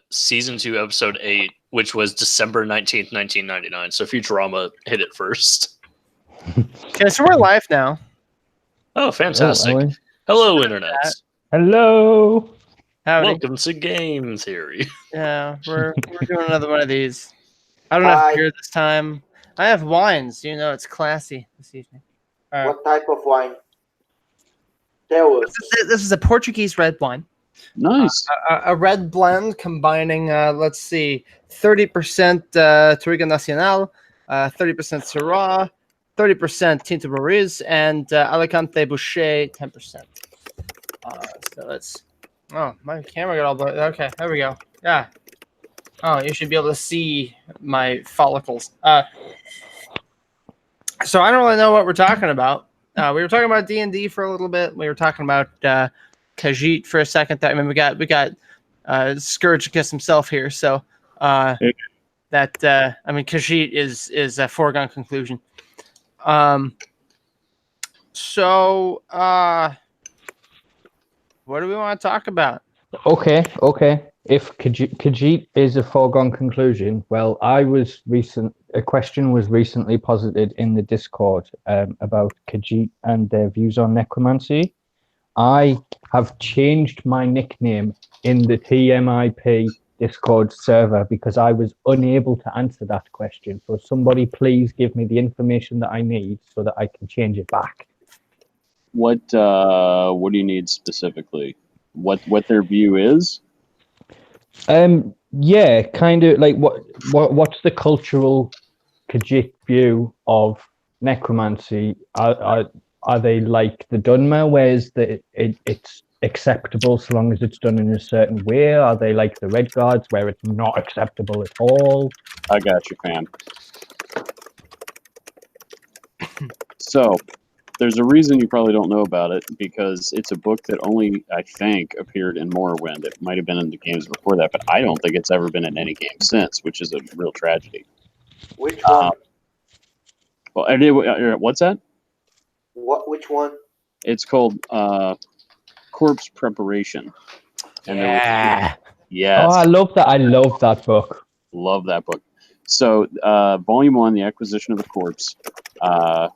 season 2, episode 8, which was December 19th, 1999. So Futurama hit it first. Okay, so we're live now. Oh, fantastic! Hello, internet. Hello. Howdy. Welcome to Game Theory. Yeah, we're doing another one of these. I don't have beer this time. I have wines. You know, it's classy this evening. What type of wine? Tell us. This is a Portuguese red wine. Nice. A red blend combining, let's see, 30% Touriga Nacional, 30% Syrah, 30% Tinto Roriz, and Alicante Boucher 10%. So let's. Oh, my camera got all blurred. Okay, there we go. Yeah. Oh, you should be able to see my follicles. So I don't really know what we're talking about. We were talking about D&D for a little bit. We were talking about Khajiit for a second. I mean, we got Scourge against himself here. So Khajiit is a foregone conclusion. So what do we want to talk about? Okay. If Khajiit is a foregone conclusion, well, a question was recently posited in the Discord about Khajiit and their views on necromancy. I have changed my nickname in the TMIP Discord server because I was unable to answer that question. So somebody please give me the information that I need so that I can change it back. What do you need specifically? What their view is? Yeah, kind of like what's the cultural Khajiit view of necromancy? Are they like the Dunmer, where it's acceptable so long as it's done in a certain way? Are they like the Red Guards, where it's not acceptable at all? I got you, fam. So, there's a reason you probably don't know about it, because it's a book that only, I think, appeared in Morrowind. It might have been in the games before that, but I don't think it's ever been in any game since, which is a real tragedy. Which one? What's that? Which one? It's called Corpse Preparation. And Yeah. Yes. Oh, I love that. I love that book. Love that book. So, Volume 1, The Acquisition of the Corpse, what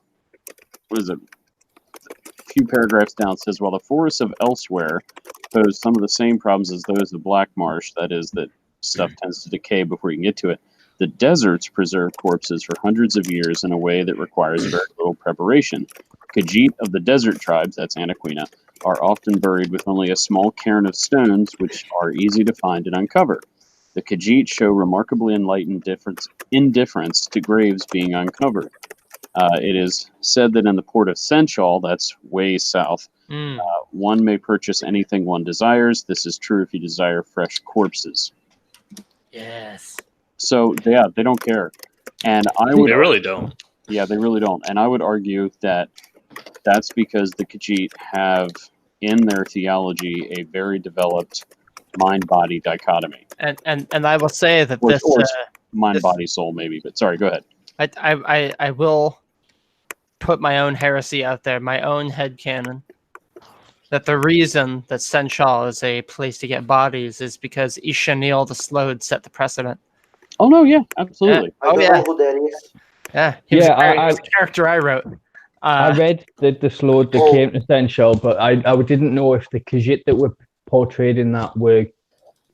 is it? A few paragraphs down says, while the forests of Elsewhere pose some of the same problems as those of Black Marsh, that is, that stuff tends to decay before you can get to it, the deserts preserve corpses for hundreds of years in a way that requires very little preparation. Khajiit of the desert tribes, that's Anaquina, are often buried with only a small cairn of stones, which are easy to find and uncover. The Khajiit show remarkably enlightened indifference to graves being uncovered. It is said that in the port of Senchal, that's way south, one may purchase anything one desires. This is true if you desire fresh corpses. Yes. So, yeah, they don't care. And They really don't. Yeah, they really don't. And I would argue that that's because the Khajiit have, in their theology, a very developed mind-body dichotomy. And I will say that Or this mind-body-soul, maybe. But sorry, go ahead. I will put my own heresy out there, my own headcanon, that the reason that Senchal is a place to get bodies is because Ishanil the Sload set the precedent. Oh, no, yeah, absolutely. Yeah. I don't know who that is. Yeah, he was a character I wrote. I read the Sload that came to Senchal, but I didn't know if the Khajiit that were portrayed in that were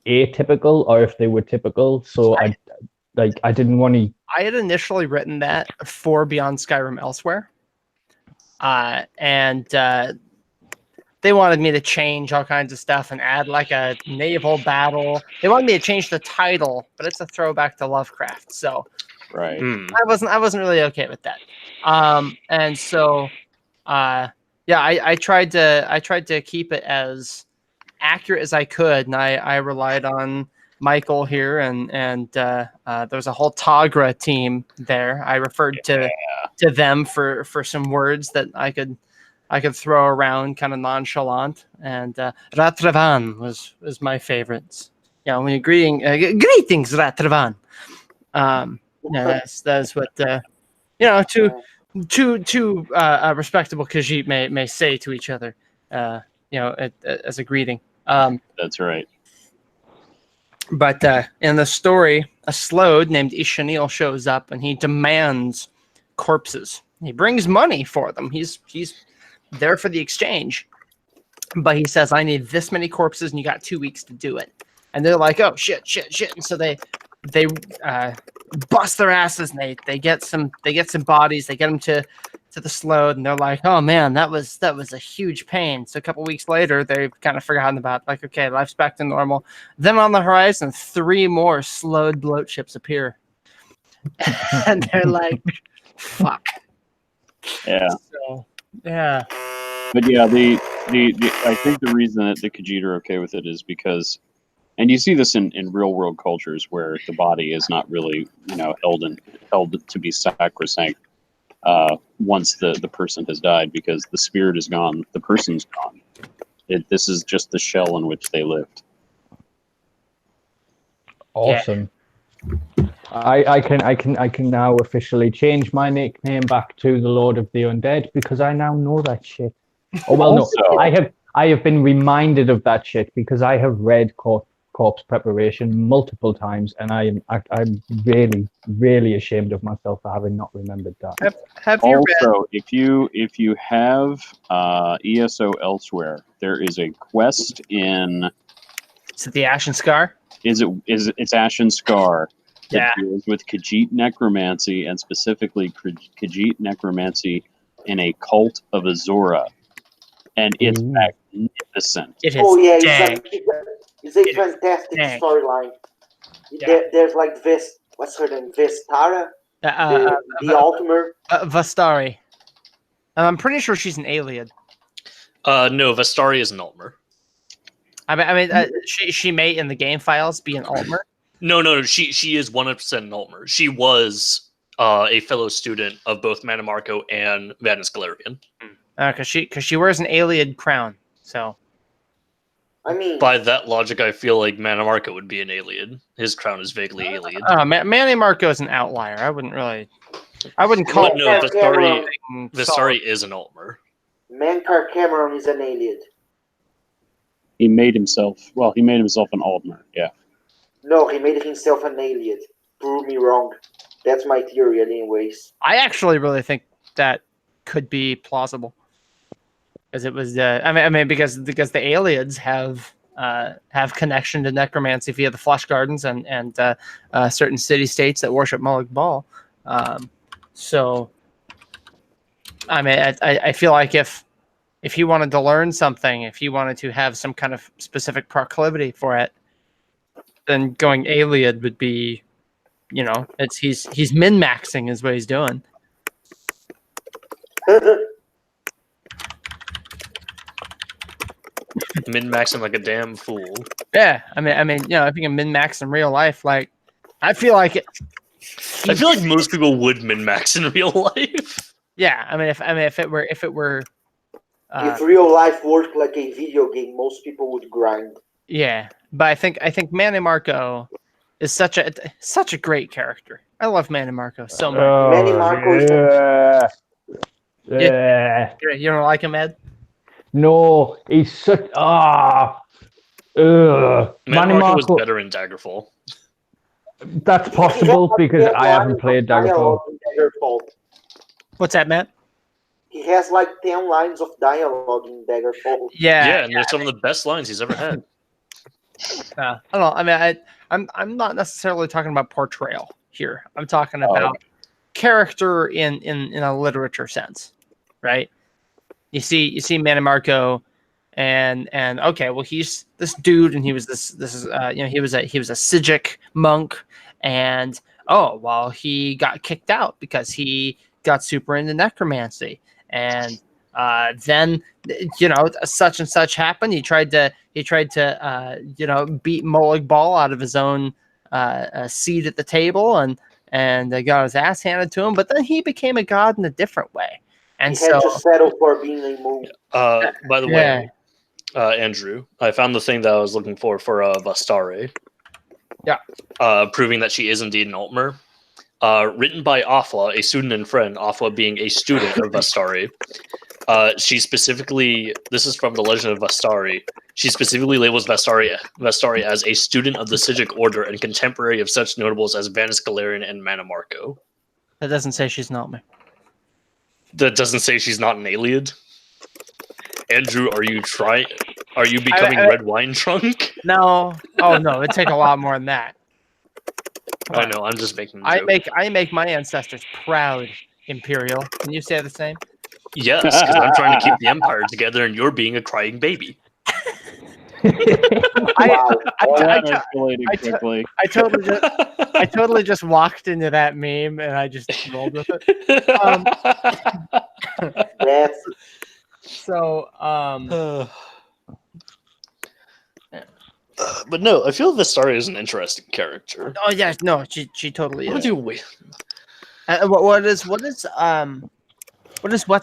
atypical or if they were typical. So I didn't want to. I had initially written that for Beyond Skyrim Elsewhere, and they wanted me to change all kinds of stuff and add like a naval battle. They wanted me to change the title, but it's a throwback to Lovecraft, so Right. I wasn't really okay with that. And so, I tried to keep it as accurate as I could, and I relied on Michael here, and there was a whole Tagra team there. I referred to them for some words that I could throw around kind of nonchalant, and Ratravan was my favorites. Yeah, when you're greetings, Ratravan. That's what two respectable Khajiit may say to each other, as a greeting. That's right. But in the story, a Sload named Ishanil shows up and he demands corpses. He brings money for them. He's there for the exchange. But he says, I need this many corpses and you got 2 weeks to do it. And they're like, oh, shit. And so they bust their asses and they get some bodies. They get them to the Sload and they're like, oh man, that was a huge pain. So a couple weeks later, they've kind of forgotten about, like, okay, life's back to normal. Then on the horizon, 3 more Sload bloat ships appear. And they're like, fuck. Yeah. So, yeah. But yeah, the I think the reason that the Khajiit are okay with it is because, and you see this in real world cultures where the body is not really, held to be sacrosanct once the person has died, because the spirit is gone, the person's gone. This is just the shell in which they lived. Awesome. Yeah. I can now officially change my nickname back to the Lord of the Undead because I now know that shit. Oh well, Also, no, I have been reminded of that shit because I have read Corpse Preparation multiple times, and I'm really, really ashamed of myself for having not remembered that. Have you also, if you have ESO elsewhere, there is a quest in. Is it the Ashen Scar? It's Ashen Scar. Yeah. That deals with Khajiit necromancy, and specifically Khajiit necromancy in a cult of Azurah. And it's magnificent. It is. Oh yeah, dank. it's a fantastic storyline. Yeah. There's like what's her name? Vestara, the Ultimate. Vastari. I'm pretty sure she's an Ayleid. No, Vastari is an Altmer. I mean, she may in the game files be an Altmer. No, she is 100% an Altmer. She was a fellow student of both Mannimarco and Vanus Galerian. Because she wears an Ayleid crown, so. I mean, by that logic, I feel like Mannimarco would be an Ayleid. His crown is vaguely Ayleid. Mannimarco is an outlier. I wouldn't call it. No, Vistari is an Altmer. Mankar Cameron is an Ayleid. He made himself an Altmer, yeah. No, he made himself an Ayleid. Prove me wrong. That's my theory, anyways. I actually really think that could be plausible, because it was because the Ayleids have connection to necromancy via the Flesh Gardens and certain city states that worship Molag Bal. So, I mean, I feel like if he wanted to learn something, if he wanted to have some kind of specific proclivity for it, then going Ayleid would be, he's min-maxing is what he's doing. Min-maxing like a damn fool. Yeah, I mean, if you can min-max in real life, like, I feel like it. I feel like most people would min-max in real life. Yeah, if it were. If real life worked like a video game, most people would grind. Yeah, but I think Oh, Mannimarco is such a great character. I love Mannimarco so much. Mannimarco is You don't like him, Ed? No, he's such Mannimarco was better in Daggerfall. That's possible because I haven't played Daggerfall. What's that, Matt? He has like 10 lines of dialogue in Daggerfall. Yeah, and they're some of the best lines he's ever had. I don't know. I mean, I'm not necessarily talking about portrayal here. I'm talking about character in a literature sense, right? You see Mannimarco, and okay, well, he's this dude, and he was he was a Sijic monk, and he got kicked out because he got super into necromancy, and then such and such happened. He tried to beat Molag Bal out of his own seat at the table, and got his ass handed to him. But then he became a god in a different way, and he had to settle for being removed. By the way, Andrew, I found the thing that I was looking for Vastari. Yeah, proving that she is indeed an Altmer. Written by Afla, a student and friend, Afla being a student of Vastari. She specifically, this is from the Legend of Vestari. She specifically labels Vestari as a student of the Sigic Order and contemporary of such notables as Vanis Galarian and Mannimarco. That doesn't say she's not me. That doesn't say she's not an Ayleid. Andrew, are you becoming red wine drunk? No. Oh no, it'd take a lot more than that. I know, I'm just making a joke. I make my ancestors proud, Imperial. Can you say the same? Yes, because I'm trying to keep the Empire together and you're being a crying baby. Wow. That escalated quickly. I totally just walked into that meme and I just rolled with it. That's So, but no, I feel Vestari is an interesting character. oh yeah, no, she totally What is. do you wait? What is what's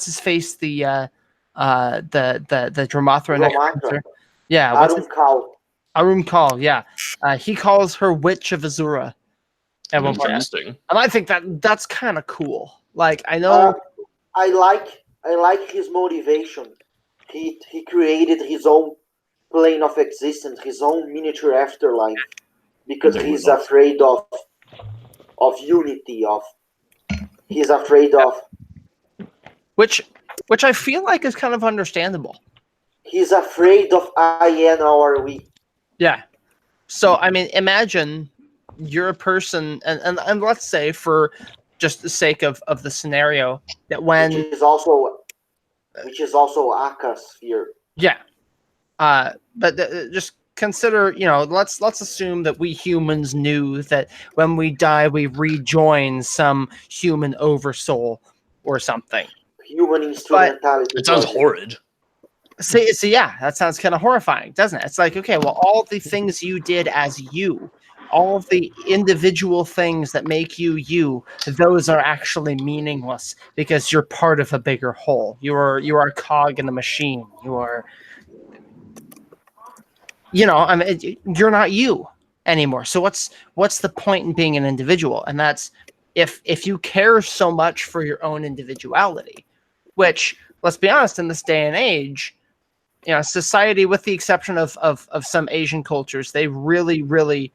his face the Dromothra necromancer? Yeah, what's his Arum-khal. Arum-khal, yeah. He calls her Witch of Azurah at one point. Interesting. And I think that's kind of cool. Like, I know... I like his motivation. He created his own plane of existence, his own miniature afterlife, because he's afraid of unity, he's afraid of... Which I feel like is kind of understandable. He's afraid of IN or we. Yeah. So, I mean, imagine you're a person, and let's say for just the sake of the scenario, that when... Which is also Aka's sphere. Yeah. But just consider, let's assume that we humans knew that when we die, we rejoin some human oversoul or something. Human instrumentality. It sounds horrid. See, yeah, that sounds kind of horrifying, doesn't it? It's like, okay, well, all the things you did as you, all of the individual things that make you you, those are actually meaningless because you're part of a bigger whole. You are a cog in the machine. You are, I mean, you're not you anymore. So what's the point in being an individual? And that's if you care so much for your own individuality, which, let's be honest, in this day and age, society, with the exception of some Asian cultures, they really, really,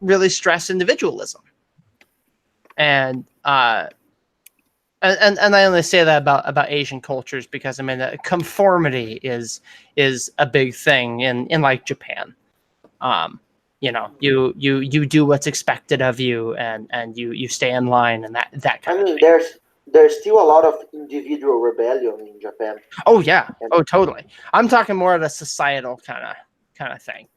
really stress individualism. And I only say that about Asian cultures because, I mean, conformity is a big thing in like Japan. You do what's expected of you, and you stay in line, and that kind of thing. There's still a lot of individual rebellion in Japan. Oh yeah. Oh totally. I'm talking more of a societal kind of thing.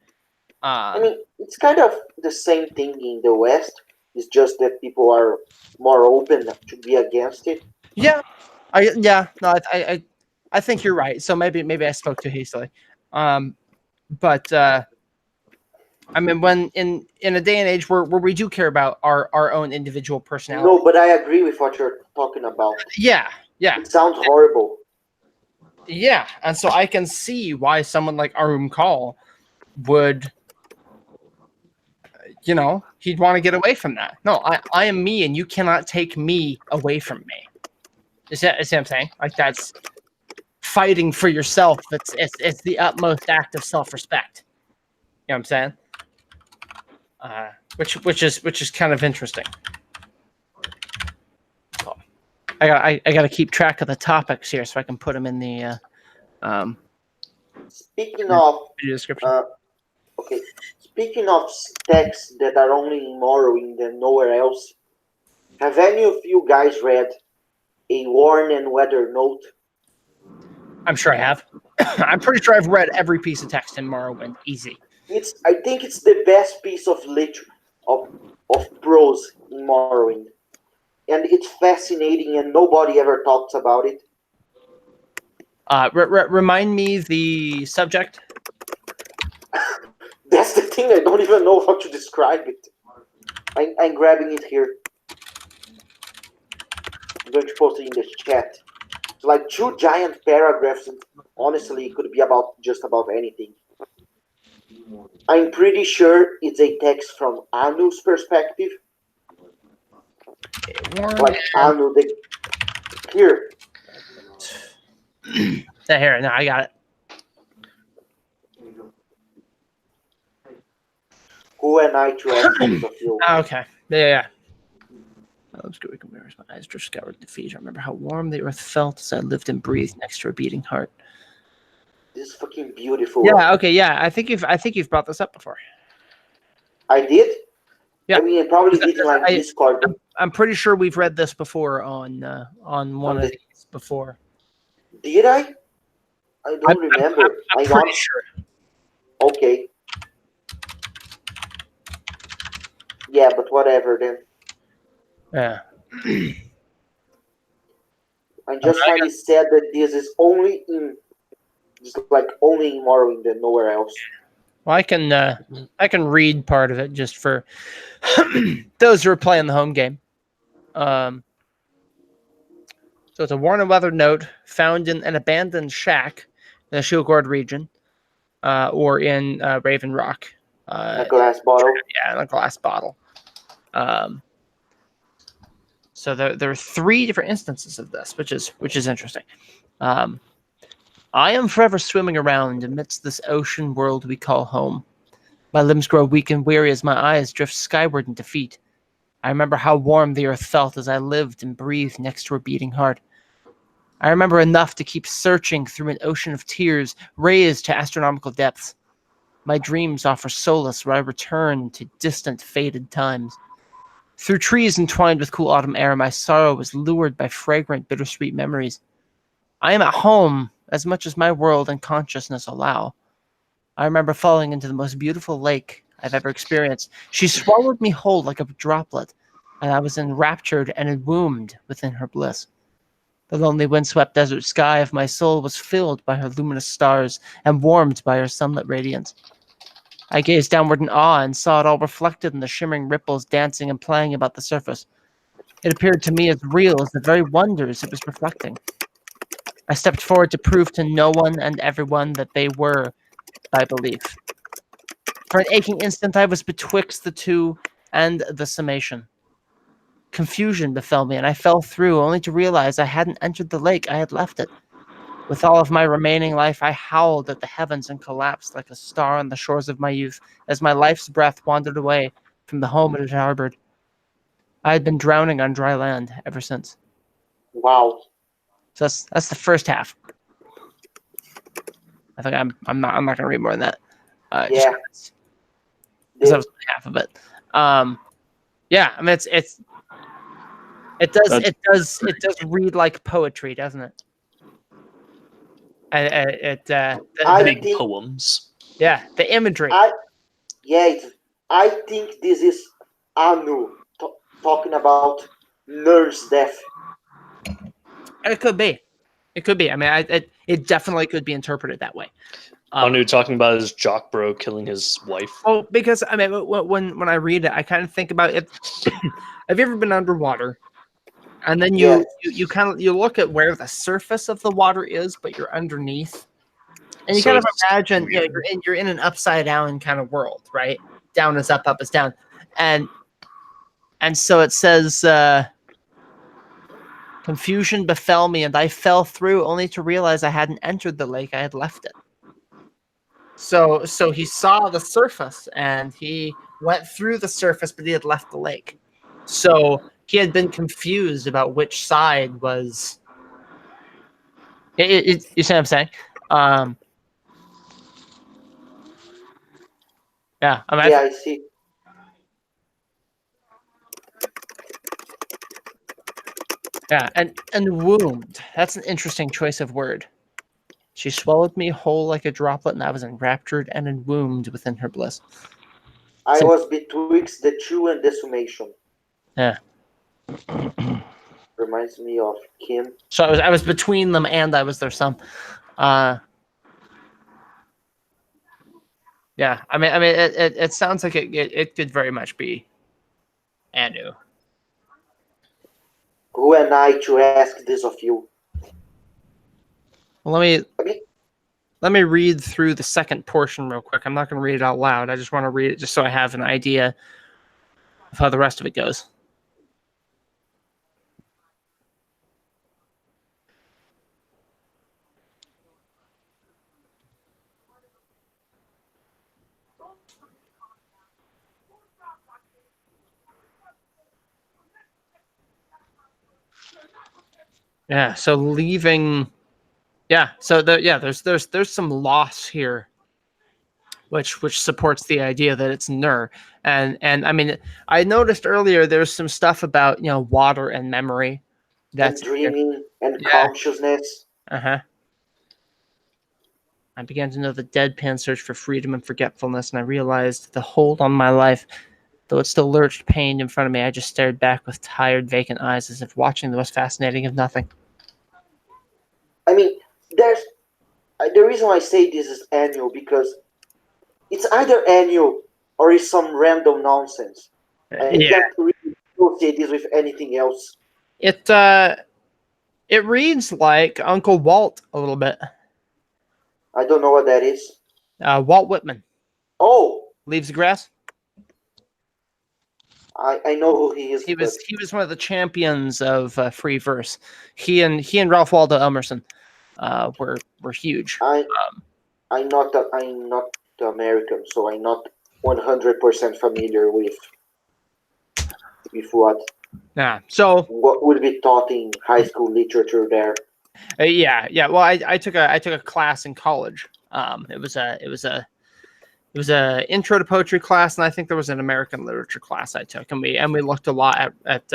I mean, it's kind of the same thing in the West. It's just that people are more open to be against it. Yeah. I think you're right. So maybe I spoke too hastily. But I mean, when in a day and age where we do care about our own individual personality. No, but I agree with what you're talking about. Yeah. It sounds horrible. Yeah, and so I can see why someone like Arum-khal would, he'd want to get away from that. No, I am me, and you cannot take me away from me. You see what I'm saying? Like, that's fighting for yourself. It's the utmost act of self-respect. You know what I'm saying? Which is kind of interesting. So, I gotta keep track of the topics here so I can put them in the Speaking of video description. Okay. Speaking of texts that are only in Morrowind and nowhere else, have any of you guys read A Worn and Weathered Note? I'm sure I have. I'm pretty sure I've read every piece of text in Morrowind. Easy. I think it's the best piece of of prose in Morrowind. And it's fascinating and nobody ever talks about it. Remind me the subject. That's the thing, I don't even know how to describe it. I'm grabbing it here. I'm going to post it in the chat. It's like 2 giant paragraphs, and honestly, it could be just about anything. I'm pretty sure it's a text from Anu's perspective. Like Anu, here. Here, no, I got it. Who am I to ask this of you? Okay. Yeah. I love screwy mirrors. My eyes just scoured defeat. I remember how warm the earth felt as I lived and breathed next to a beating heart. This is fucking beautiful. Yeah. Okay. Yeah. I think you've brought this up before. I did? Yeah. I mean, I probably did in like Discord. I'm pretty sure we've read this before on one of these before. Did I? I don't remember. I'm pretty sure. Okay. Yeah, but whatever then. Yeah. I just find it sad that this is only in Morrowind and nowhere else. Well, I can read part of it just for those who are playing the home game. So it's a worn and weathered note found in an abandoned shack in the Shilgord region, or in Raven Rock. A glass bottle. Yeah, in a glass bottle. So there are 3 different instances of this, which is interesting. I am forever swimming around amidst this ocean world we call home. My limbs grow weak and weary as my eyes drift skyward in defeat. I remember how warm the earth felt as I lived and breathed next to a beating heart. I remember enough to keep searching through an ocean of tears raised to astronomical depths. My dreams offer solace where I return to distant, faded times. Through trees entwined with cool autumn air, my sorrow was lured by fragrant, bittersweet memories. I am at home as much as my world and consciousness allow. I remember falling into the most beautiful lake I've ever experienced. She swallowed me whole like a droplet, and I was enraptured and enwombed within her bliss. The lonely windswept desert sky of my soul was filled by her luminous stars and warmed by her sunlit radiance. I gazed downward in awe and saw it all reflected in the shimmering ripples dancing and playing about the surface. It appeared to me as real as the very wonders it was reflecting. I stepped forward to prove to no one and everyone that they were by belief. For an aching instant, I was betwixt the two and the summation. Confusion befell me, and I fell through, only to realize I hadn't entered the lake, I had left it. With all of my remaining life, I howled at the heavens and collapsed like a star on the shores of my youth, as my life's breath wandered away from the home it had harbored. I had been drowning on dry land ever since. Wow. So that's the first half. I think I'm not gonna read more than that. Yeah. Because that was half of it. Yeah, I mean it does read like poetry, doesn't it? Big poems. Yeah, the imagery. I think this is Anu talking about nurse death. It could be. I mean, it definitely could be interpreted that way. Anu talking about his jock bro killing his wife. Oh, because I mean, when I read it, I kind of think about it. Have you ever been underwater? And then you look at where the surface of the water is, but you're underneath, and you kind of imagine you're in an upside down kind of world, right? Down is up is down, and so it says, confusion befell me, and I fell through, only to realize I hadn't entered the lake; I had left it. So he saw the surface, and he went through the surface, but he had left the lake. So he had been confused about which side was. You see what I'm saying? Yeah. I see. Yeah, and wound. That's an interesting choice of word. She swallowed me whole like a droplet, and I was enraptured and enwombed within her bliss. I was betwixt the two and the summation. Yeah. Reminds me of Kim. So I was between them, and I was their son. Yeah, I mean, it sounds like it could very much be Anu. Who am I to ask this of you? Well, let me read through the second portion real quick. I'm not going to read it out loud. I just want to read it just so I have an idea of how the rest of it goes. Yeah. So leaving. Yeah. So there's some loss here, which supports the idea that it's Nur. And I mean, I noticed earlier there's some stuff about water and memory. That's and dreaming and Yeah. consciousness. Uh-huh. I began to know the deadpan search for freedom and forgetfulness, and I realized the hold on my life, though it still lurched pain in front of me. I just stared back with tired, vacant eyes, as if watching the most fascinating of nothing. I mean, there's the reason why I say this is annual because it's either annual or it's some random nonsense. I Yeah. can't really associate this with anything else. It reads like Uncle Walt a little bit. I don't know what that is. Walt Whitman. Oh, Leaves the Grass. I know who he is. He was one of the champions of free verse. He and Ralph Waldo Emerson were huge. I'm not American, so I'm not 100% familiar with what Yeah. So what would be taught in high school literature there. yeah. Well, I took a class in college. It was a intro to poetry class, and I think there was an American literature class I took, and we looked a lot at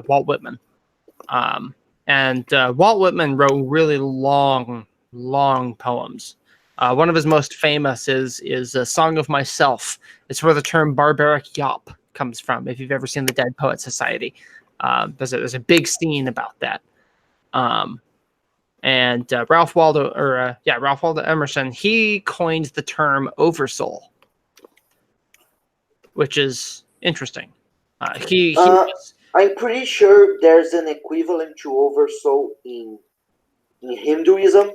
Walt Whitman. And Walt Whitman wrote really long poems. One of his most famous is a Song of Myself. It's where the term barbaric yop comes from. If you've ever seen the Dead Poet Society, there's a big scene about that. And Ralph Waldo Emerson, he coined the term oversoul, which is interesting. I'm pretty sure there's an equivalent to oversoul in Hinduism.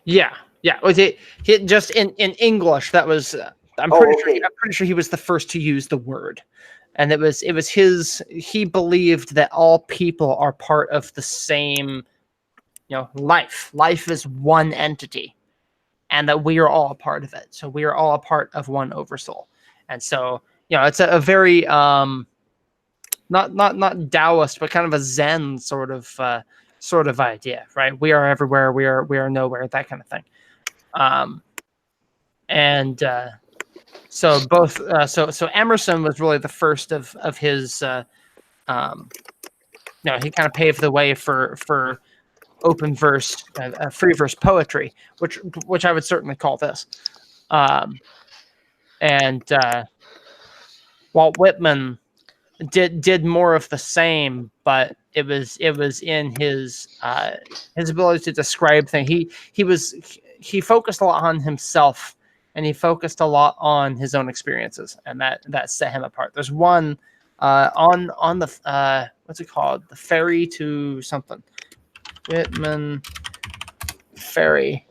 Yeah. Was it just in English? That was I'm pretty sure he was the first to use the word, and it was his. He believed that all people are part of the same. Life. Life is one entity, and that we are all a part of it. So we are all a part of one oversoul. And so, it's a very not Taoist, but kind of a Zen sort of idea, right? We are everywhere. We are nowhere. That kind of thing. So both. So Emerson was really the first of his. He kind of paved the way for open verse, free verse poetry, which I would certainly call this. And Walt Whitman did more of the same, but it was in his ability to describe things. He focused a lot on himself, and he focused a lot on his own experiences, and that set him apart. There's one on the what's it called? The Ferry to something. Whitman Ferry.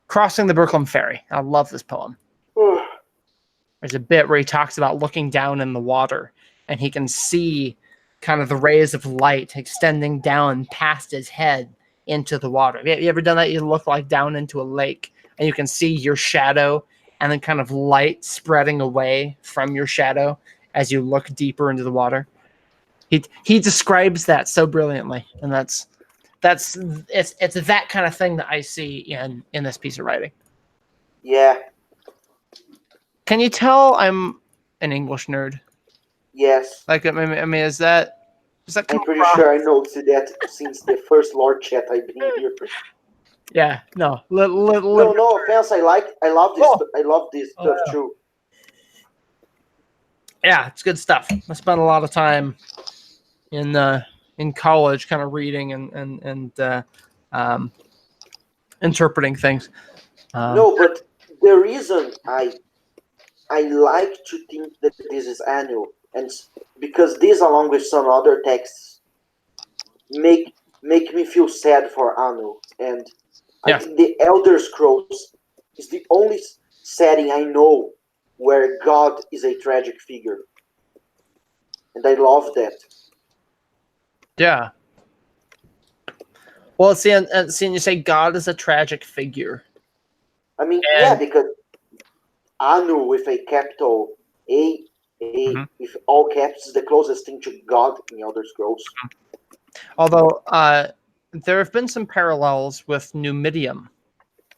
Crossing the Brooklyn Ferry. I love this poem. There's a bit where he talks about looking down in the water, and he can see kind of the rays of light extending down past his head into the water. Have you ever done that? You look like down into a lake, and you can see your shadow, and then kind of light spreading away from your shadow as you look deeper into the water. He describes that so brilliantly, and it's that kind of thing that I see in this piece of writing. Yeah. Can you tell I'm an English nerd? Yes. Like, I mean, is that I'm pretty sure I noticed that since the first Lorechat I've been here. Yeah. No. No offense. I love this. I love this stuff too. Yeah, it's good stuff. I spent a lot of time in college, kind of reading and interpreting things. No, but the reason I like to think that this is annual, and because this, along with some other texts, make me feel sad for Anu, and I think the Elder Scrolls is the only setting I know where God is a tragic figure, and I love that. Yeah. Well, see, and you say God is a tragic figure. I mean, because Anu with a capital A, with all caps, is the closest thing to God in Elder Scrolls. Although there have been some parallels with Numidium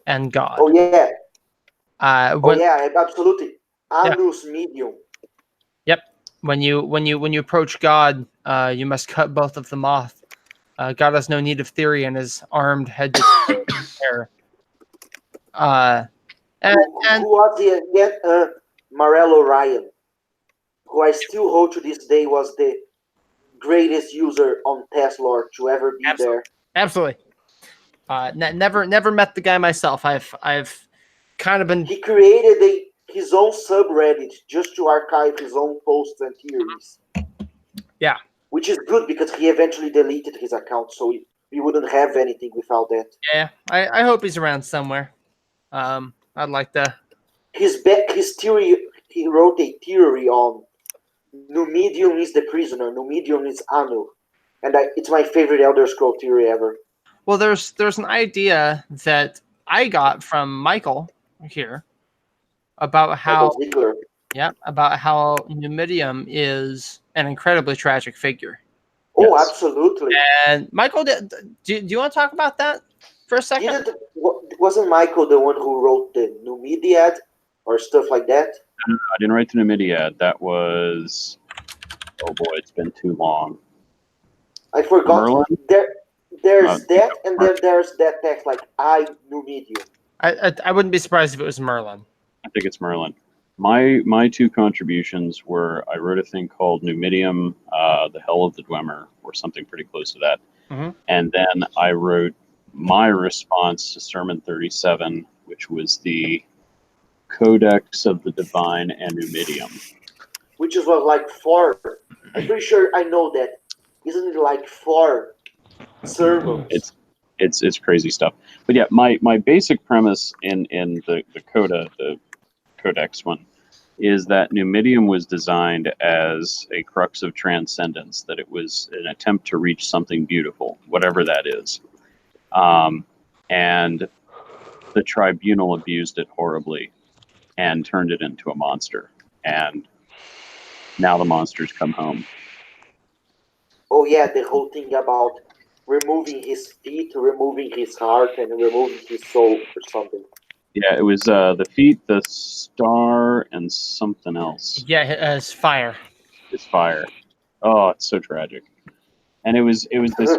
and God. Oh yeah, When, absolutely. Yeah. Anus medium. Yep. When you approach God, you must cut both of them off. God has no need of theory and is armed head to hair. And Who was the again? Morello Ryan, who I still hold to this day was the greatest user on Tesla to ever be there. absolutely. Never met the guy myself. I've kind of been. He created his own subreddit just to archive his own posts and theories. Yeah. Which is good because he eventually deleted his account, so we wouldn't have anything without that. Yeah, I hope he's around somewhere. I'd like to. His theory. He wrote a theory on Numidium is the prisoner, Numidium is Anu, and it's my favorite Elder Scroll theory ever. Well, there's an idea that I got from Michael here about how about how Numidium is an incredibly tragic figure. Oh, yes. Absolutely. And Michael, do you want to talk about that for a second? Wasn't Michael the one who wrote the Numidiad or stuff like that? No, I didn't write the Numidiad. That was, oh boy, it's been too long. I forgot. Merlin? There's that, and then there's that text like I Numidium. I wouldn't be surprised if it was Merlin. I think it's Merlin. My two contributions were I wrote a thing called Numidium, the Hell of the Dwemer, or something pretty close to that. Mm-hmm. And then I wrote my response to Sermon 37, which was the Codex of the Divine and Numidium. Which is what, like 4? I'm pretty sure I know that. Isn't it like 4 sermons? It's crazy stuff. But yeah, my basic premise in the Codex one is that Numidium was designed as a crux of transcendence, that it was an attempt to reach something beautiful, whatever that is. And the tribunal abused it horribly and turned it into a monster. And now the monsters come home. Oh yeah, the whole thing about removing his feet, removing his heart, and removing his soul or something. Yeah, it was the feet, the star, and something else. Yeah, it's fire. It's fire. Oh, it's so tragic. And it was this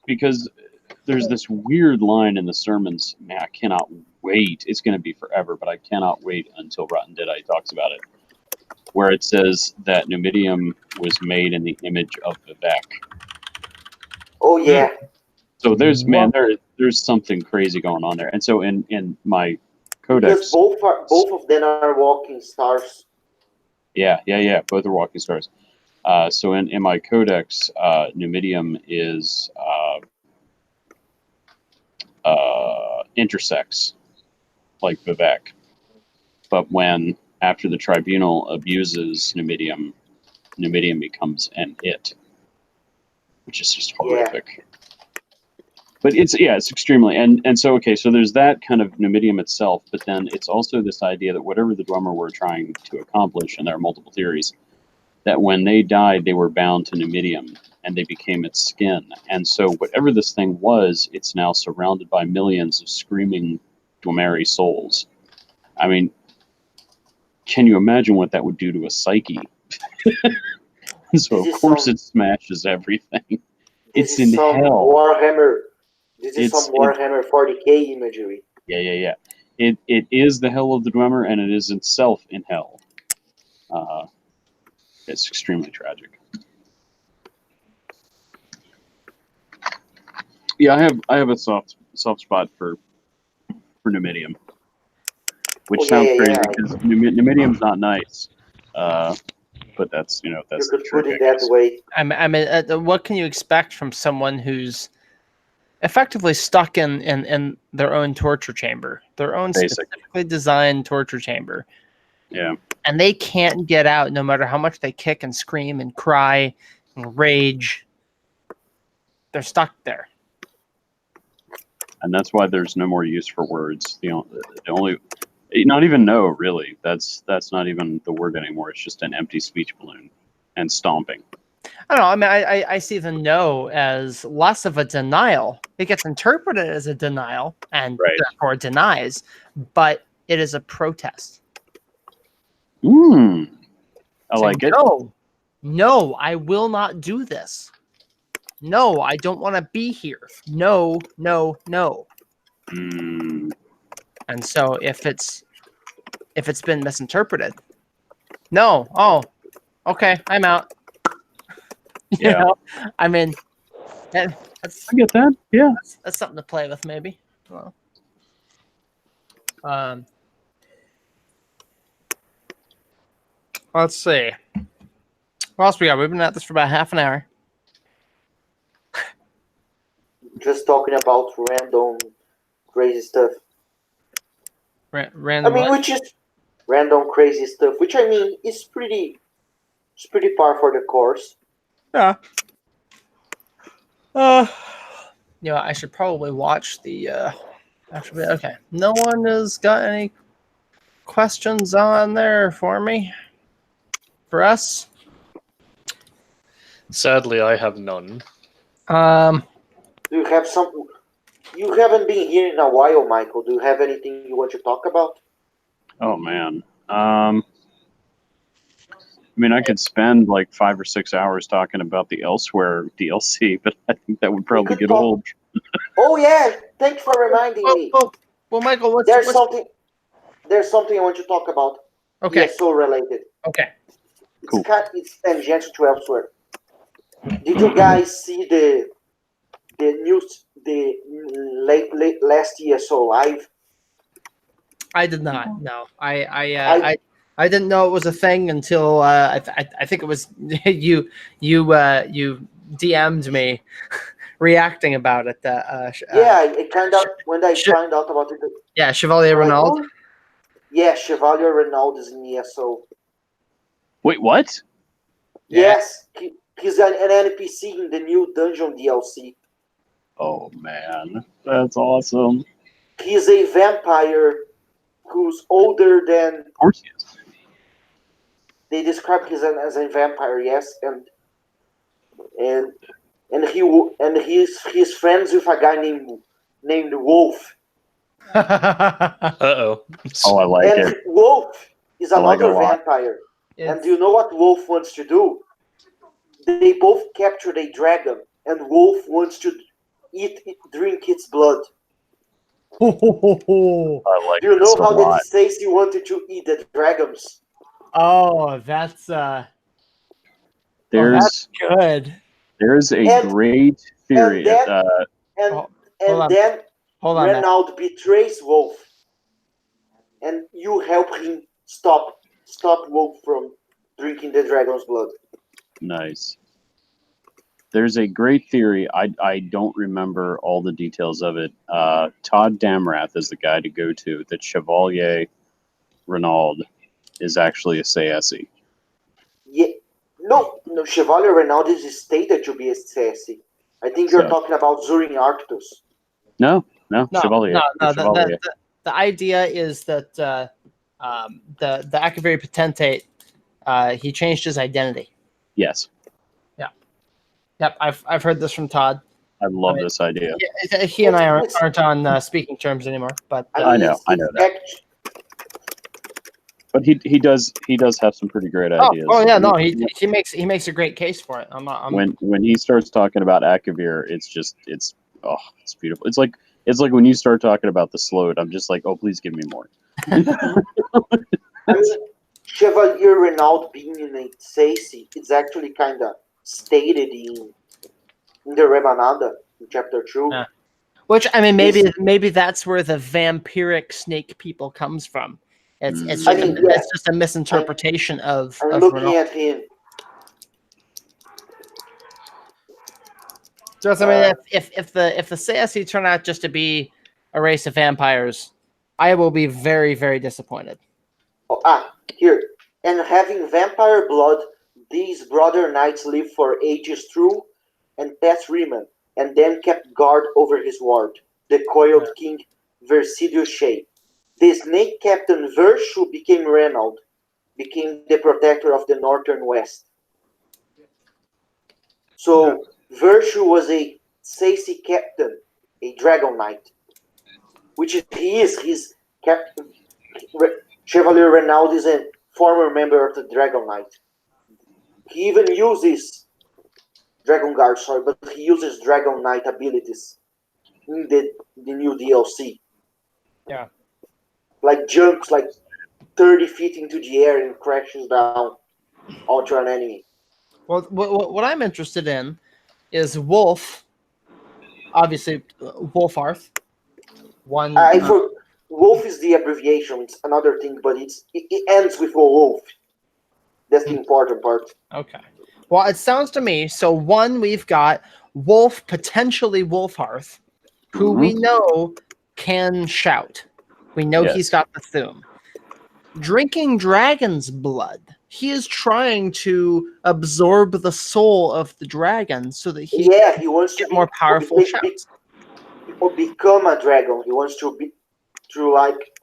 because there's this weird line in the sermons. Man, I cannot wait. It's going to be forever, but I cannot wait until Rotten Deadeye talks about it, where it says that Numidium was made in the image of Vivek. Oh yeah. So there's something crazy going on there. And so in my codex, because both of them are walking stars. Yeah. Both are walking stars. So in my codex, Numidium is intersex, like Vivek. But when after the tribunal abuses Numidium becomes an it, which is just horrific. Yeah. But it's extremely and so so there's that kind of Numidium itself, but then it's also this idea that whatever the Dwemer were trying to accomplish, and there are multiple theories, that when they died they were bound to Numidium and they became its skin. And so whatever this thing was, it's now surrounded by millions of screaming Dwemeri souls. I mean, can you imagine what that would do to a psyche? So of course it smashes everything. It's in hell. Warhammer. This is some Warhammer 40k imagery. Yeah. It is the hell of the Dwemer, and it is itself in hell. It's extremely tragic. Yeah, I have a soft spot for Numidium, which sounds crazy because Numidium's not nice. But that's that's you could put it that way. I mean, what can you expect from someone who's effectively stuck in their own torture chamber, their own specifically designed torture chamber? Yeah. And they can't get out no matter how much they kick and scream and cry and rage. They're stuck there. And that's why there's no more use for words. The only not even no, really. That's not even the word anymore. It's just an empty speech balloon and stomping. I don't know. I mean, I see the no as less of a denial. It gets interpreted as a denial and Right. therefore denies, but it is a protest. I like Saying, it. No, I will not do this. No, I don't want to be here. No. Mm, And so if it's been misinterpreted, no. Oh, okay, I'm out. You Yeah. know? I mean, that's I get that. Yeah. that's something to play with, maybe. Well, let's see. What else we got? We've been at this for about half an hour. Just talking about random crazy stuff. Random. I mean, what? which is random crazy stuff, which I mean is pretty par for the course. Yeah. I should probably watch the. Actually, okay. No one has got any questions on there for me. For us. Sadly, I have none. Do you have some? You haven't been here in a while, Michael. Do you have anything you want to talk about? Oh man. I mean, I could spend like 5 or 6 hours talking about the Elsewhere DLC, but I think that would probably get old. Oh yeah, thanks for reminding me. Well, Michael, There's something I want to talk about. Okay. ESO related. Okay. Cool. It's tangential to Elsewhere. Did you guys see the news? The late last ESO live? I did not. No, I didn't know it was a thing until I think it was you DM'd me reacting about it. Yeah, it kind of when I find out about it. Yeah, Chevalier Renald. Yeah, Chevalier Renald is in ESO. Wait, what? Yes, he's an NPC in the new Dungeon DLC. Oh man, that's awesome. He's a vampire who's older than. Of course he is. They describe him as a vampire, yes, and he's friends with a guy named Wulf. Uh-oh. Oh, I like And it. Wulf is I like it a another lot. vampire. And do you know what Wulf wants to do? They both captured a dragon, and Wulf wants to drink its blood. I like Do you know this a how lot. that Stacy wanted to eat the dragons? Oh, that's There's good. there's a great theory. And then Hold on, Matt. Renald betrays Wulf, and you help him stop Wulf from drinking the dragon's blood. Nice. There's a great theory. I don't remember all the details of it. Todd Damrath is the guy to go to. That Chevalier Renald is actually a Saesi. Yeah, no, Chevalier Renald is stated to be a Saesi. I think you're talking about Zurin Arctos. No, Chevalier. No. Chevalier. The idea is that the Akaviri Potentate, he changed his identity. Yes. Yep, I've heard this from Todd. I love this idea. Yeah, he and I aren't on speaking terms anymore, but I know that. But he does have some pretty great ideas. Oh yeah, no, he makes a great case for it. When he starts talking about Akavir, it's beautiful. It's like when you start talking about the Sload, I'm just like, oh, please give me more. I mean, Chevalier Renald being in a Saesi, it's actually kind of stated in the Rebanada in chapter 2. Yeah. Which I mean, maybe that's where the vampiric snake people comes from. It's just a misinterpretation of. I'm looking at him. So I mean, if the Saesi turn out just to be a race of vampires, I will be very, very disappointed. Here. And having vampire blood, these brother knights lived for ages through and past Riemann, and then kept guard over his ward, the coiled king Versidio Shea. The snake captain Versh, who became Renald, became the protector of the northern west. So Virtue was a Sacy captain, a Dragon Knight, which he is. He's captain. Chevalier Renald is a former member of the Dragon Knight. He even uses Dragon Guard, but he uses Dragon Knight abilities in the new DLC. Yeah. Like jumps like 30 feet into the air and crashes down onto an enemy. Well, what I'm interested in is Wulf. Obviously, Wulfarth. Wolf is the abbreviation. It's another thing, but it ends with a wolf. That's the important part. Okay. Well, it sounds to me, so one, we've got Wulf, potentially Wulfarth, who we know can shout. We know he's got the Thum. Drinking dragon's blood. He is trying to absorb the soul of the dragon so that he wants get to more powerful shouts. Or become a dragon. He wants to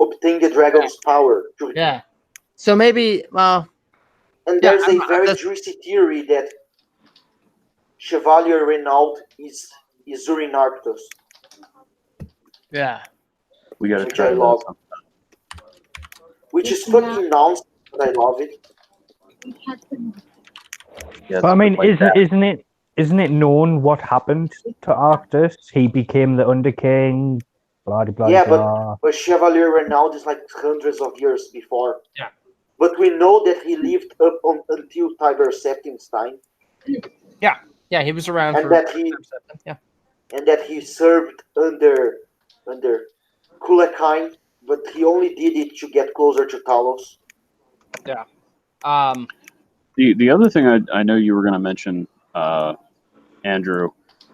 obtain the dragon's power. Yeah. So maybe, well... And there's a very juicy theory that Chevalier Renald is Zurinarctos. Yeah. We gotta Which try I love. Which is fucking nonsense, but I love it. Yeah, But I mean, like isn't it known what happened to Arctus? He became the Underking, blah blah Yeah, blah. but Chevalier Renald is like hundreds of years before. Yeah. But we know that he lived up until Tiber Septim's time. Yeah, he was around And for... that he served under Kulakain, but he only did it to get closer to Talos. Yeah. The other thing I know you were going to mention, Andrew,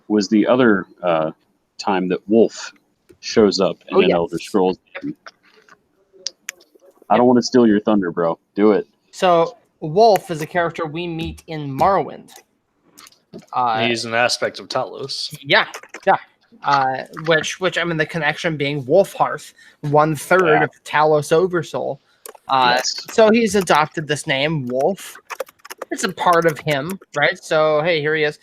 was the other time that Wulf shows up in an Elder Scrolls game. I don't want to steal your thunder, bro. Do it. So Wulf is a character we meet in Morrowind. He's an aspect of Talos. Yeah. Which I mean, the connection being Wulfharth, 1/3 of Talos Oversoul. So he's adopted this name, Wulf. It's a part of him, right? So hey, here he is.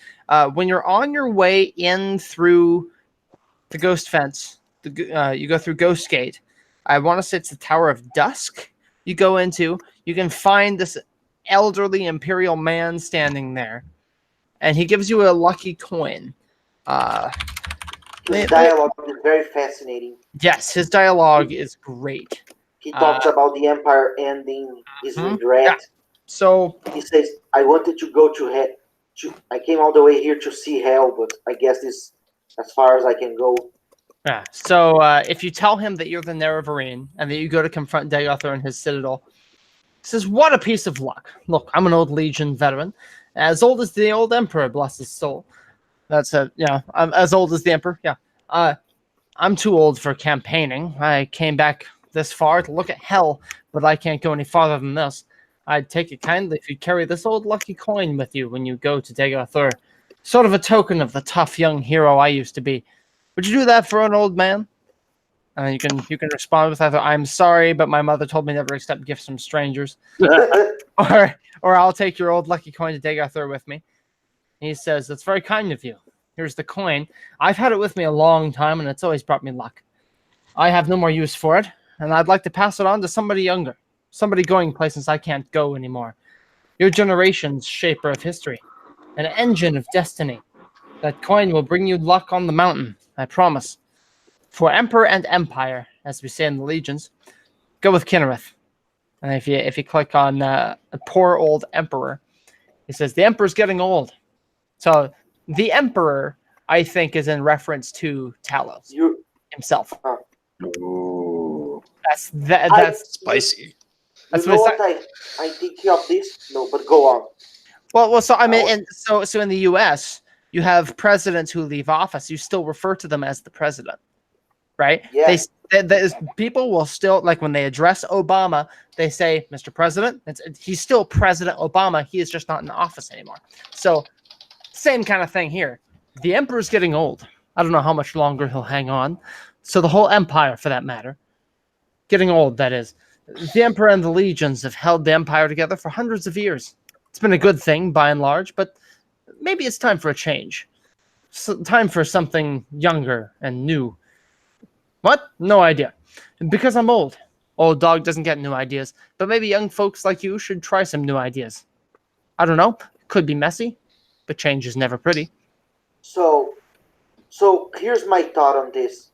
When you're on your way in through the Ghost Fence, you go through Ghost Gate. I want to say it's the Tower of Dusk. You go into, you can find this elderly Imperial man standing there, and he gives you a lucky coin. His dialogue is very fascinating. Yes, his dialogue is great. He talks about the Empire ending, his regret. Yeah. So he says, "I wanted to go to hell. I came all the way here to see hell, but I guess this as far as I can go." Yeah. So if you tell him that you're the Nerevarine and that you go to confront Dagothar in his citadel, he says, "What a piece of luck! Look, I'm an old Legion veteran, as old as the old Emperor, bless his soul. That's I'm as old as the Emperor. Yeah. I'm too old for campaigning. I came back this far to look at hell, but I can't go any farther than this. I'd take it kindly if you'd carry this old lucky coin with you when you go to Dagothar, sort of a token of the tough young hero I used to be. Would you do that for an old man?" And you can respond with either "I'm sorry, but my mother told me never accept gifts from strangers," or "I'll take your old lucky coin to Dagothar with me." And he says, "That's very kind of you. Here's the coin. I've had it with me a long time, and it's always brought me luck. I have no more use for it, and I'd like to pass it on to somebody younger, somebody going places I can't go anymore. Your generation's shaper of history, an engine of destiny. That coin will bring you luck on the mountain, I promise. For Emperor and Empire, as we say in the Legions, go with Kinnereth." And if you click on a poor old Emperor, he says, "The Emperor's getting old." So the Emperor, I think, is in reference to Talos himself. Ooh. That's Spicy. That's you know what what I think of this? No, but go on. Well, so I mean, so in the U.S., you have presidents who leave office. You still refer to them as the president, right? Yeah. People will still, like when they address Obama, they say, "Mr. President." He's still President Obama. He is just not in office anymore. So same kind of thing here. The Emperor's getting old. I don't know how much longer he'll hang on. So the whole Empire, for that matter, getting old, that is. The Emperor and the Legions have held the Empire together for hundreds of years. It's been a good thing, by and large, but maybe it's time for a change. Time for something younger and new. What? No idea. Because I'm old. Old dog doesn't get new ideas. But maybe young folks like you should try some new ideas. I don't know. Could be messy, but change is never pretty. So here's my thought on this.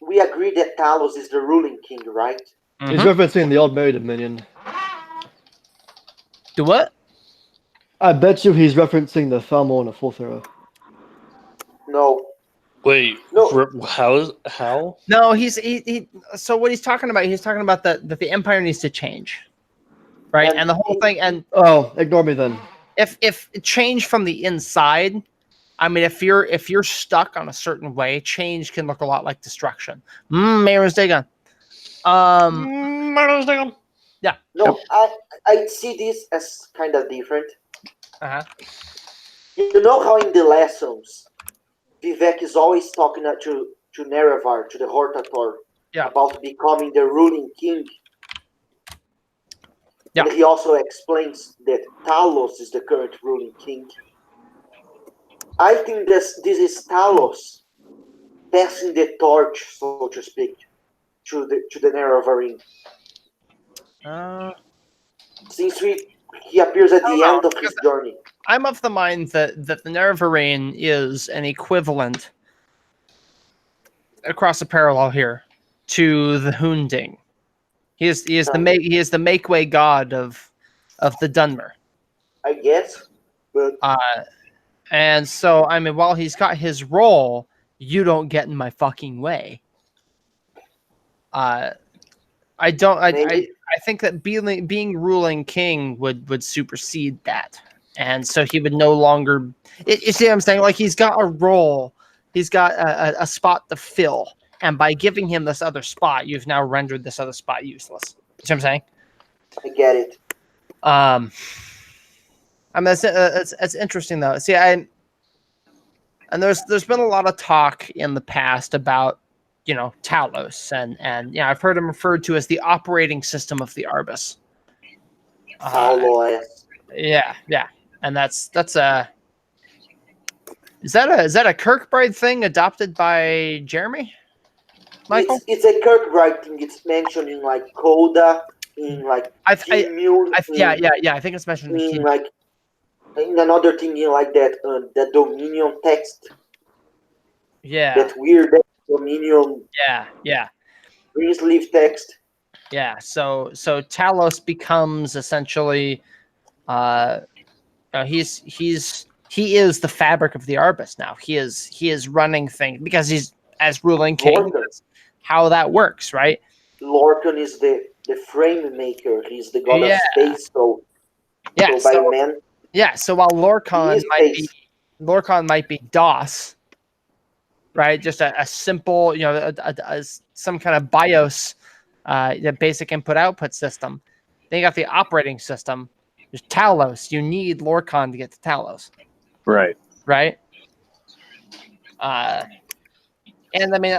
We agree that Talos is the ruling king, right? He's referencing the old Merry Dominion. Do what? I bet you he's referencing the Thalmor and the Fourth Era. No. Wait, No. how? No, so what he's talking about that the Empire needs to change. Right? And the whole thing, and Oh, ignore me then. if change from the inside, I mean, if you're stuck on a certain way, change can look a lot like destruction. Mayor's Dagon. Yeah. No, I see this as kind of different. You know how in the lessons, Vivek is always talking to Nerevar, to the Hortator, about becoming the ruling king. Yeah. And he also explains that Talos is the current ruling king. I think this is Talos passing the torch, so to speak, to the Nerevarine. Since he appears at the end of his journey. I'm of the mind that the Nerevarine is an equivalent across a parallel here to the Hunding. He is the make way god of the Dunmer. I guess, but and so I mean, while he's got his role, you don't get in my fucking way. I think that being ruling king would supersede that, and so he would no longer. You see what I'm saying? Like, he's got a role, he's got a spot to fill, and by giving him this other spot, you've now rendered this other spot useless. You see what I'm saying? I get it. I mean, it's interesting though. See, and there's been a lot of talk in the past about, you know, Talos, and I've heard him referred to as the operating system of the Arbus. Yeah, and that's a is that a Kirkbride thing adopted by Jeremy? Michael? It's a Kirkbride thing. It's mentioned in like Coda, in like I think it's mentioned in like in another thing in like that the Dominion text. Yeah. That weird Dominion. Yeah. Greensleeve text. Yeah. So Talos becomes essentially, he is the fabric of the Arbus now. He is running things because he's as ruling king. How that works, right? Lorcan is the frame maker. He's the god of space. So while Lorcan might be DOS, right? Just a simple, some kind of BIOS, the basic input-output system. Then you got the operating system. There's Talos. You need Lorcan to get to Talos. Right. Right? And I mean,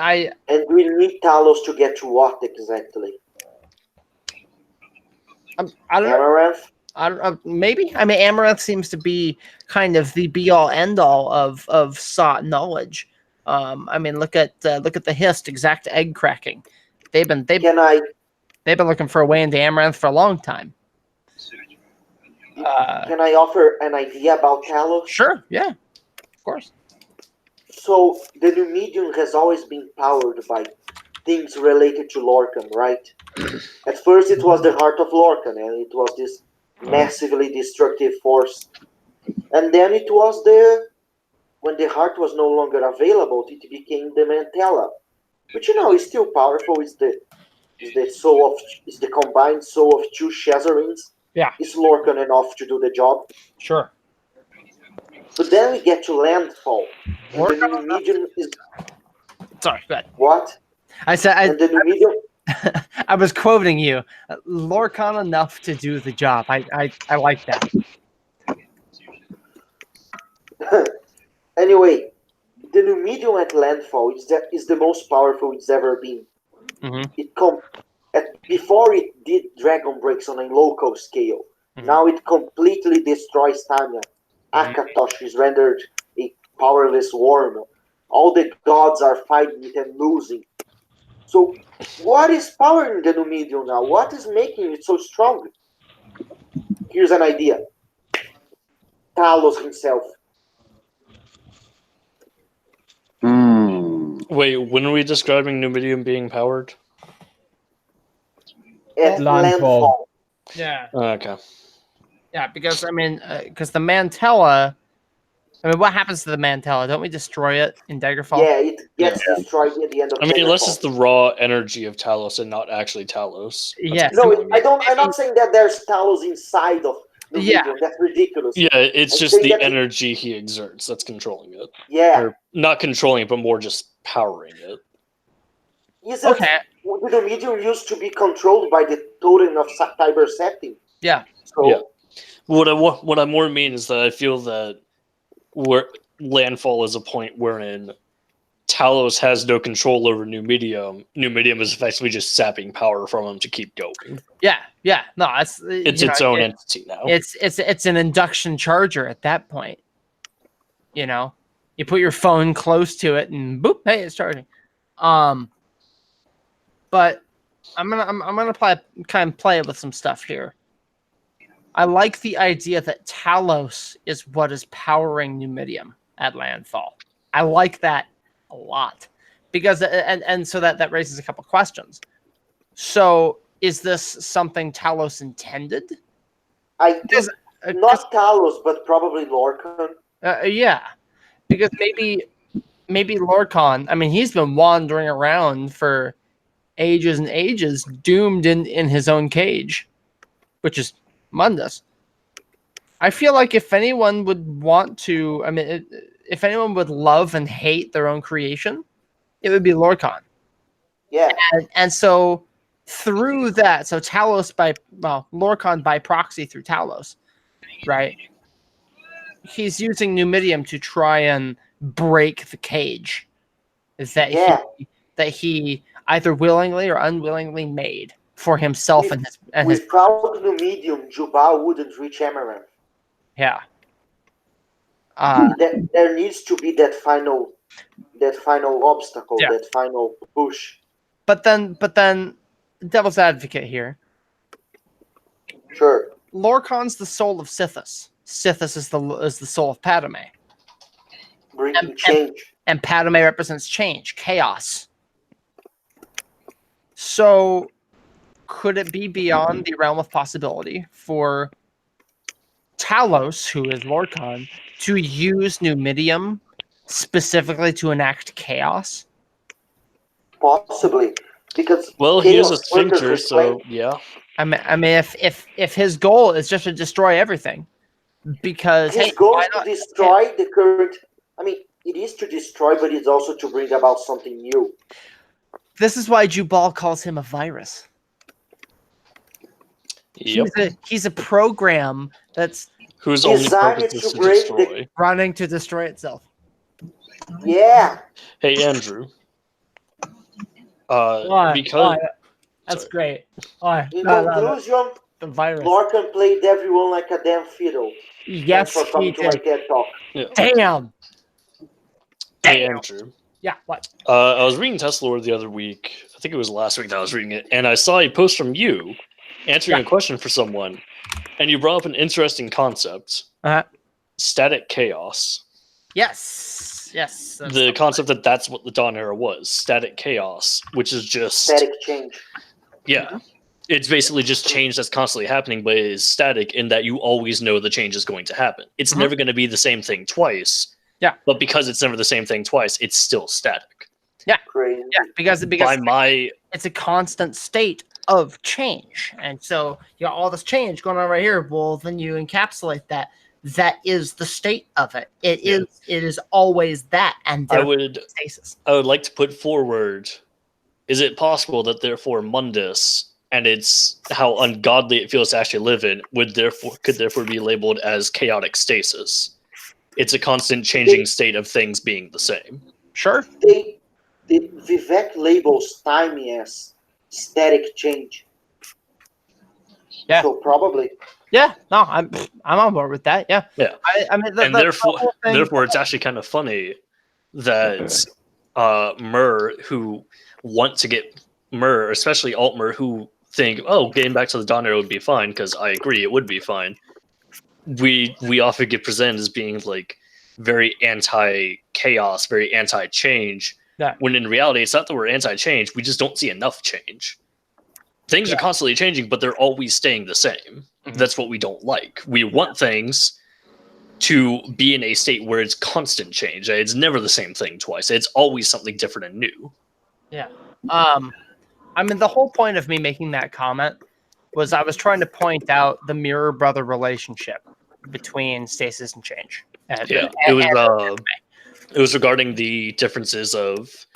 and we need Talos to get to what exactly? I don't Amaranth? I don't know. Maybe. I mean, Amaranth seems to be kind of the be-all, end-all of sought knowledge. I mean, look at the Hist exact egg cracking. They've been looking for a way into Amaranth for a long time. Can I offer an idea about Talos? Sure. Yeah. Of course. So the Numidium has always been powered by things related to Lorcan, right? At first, it was the heart of Lorcan, and it was this massively destructive force. And then it was when the heart was no longer available, it became the Mantella, which is still powerful. Is the combined soul of two Shazarins. Yeah. Is Lorcan enough to do the job? Sure. But then we get to Landfall. And the Numidium is. Sorry, go ahead. What? I said. And the Numidium. I was quoting you. Lorcan enough to do the job. I like that. Anyway, the Numidium at Landfall is the most powerful it's ever been. Mm-hmm. Before it did Dragon Breaks on a local scale. Now it completely destroys Tanya. Akatosh is rendered a powerless worm. All the gods are fighting it and losing. So, what is powering the Numidium now? What is making it so strong? Here's an idea. Talos himself. Wait, when are we describing Numidium being powered? At landfall. Yeah. Okay. Yeah, because the Mantella. I mean, what happens to the Mantella? Don't we destroy it in Daggerfall? Yeah, it gets destroyed at the end of I mean, unless Daggerfall. it's the raw energy of Talos and not actually Talos. Yes. No, I'm not saying that there's Talos inside of the Yeah. medium. That's ridiculous. Yeah, it's I just think the that- energy he exerts that's controlling it. Yeah. Or not controlling it, but more just powering it. Isn't Okay. the medium used to be controlled by the totem of Tiber setting? Yeah. So Yeah. What I more mean is that I feel that landfall is a point wherein Talos has no control over Numidium. Numidium is effectively just sapping power from him to keep going. Yeah. No, It's its own entity now. It's an induction charger at that point. You know, you put your phone close to it and boop, hey, it's charging. But I'm gonna play with some stuff here. I like the idea that Talos is what is powering Numidium at landfall. I like that a lot because and so that raises a couple questions. So is this something Talos intended? I think not Talos, but probably Lorcan. Yeah, because maybe Lorcan. I mean, he's been wandering around for ages and ages, doomed in his own cage, which is Mundus. I feel like if anyone would want to, if anyone would love and hate their own creation, it would be Lorcan. Yeah. And so through that, so Talos Lorcan by proxy through Talos, right? He's using Numidium to try and break the cage that he either willingly or unwillingly made for himself and his. Without Numidium, Jubal wouldn't reach Amaranth. Yeah. There needs to be that final obstacle, that final push. But then, devil's advocate here. Sure. Lorcan's the soul of Sithis. Sithis is the soul of Padme. Bringing change. And Padme represents change, chaos. So, could it be beyond the realm of possibility for Talos, who is Lorcan, to use Numidium specifically to enact chaos? Possibly, because he is a sphincter, so yeah. I mean, if his goal is just to destroy everything, because his goal is to destroy the current. I mean, it is to destroy, but it's also to bring about something new. This is why Jubal calls him a virus. Yep. He's a program that's whose only purpose is to destroy. Running to destroy itself. Yeah. Hey, Andrew. That's great. In conclusion, the virus. Lorcan played everyone like a damn fiddle. Yes, for coming to my TED Talk. Yeah. Damn. Hey, Andrew. Yeah, what? I was reading Tesla Lore the other week. I think it was last week that I was reading it, and I saw a post from you answering a question for someone, and you brought up an interesting concept. Static chaos. Yes. The concept that's what the Dawn Era was. Static chaos, which is just... Static change. Yeah. It's basically just change that's constantly happening, but it is static in that you always know the change is going to happen. It's never going to be the same thing twice. Yeah. But because it's never the same thing twice, it's still static. Yeah. Crazy. Yeah, because it's a constant state of change. And so you got all this change going on right here. Well, then you encapsulate that. That is the state of it. It is always that, and I would stasis. I would like to put forward: is it possible that therefore Mundus and it's how ungodly it feels to actually live in could therefore be labeled as chaotic stasis? It's a constant changing state of things being the same. Sure. Vivek labels time as static change. Yeah. So probably. Yeah, no, I'm on board with that. Yeah, Yeah. I mean, And therefore, it's actually kind of funny that Myr, who want to get Myr, especially Altmer, who think, oh, getting back to the Dawn Era would be fine, because I agree, it would be fine. We often get presented as being like very anti-chaos, very anti-change. Yeah. When in reality, it's not that we're anti-change, we just don't see enough change. Things are constantly changing, but they're always staying the same. Mhm. That's what we don't like. We want things to be in a state where it's constant change. It's never the same thing twice. It's always something different and new. Yeah. I mean, the whole point of me making that comment was I was trying to point out the mirror brother relationship between stasis and change. It was regarding the differences of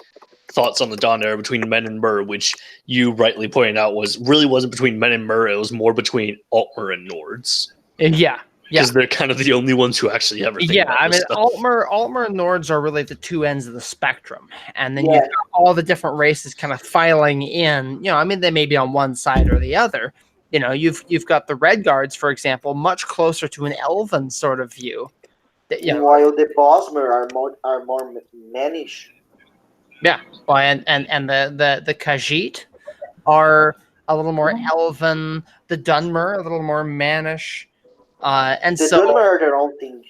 thoughts on the Dawn Era between Men and Myr, which you rightly pointed out really wasn't between Men and Myr. It was more between Altmer and Nords. Yeah. Because they're kind of the only ones who actually ever think about I mean, stuff. Altmer and Nords are really the two ends of the spectrum, and then you've got all the different races kind of filing in. You know, I mean, they may be on one side or the other. You know, you've got the Red Guards, for example, much closer to an elven sort of view. While the Bosmer are more mannish. Yeah, well, and the Khajiit are a little more elven. The Dunmer a little more mannish. And the so Dunmer are their own thing.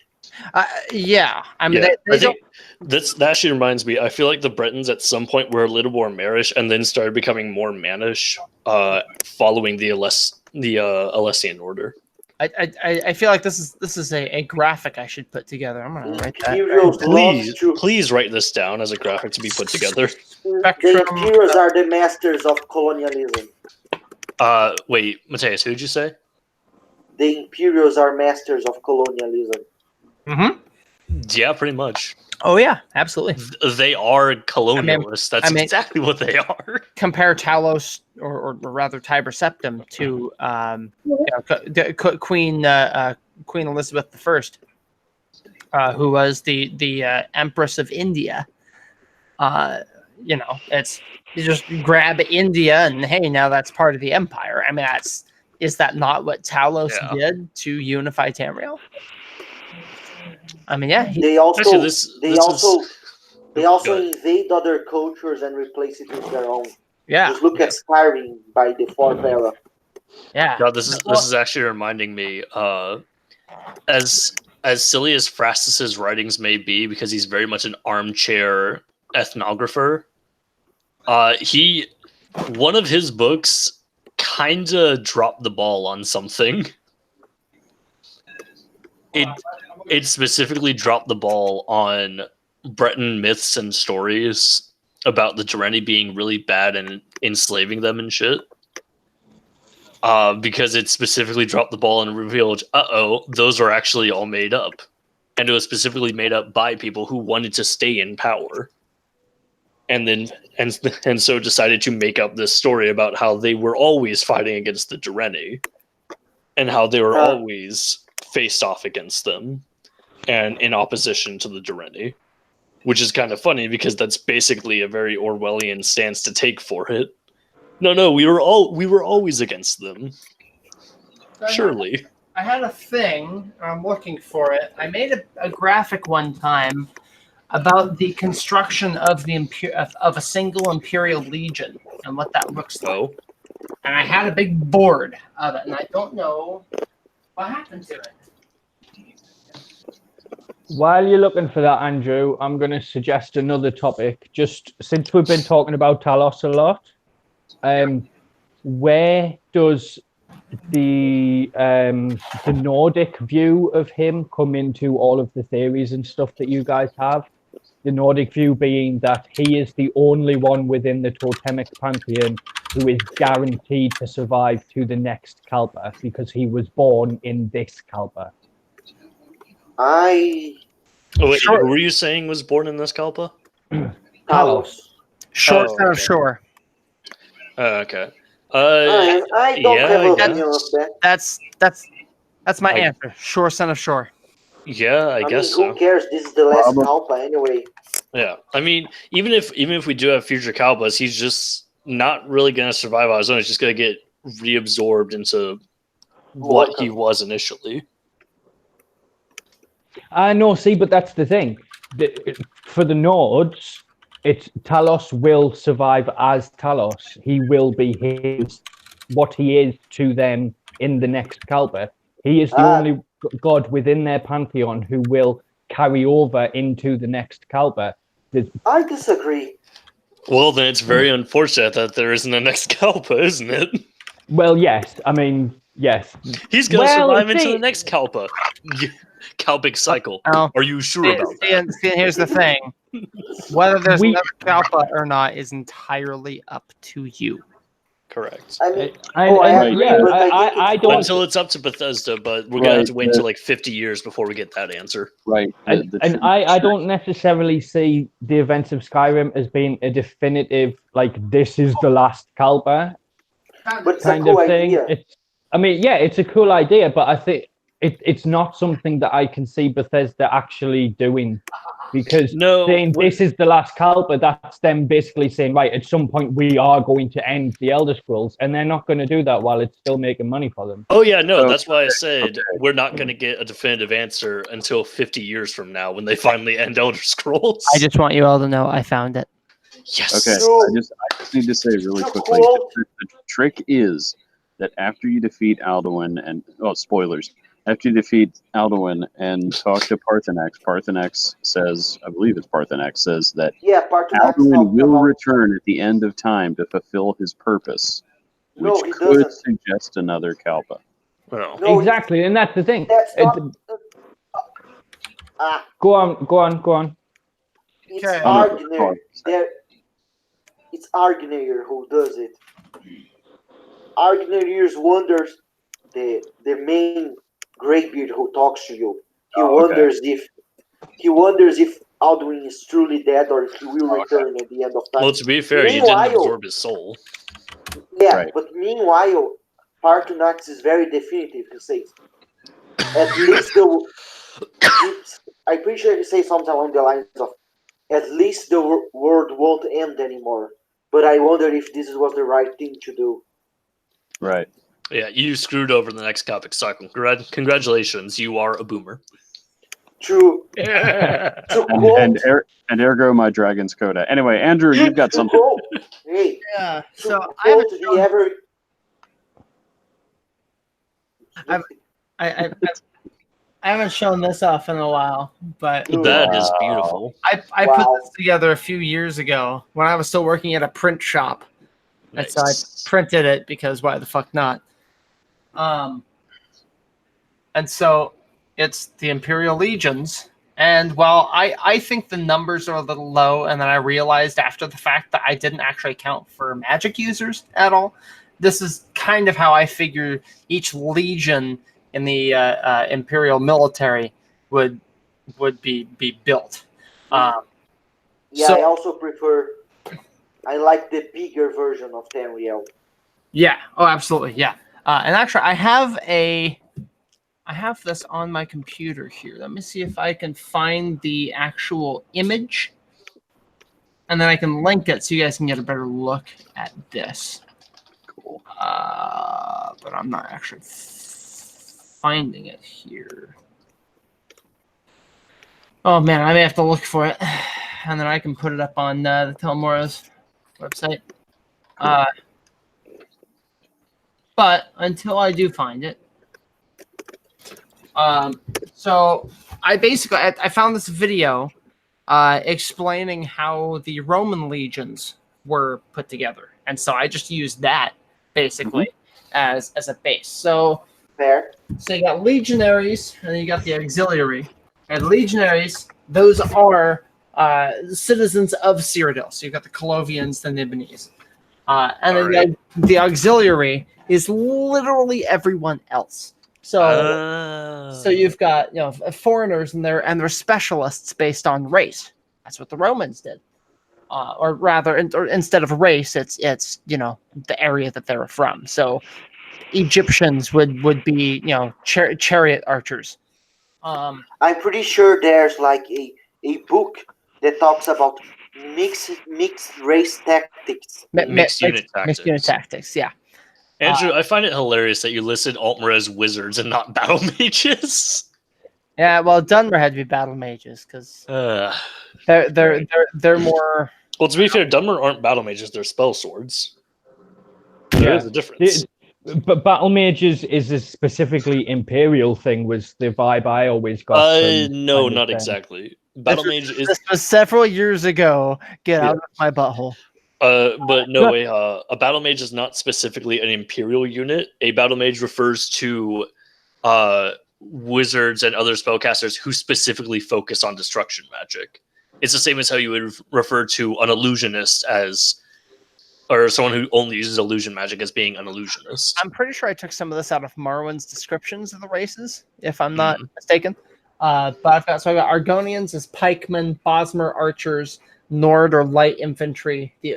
Yeah, I mean, I think that actually reminds me. I feel like the Bretons at some point were a little more marish, and then started becoming more mannish, following the Alessian order. I feel like this is a graphic I should put together. I'm gonna write that. Please write this down as a graphic to be put together. The Imperials are the masters of colonialism. Wait, Mateus, who did you say? The Imperials are masters of colonialism. Mm-hmm. Yeah, pretty much. Oh yeah, absolutely. They are colonialists. That's exactly what they are. Compare Talos, or rather Tiber Septim, to Queen Elizabeth I, who was the Empress of India. You know, you just grab India and hey, now that's part of the empire. I mean, is that not what Talos did to unify Tamriel? I mean, yeah. They also invade other cultures and replace it with their own. Yeah. Just look at Skyrim by the Fourth Era. Yeah. God, this is actually reminding me, as silly as Phrastus's writings may be, because he's very much an armchair ethnographer. One of his books kinda dropped the ball on something. It specifically dropped the ball on Breton myths and stories about the Durenni being really bad and enslaving them and shit. Because it specifically dropped the ball and revealed, those are actually all made up. And it was specifically made up by people who wanted to stay in power. And so decided to make up this story about how they were always fighting against the Durenni. And how they were always faced off against them. And in opposition to the Durenni. Which is kind of funny because that's basically a very Orwellian stance to take for it. No, we were always against them. Surely. I had a thing, I'm looking for it. I made a graphic one time about the construction of a single Imperial Legion and what that looks like. Oh. And I had a big board of it, and I don't know what happened to it. While you're looking for that, Andrew, I'm going to suggest another topic. Just since we've been talking about Talos a lot, where does the Nordic view of him come into all of the theories and stuff that you guys have? The Nordic view being that he is the only one within the totemic pantheon who is guaranteed to survive to the next Kalpa because he was born in this Kalpa. Were you saying was born in this Kalpa? Talos. Short son of Shore. Okay. I don't have an opinion of that. That's my answer. Shore son of Shore. Yeah, I guess so. Who cares? This is the last Kalpa anyway. Yeah, I mean, even if we do have future Kalpas, he's just not really going to survive on his own. He's just going to get reabsorbed into what he was initially. No, see, but that's the thing. For the Nords, it's Talos will survive as Talos. He will be what he is to them in the next Kalpa. He is the only god within their pantheon who will carry over into the next Kalpa. I disagree. Well, then it's very unfortunate that there isn't a next Kalpa, isn't it? Well, yes. I mean, yes. He's going to survive into the next Kalpa. Kalpic cycle. Oh, Are you sure about that? See, here's the thing. Whether there's another Kalpa or not is entirely up to you. Correct. I mean, I don't. Until it's up to Bethesda, but we're going to have to wait until like 50 years before we get that answer. Right. I don't necessarily see the events of Skyrim as being a definitive, like, this is the last Kalpa but kind of thing. It's a cool idea, but I think it's not something that I can see Bethesda actually doing. Because saying this is the last Kalpa, that's them basically saying, right, at some point we are going to end the Elder Scrolls, and they're not going to do that while it's still making money for them. Oh yeah, no, that's why I said we're not going to get a definitive answer until 50 years from now when they finally end Elder Scrolls. I just want you all to know I found it. Yes. Okay, I just need to say really quickly, the trick is that after you defeat Alduin and spoilers. After you defeat Alduin and talk to Parthenax says, I believe it's Parthenax, says that Alduin will return at the end of time to fulfill his purpose, which could suggest another Kalpa. No, exactly, and that's the thing. Go on. It's Argner. It's Argner who does it. Argner wonders the main Greybeard who talks to you. He wonders if Alduin is truly dead or if he will return at the end of time. Well, to be fair, he didn't absorb his soul. Yeah, but meanwhile, Parthenax is very definitive. He says, at least I'm pretty sure he says something along the lines of, at least the world won't end anymore. But I wonder if this was the right thing to do. Right. Yeah, you screwed over the next Kalpic cycle. Congratulations, you are a boomer. True. and ergo my dragon's coda. Anyway, Andrew, you've got something. Hey. Yeah. So I haven't shown this off in a while, but that is beautiful. I put this together a few years ago when I was still working at a print shop. Nice. And so I printed it because why the fuck not? And so it's the Imperial Legions. And while I think the numbers are a little low, and then I realized after the fact that I didn't actually count for magic users at all, this is kind of how I figure each legion in the Imperial military would be built. I also prefer. I like the bigger version of Tamriel. Yeah. Oh, absolutely. Yeah. And actually, I have this on my computer here. Let me see if I can find the actual image, and then I can link it so you guys can get a better look at this. Cool. But I'm not actually finding it here. Oh man, I may have to look for it, and then I can put it up on the Telmora's website. But until I do find it, so I found this video explaining how the Roman legions were put together, and so I just used that basically as a base. So you got legionaries, and then you got the auxiliary. And legionaries, those are citizens of Cyrodiil. So you've got the Colovians, the Nibonese. And then the auxiliary is literally everyone else. So you've got foreigners and they're specialists based on race. That's what the Romans did. Or rather, instead of race, it's the area that they were from. So Egyptians would be chariot archers. I'm pretty sure there's like a book that talks about mixed race tactics. Mixed unit Mixed unit tactics, yeah. Andrew, I find it hilarious that you listed Altmer as wizards and not battle mages. Yeah, well, Dunmer had to be battle mages because they're more. Well, to be fair, Dunmer aren't battle mages; they're spell swords. There is a difference. But battle mages is a specifically imperial thing. Was the vibe I always got? No, not exactly. Battle mage is. This was several years ago. Get out of my butthole. But no way. A battle mage is not specifically an imperial unit. A battle mage refers to wizards and other spellcasters who specifically focus on destruction magic. It's the same as how you would refer to an illusionist as, or someone who only uses illusion magic as being an illusionist. I'm pretty sure I took some of this out of Marwin's descriptions of the races, if I'm not mistaken. But I've got Argonians as pikemen, Bosmer archers, Nord or light infantry, the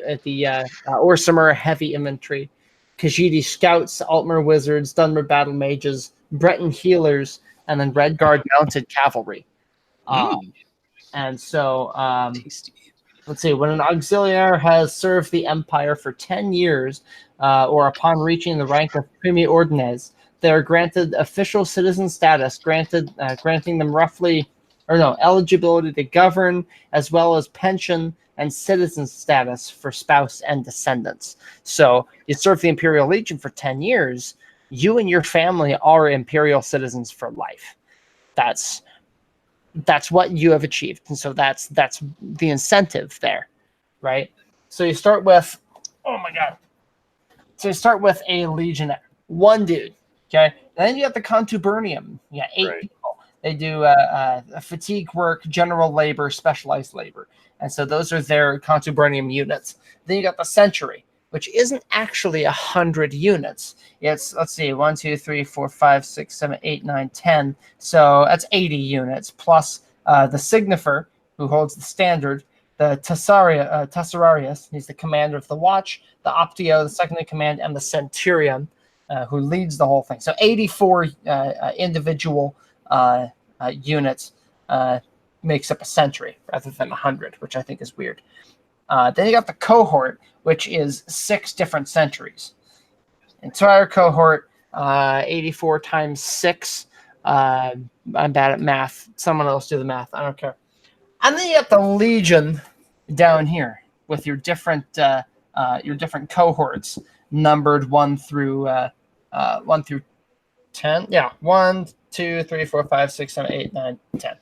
Orsimer heavy infantry, Khajiit scouts, Altmer wizards, Dunmer battle mages, Breton healers, and then Redguard mounted cavalry. And so, let's see, when an auxiliary has served the Empire for 10 years, or upon reaching the rank of Premier Ordines, they are granted official citizen status, granting them eligibility to govern, as well as pension and citizen status for spouse and descendants. So you serve the Imperial Legion for 10 years, you and your family are Imperial citizens for life. That's what you have achieved. And so that's the incentive there, right? So you start with, So you start with a legionnaire, one dude, okay? And then you have the contubernium. You got 8 people. They do fatigue work, general labor, specialized labor. And so those are their contubernium units. Then you got the century, which isn't actually 100 units. It's, let's see, 1, 2, 3, 4, 5, 6, 7, 8, 9, 10. So that's 80 units, plus the signifer, who holds the standard, the Tesserarius, he's the commander of the watch, the Optio, the second in command, and the Centurion, who leads the whole thing. So 84 individual units makes up a century rather than 100, which I think is weird. Then you got the cohort, which is 6 different centuries. Entire cohort, 84 times 6. I'm bad at math. Someone else do the math. I don't care. And then you got the legion down here with your different cohorts numbered 1 through 10. Yeah, 1, 2, 3, 4, 5, 6, 7, 8, 9, 10.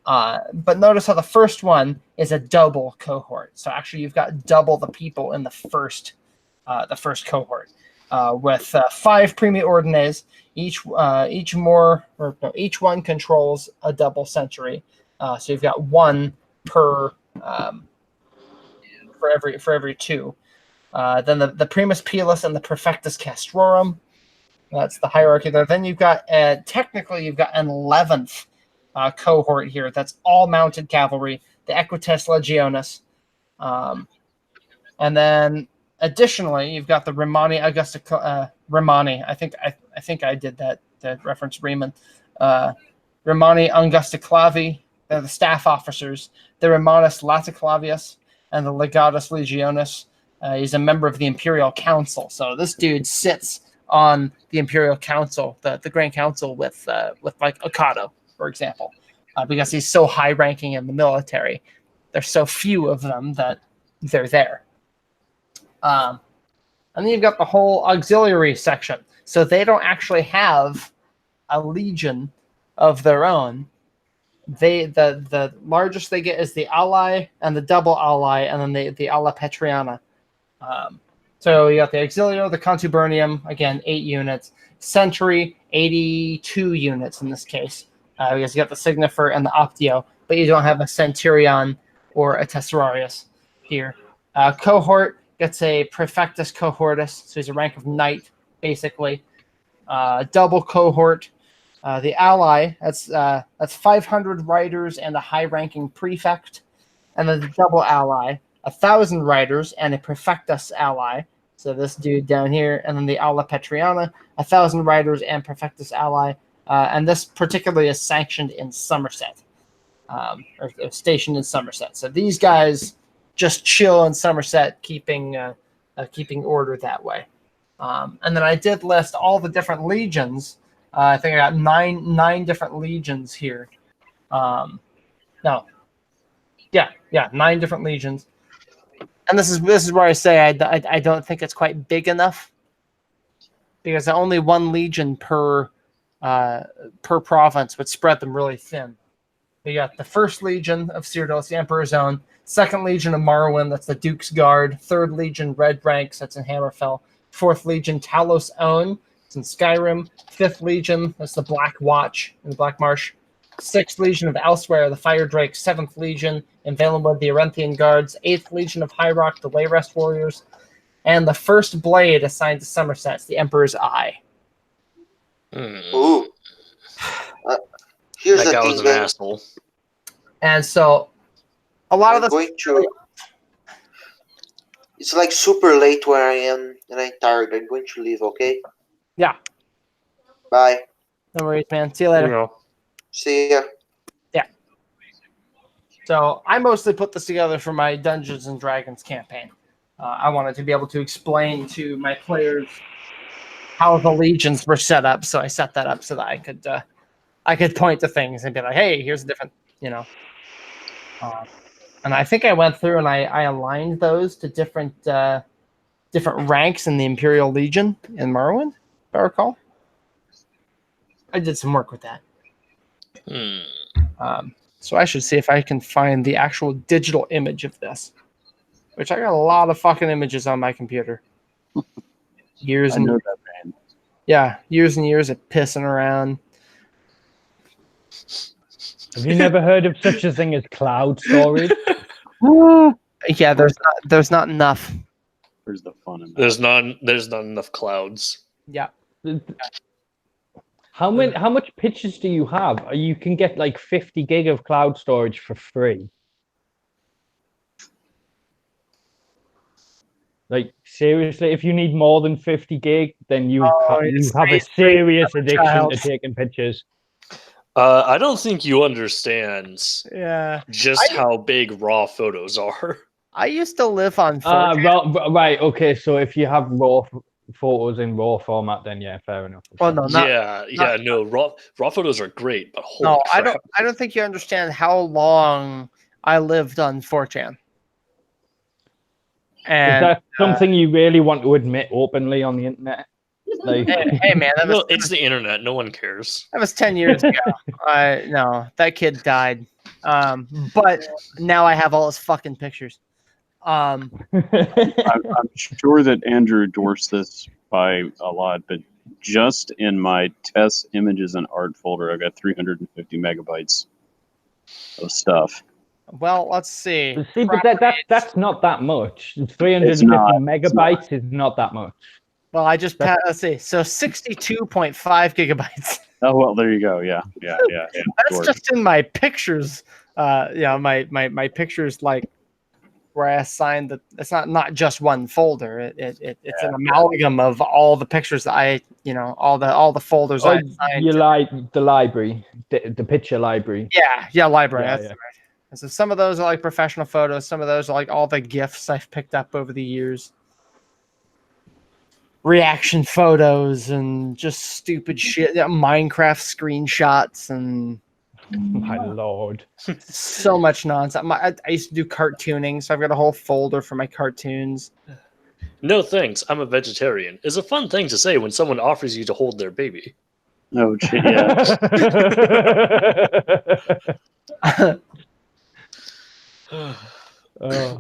But notice how the first one is a double cohort. So actually, you've got double the people in the first cohort, with 5 Premier Ordines. Each one controls a double century. So you've got 1 per for every 2. Then the Primus Pilus and the Perfectus Castrorum. That's the hierarchy there. Then you've got technically you've got an 11th cohort here. That's all mounted cavalry, the Equites Legionis, and then additionally you've got the Romani Augusta Romani. I think I did that to reference Riemann. Romani Augusta Clavi. They're the staff officers. The Romanus Laticlavius and the Legatus Legionis. He's a member of the Imperial Council. So this dude sits on the Imperial Council, the Grand Council with like Ocado, for example, because he's so high-ranking in the military. There's so few of them that they're there. And then you've got the whole auxiliary section. So they don't actually have a legion of their own. The largest they get is the ally and the double ally, and then the alla Petriana. So you got the auxiliary, the contubernium, again 8 units. Century, 82 units in this case, because you got the signifer and the optio, but you don't have a centurion or a tesserarius here. Cohort gets a prefectus cohortus, so he's a rank of knight basically. Double cohort. The ally, that's 500 riders and a high-ranking prefect, and then the double ally, 1,000 riders and a prefectus ally. So this dude down here, and then the alla Petriana, 1,000 riders and prefectus ally, and this particularly is sanctioned in Somerset, or stationed in Somerset. So these guys just chill in Somerset, keeping order that way. And then I did list all the different legions. I think I got nine different legions here. No, yeah, 9 different legions. And this is where I say I don't think it's quite big enough, because only 1 legion per province would spread them really thin. You got the 1st Legion of Cyrodiil, the Emperor's Own. 2nd Legion of Morrowind, that's the Duke's Guard. 3rd Legion Red Ranks, that's in Hammerfell. 4th Legion Talos Own, it's in Skyrim. 5th Legion, that's the Black Watch in the Black Marsh. 6th Legion of Elsewhere, the Fire Drake. 7th Legion in Valenwood, the Arenthian Guards. 8th Legion of High Rock, the Wayrest Warriors. And the 1st Blade assigned to Somerset, it's the Emperor's Eye. Ooh. Here's That the guy thing, was an man. asshole. And so a lot of I'm this going to. It's like super late where I am, and I'm tired. I'm going to leave. Okay. Yeah. Bye. No worries, man. See you later. You know. See ya. So I mostly put this together for my Dungeons and Dragons campaign. I wanted to be able to explain to my players how the legions were set up. So I set that up so that I could point to things and be like, "Hey, here's a different," And I think I went through and I aligned those to different ranks in the Imperial Legion in Morrowind, if I recall. I did some work with that. So I should see if I can find the actual digital image of this, which I got a lot of fucking images on my computer. Years I and know that man. yeah, years and years of pissing around. Have you never heard of such a thing as cloud storage? Yeah, there's not enough. Where's the fun in that? There's not enough clouds. Yeah. How much pictures do you have? You can get like 50 gig of cloud storage for free. Like seriously, if you need more than 50 gig, then you have a serious addiction to taking pictures. I don't think you understand just I- how big raw photos are. I used to live on 4chan. Right. Okay. So if you have raw photos in raw format, then yeah, fair enough. Well, no, No, raw photos are great, but holy no, crap. I don't think you understand how long I lived on 4chan. And Is that something you really want to admit openly on the internet? Like, hey man, It's the internet. No one cares. that was 10 years ago. No, that kid died. But now I have all his fucking pictures. I'm sure that Andrew endorsed this by a lot, but just in my test images and art folder, I got 350 megabytes of stuff. Well, let's see. See, but that's not that much. 350 megabytes is not that much. Well, I just let's see. So 62.5 gigabytes. Oh well, there you go. Yeah. That's just in my pictures. My pictures, like where I assigned that. It's not just one folder. It's an amalgam of all the pictures that all the folders I assigned. The library, the picture library. Yeah, library. Yeah, That's right. And so some of those are like professional photos. Some of those are like all the GIFs I've picked up over the years. Reaction photos and just stupid shit. Minecraft screenshots and My lord. so much nonsense. I used to do cartooning, so I've got a whole folder for my cartoons. No thanks, I'm a vegetarian is a fun thing to say when someone offers you to hold their baby. Oh shit! Yeah.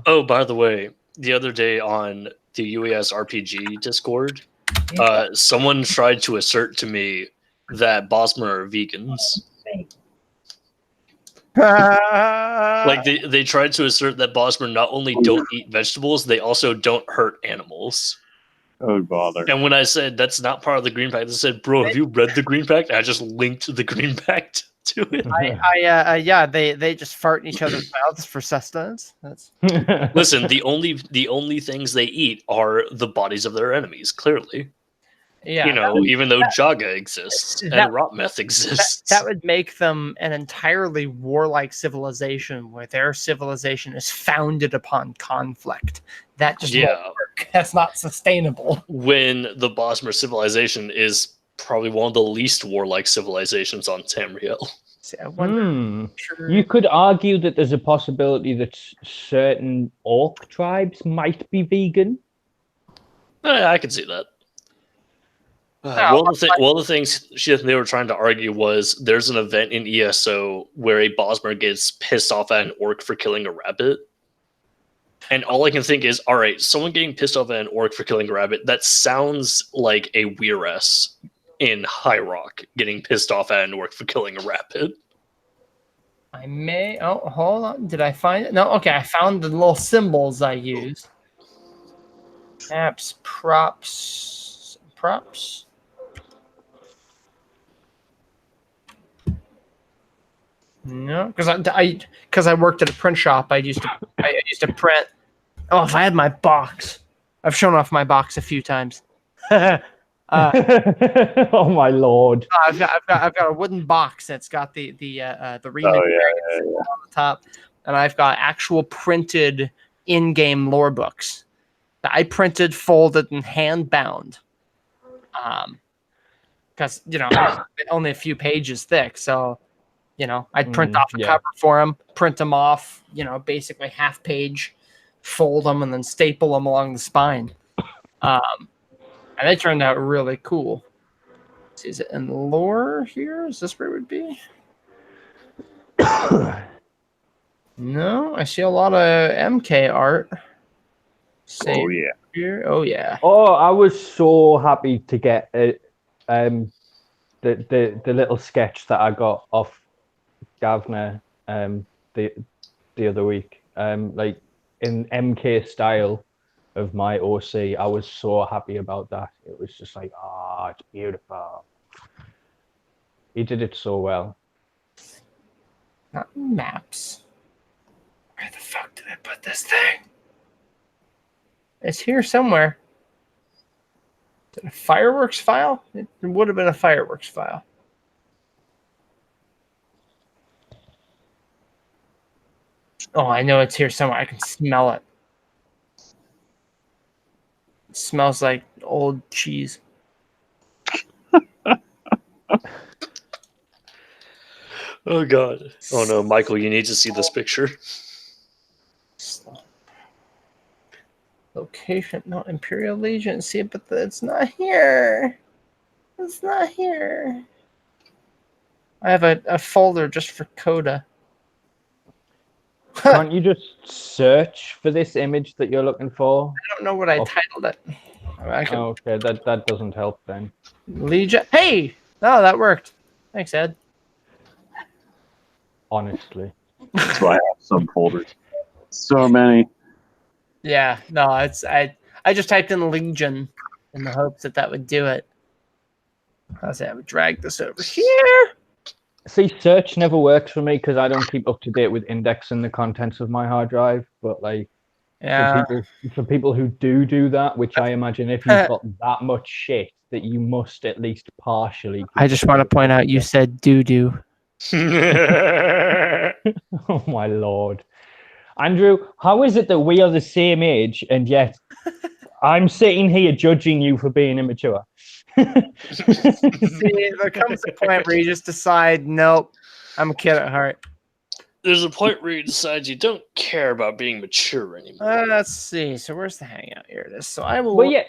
Oh, by the way, the other day on the UAS RPG Discord, someone tried to assert to me that Bosmer are vegans. Like they tried to assert that Bosmer not only don't eat vegetables, they also don't hurt animals. Oh bother! And when I said that's not part of the Green Pact, they said, "Bro, have you read the Green Pact?" And I just linked the Green Pact to it. They just fart in each other's mouths for sustenance. Listen, the only things they eat are the bodies of their enemies. Clearly, even though Jaga exists and Rotmeth exists, that would make them an entirely warlike civilization, where their civilization is founded upon conflict. That just won't work. That's not sustainable. when the Bosmer civilization is probably one of the least warlike civilizations on Tamriel. See, I wonder. You could argue that there's a possibility that certain orc tribes might be vegan. I can see that. One of the things they were trying to argue was there's an event in ESO where a Bosmer gets pissed off at an orc for killing a rabbit. And all I can think is, all right, someone getting pissed off at an orc for killing a rabbit, that sounds like a Weiress in High Rock getting pissed off at an orc for killing a rabbit. I may... Oh, hold on. Did I find it? No, okay, I found the little symbols I used. Apps, props... No, because I worked at a print shop. I used to print. Oh, if I had my box, I've shown off my box a few times. Oh my lord! I've got a wooden box that's got the remake on the top, and I've got actual printed in-game lore books that I printed, folded, and hand bound. Because only a few pages thick, so. I'd print off a cover for them, print them off, basically half page, fold them, and then staple them along the spine. And they turned out really cool. Let's see, is it in lore here? Is this where it would be? No, I see a lot of MK art. Same here. Oh yeah. Oh, I was so happy to get the little sketch that I got off Gavner the other week, like in MK style of my OC. I was so happy about that. It was just like, it's beautiful. He did it so well. Not maps. Where the fuck did I put this thing? It's here somewhere. Is it a fireworks file? It would have been a fireworks file. Oh, I know it's here somewhere. I can smell it. It smells like old cheese. Oh, God. Oh, no, Michael, you need to see this picture. Location, no, Imperial Legion. See it, but it's not here. It's not here. I have a folder just for Coda. Can't you just search for this image that you're looking for? I don't know what I titled it. Okay, that doesn't help then. Legion. Hey! No, that worked. Thanks, Ed. Honestly. That's why I have subfolders. So many. Yeah, no, I just typed in Legion in the hopes that would do it. I would drag this over here. See, search never works for me because I don't keep up to date with indexing the contents of my hard drive. But like, for people who do that, which I imagine if you've got that much shit that you must at least partially. I just want to point out you said doo-doo. Oh my lord. Andrew, how is it that we are the same age and yet I'm sitting here judging you for being immature? See, there comes a point where you just decide, nope, I'm a kid at heart. There's a point where you decide you don't care about being mature anymore. Let's see. So where's the hangout? Here it is. So I will. Well, yeah,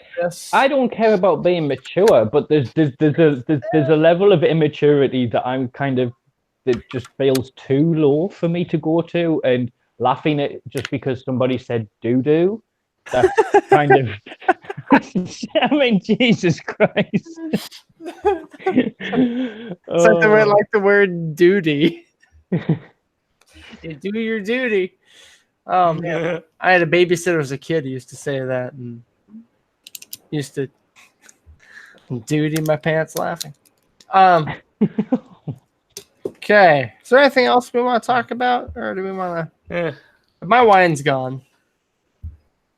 I don't care about being mature, but there's a level of immaturity that I'm kind of that just feels too low for me to go to, and laughing at just because somebody said doo-doo. That's kind of. I mean, Jesus Christ. It's like the word duty. You do your duty. Oh man, I had a babysitter as a kid who used to say that and used to duty my pants laughing. Okay, is there anything else we want to talk about, or do we want to? My wine's gone.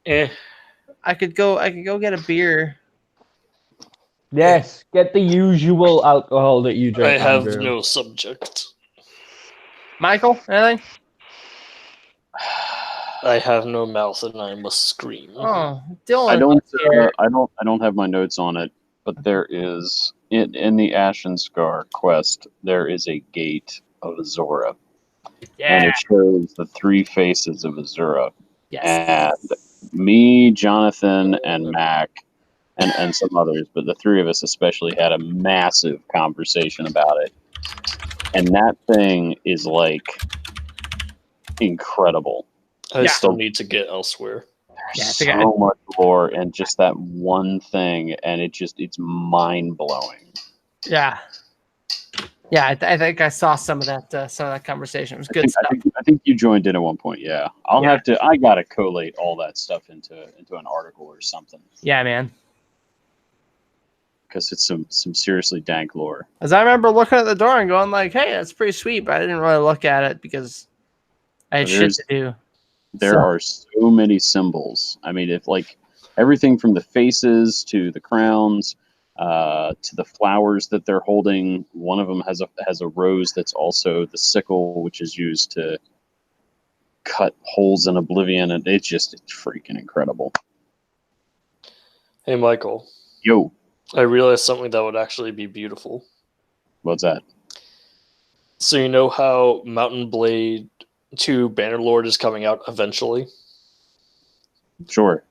I could go get a beer. Yes, get the usual alcohol that you drink. I have Andrew. no subject. Michael, anything? I have no mouth and I must scream. Oh, Dylan. I don't have my notes on it, but there is in the Ashen Scar quest there is a gate of Azurah, and it shows the 3 faces of Azurah. Yes. And me, Jonathan, and Mac, and some others, but the 3 of us especially had a massive conversation about it. And that thing is like incredible. I still need to get elsewhere. There's so much lore and just that one thing, and it's mind blowing. Yeah. Yeah, I think I saw some of that conversation. It was good stuff. I think you joined in at one point. Yeah, I gotta collate all that stuff into an article or something. Yeah, man. Because it's some seriously dank lore. As I remember looking at the door and going like, "Hey, that's pretty sweet," but I didn't really look at it because I had shit to do. There are so many symbols. I mean, if like everything from the faces to the crowns. To the flowers that they're holding. One of them has a rose that's also the sickle, which is used to cut holes in oblivion, and it's freaking incredible. Hey, Michael. Yo. I realized something that would actually be beautiful. What's that? So you know how Mountain Blade 2 Bannerlord is coming out eventually? Sure.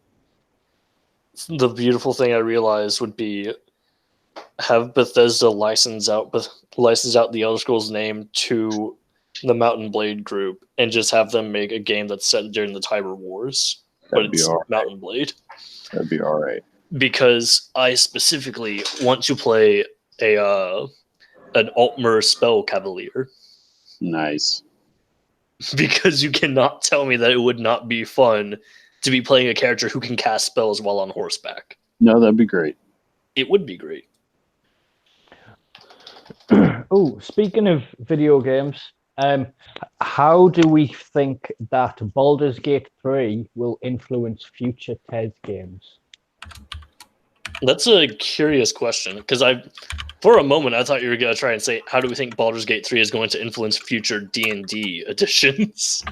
The beautiful thing I realized would be have Bethesda license out the Elder Scrolls name to the Mountain Blade group and just have them make a game that's set during the Tiber Wars, but it's Mountain Blade. That'd be all right. Because I specifically want to play an Altmer spell Cavalier. Nice. Because you cannot tell me that it would not be fun to be playing a character who can cast spells while on horseback. No, that'd be great. It would be great. Oh, speaking of video games, how do we think that Baldur's Gate 3 will influence future TES games? That's a curious question, because for a moment, I thought you were going to try and say, how do we think Baldur's Gate 3 is going to influence future D&D editions?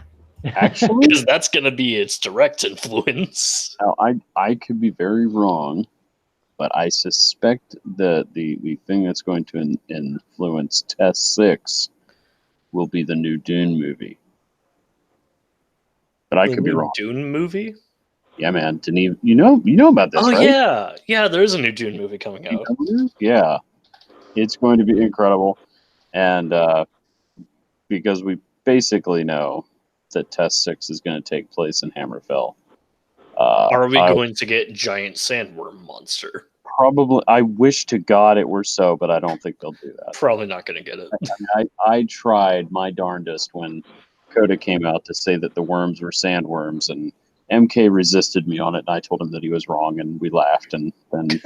Actually, because that's going to be its direct influence. Now, I could be very wrong, but I suspect that the thing that's going to influence TES 6 will be the new Dune movie. But I could be wrong. Dune movie? Yeah, man. Denis, you know about this, right? Oh, yeah. There is a new Dune movie coming out. Yeah. It's going to be incredible. And because we basically know that TES 6 is going to take place in Hammerfell. Are we going to get giant sandworm monster? Probably. I wish to God it were so, but I don't think they'll do that. Probably not going to get it. I tried my darndest when Coda came out to say that the worms were sandworms, and MK resisted me on it, and I told him that he was wrong, and we laughed, and then that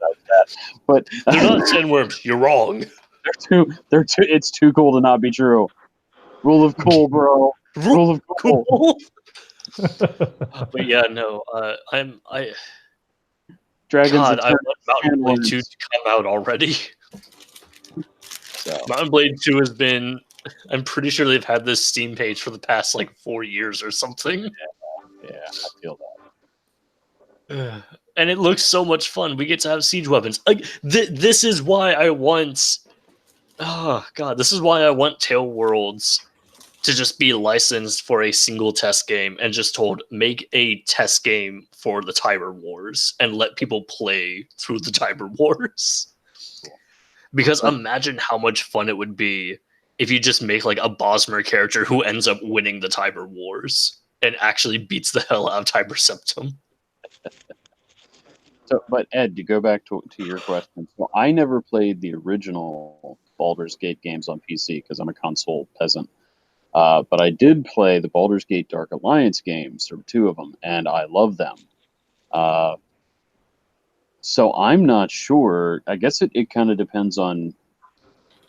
was that. But they're not sandworms. You're wrong. They're too. It's too cool to not be true. Rule of cool, bro. Rule of cool. But yeah, no. Dragons. God, I want Mountain Blade 2 to come out already. So. Mountain Blade 2 has been. I'm pretty sure they've had this Steam page for the past 4 years or something. Yeah, I feel that. And it looks so much fun. We get to have siege weapons. This is why I want. Oh God, this is why I want Tale Worlds to just be licensed for a single test game and just told make a test game for the Tiber Wars and let people play through the Tiber Wars. Because imagine how much fun it would be if you just make a Bosmer character who ends up winning the Tiber Wars and actually beats the hell out of Tiber Septim. So, but Ed, to go back to your question, so I never played the original Baldur's Gate games on PC because I'm a console peasant. But I did play the Baldur's Gate Dark Alliance games, or 2 of them, and I love them. So I'm not sure. I guess it kind of depends on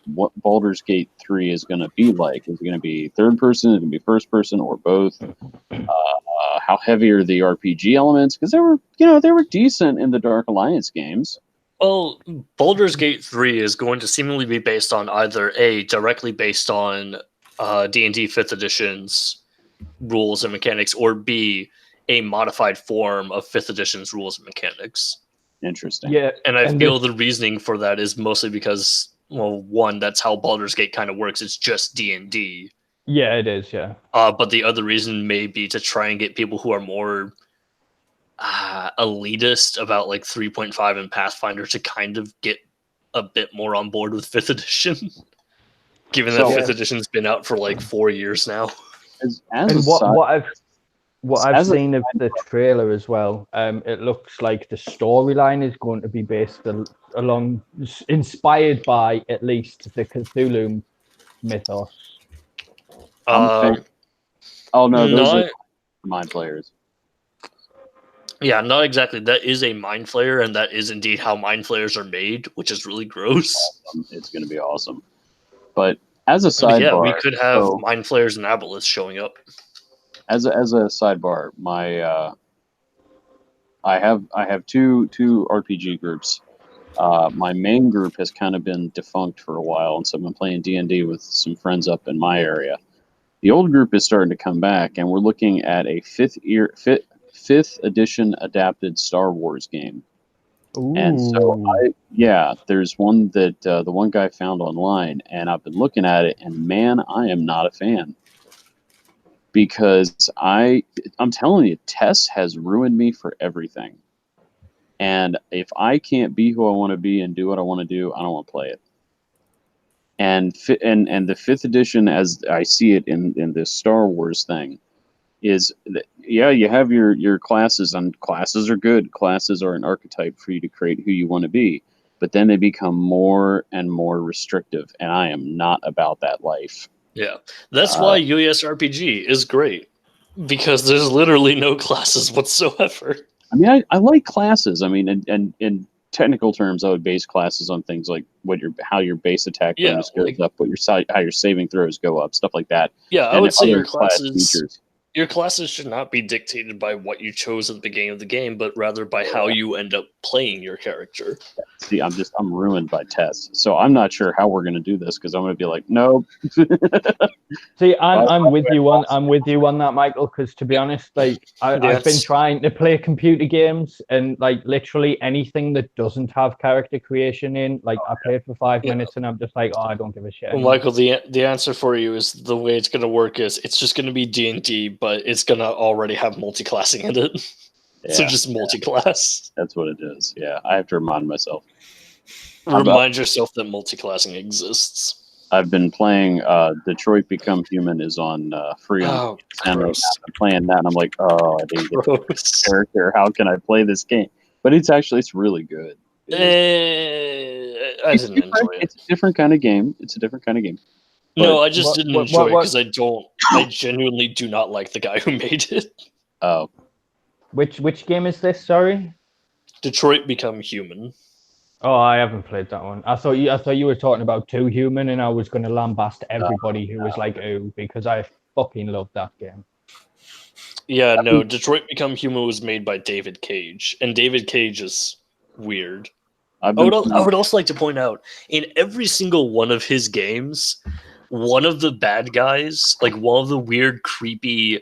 what Baldur's Gate 3 is going to be like. Is it going to be third person? Is it going to be first person, or both? How heavy are the RPG elements? Because they were decent in the Dark Alliance games. Well, Baldur's Gate 3 is going to seemingly be based on either directly based on D&D 5th edition's rules and mechanics, or B, a modified form of 5th edition's rules and mechanics. Interesting. Yeah, And I and feel the reasoning for that is mostly because, well, one, that's how Baldur's Gate kind of works. It's just D&D. yeah, it is. Yeah, But the other reason may be to try and get people who are more elitist about like 3.5 and Pathfinder to kind of get a bit more on board with 5th edition. Given that So- 5th edition's been out for like 4 years now. As and a side, what I've as a seen of the trailer as well, it looks like the storyline is going to be based along, inspired by at least the Cthulhu mythos. I'm a fan. Oh no, those not, are mind players. yeah, not exactly. That is a mind flayer, and that is indeed how mind flayers are made, which is really gross. It's going to be awesome. But as a But sidebar, yeah, we could have so mind flayers and aboleths showing up. as a sidebar, my I have two RPG groups. My main group has kind of been defunct for a while, and so I've been playing D&D with some friends up in my area. The old group is starting to come back, and we're looking at a 5th edition adapted Star Wars game. And so, there's one that the one guy found online, and I've been looking at it, and man, I am not a fan. Because I'm telling you, Tess has ruined me for everything. And if I can't be who I want to be and do what I want to do, I don't want to play it. And the 5th edition, as I see it in this Star Wars thing, is that, yeah, you have your classes, and classes are good. Classes are an archetype for you to create who you want to be. But then they become more and more restrictive, and I am not about that life. Yeah, that's why UESRPG is great, because there's literally no classes whatsoever. I mean, I like classes. I mean, and in technical terms, I would base classes on things like how your base attack bonus goes up, how your saving throws go up, stuff like that. Yeah, I and would say other your class classes. features. Your classes should not be dictated by what you chose at the beginning of the game, but rather by how you end up playing your character. See, I'm ruined by Tess, so I'm not sure how we're going to do this because I'm going to be like, no. See, I'm with you on that, Michael. Because to be honest, like I've been trying to play computer games, and like literally anything that doesn't have character creation in, like I played for 5 minutes, and I'm just like, oh, I don't give a shit. Well, Michael, the answer for you is the way it's going to work is it's just going to be D&D, but it's going to already have multi-classing in it. Yeah, So just multi-class. That's what it is. Yeah, I have to remind myself. Remind yourself that multi-classing exists. I've been playing Detroit Become Human is on free on and I'm playing that, and I'm like, oh, I didn't get this character. How can I play this game? But it's really good. I didn't enjoy it. It's a different kind of game. No, I just didn't enjoy it because I genuinely do not like the guy who made it. Oh. Which game is this? Sorry? Detroit Become Human. Oh, I haven't played that one. I thought you were talking about Too Human, and I was going to lambast everybody who was like, "Oh," because I fucking love that game. Yeah, no, Detroit Become Human was made by David Cage, and David Cage is weird. I would also like to point out, in every single one of his games, one of the bad guys, like one of the weird, creepy,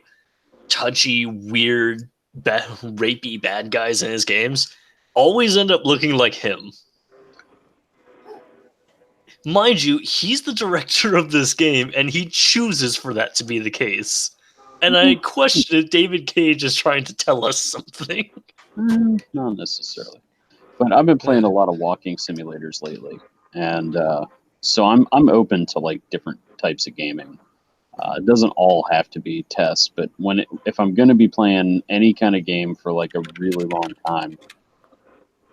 touchy, weird, rapey bad guys in his games, always end up looking like him. Mind you, he's the director of this game, and he chooses for that to be the case. And I question if David Cage is trying to tell us something. Not necessarily. But I've been playing a lot of walking simulators lately, and so I'm open to like different types of gaming. It doesn't all have to be tests, but if I'm going to be playing any kind of game for like a really long time,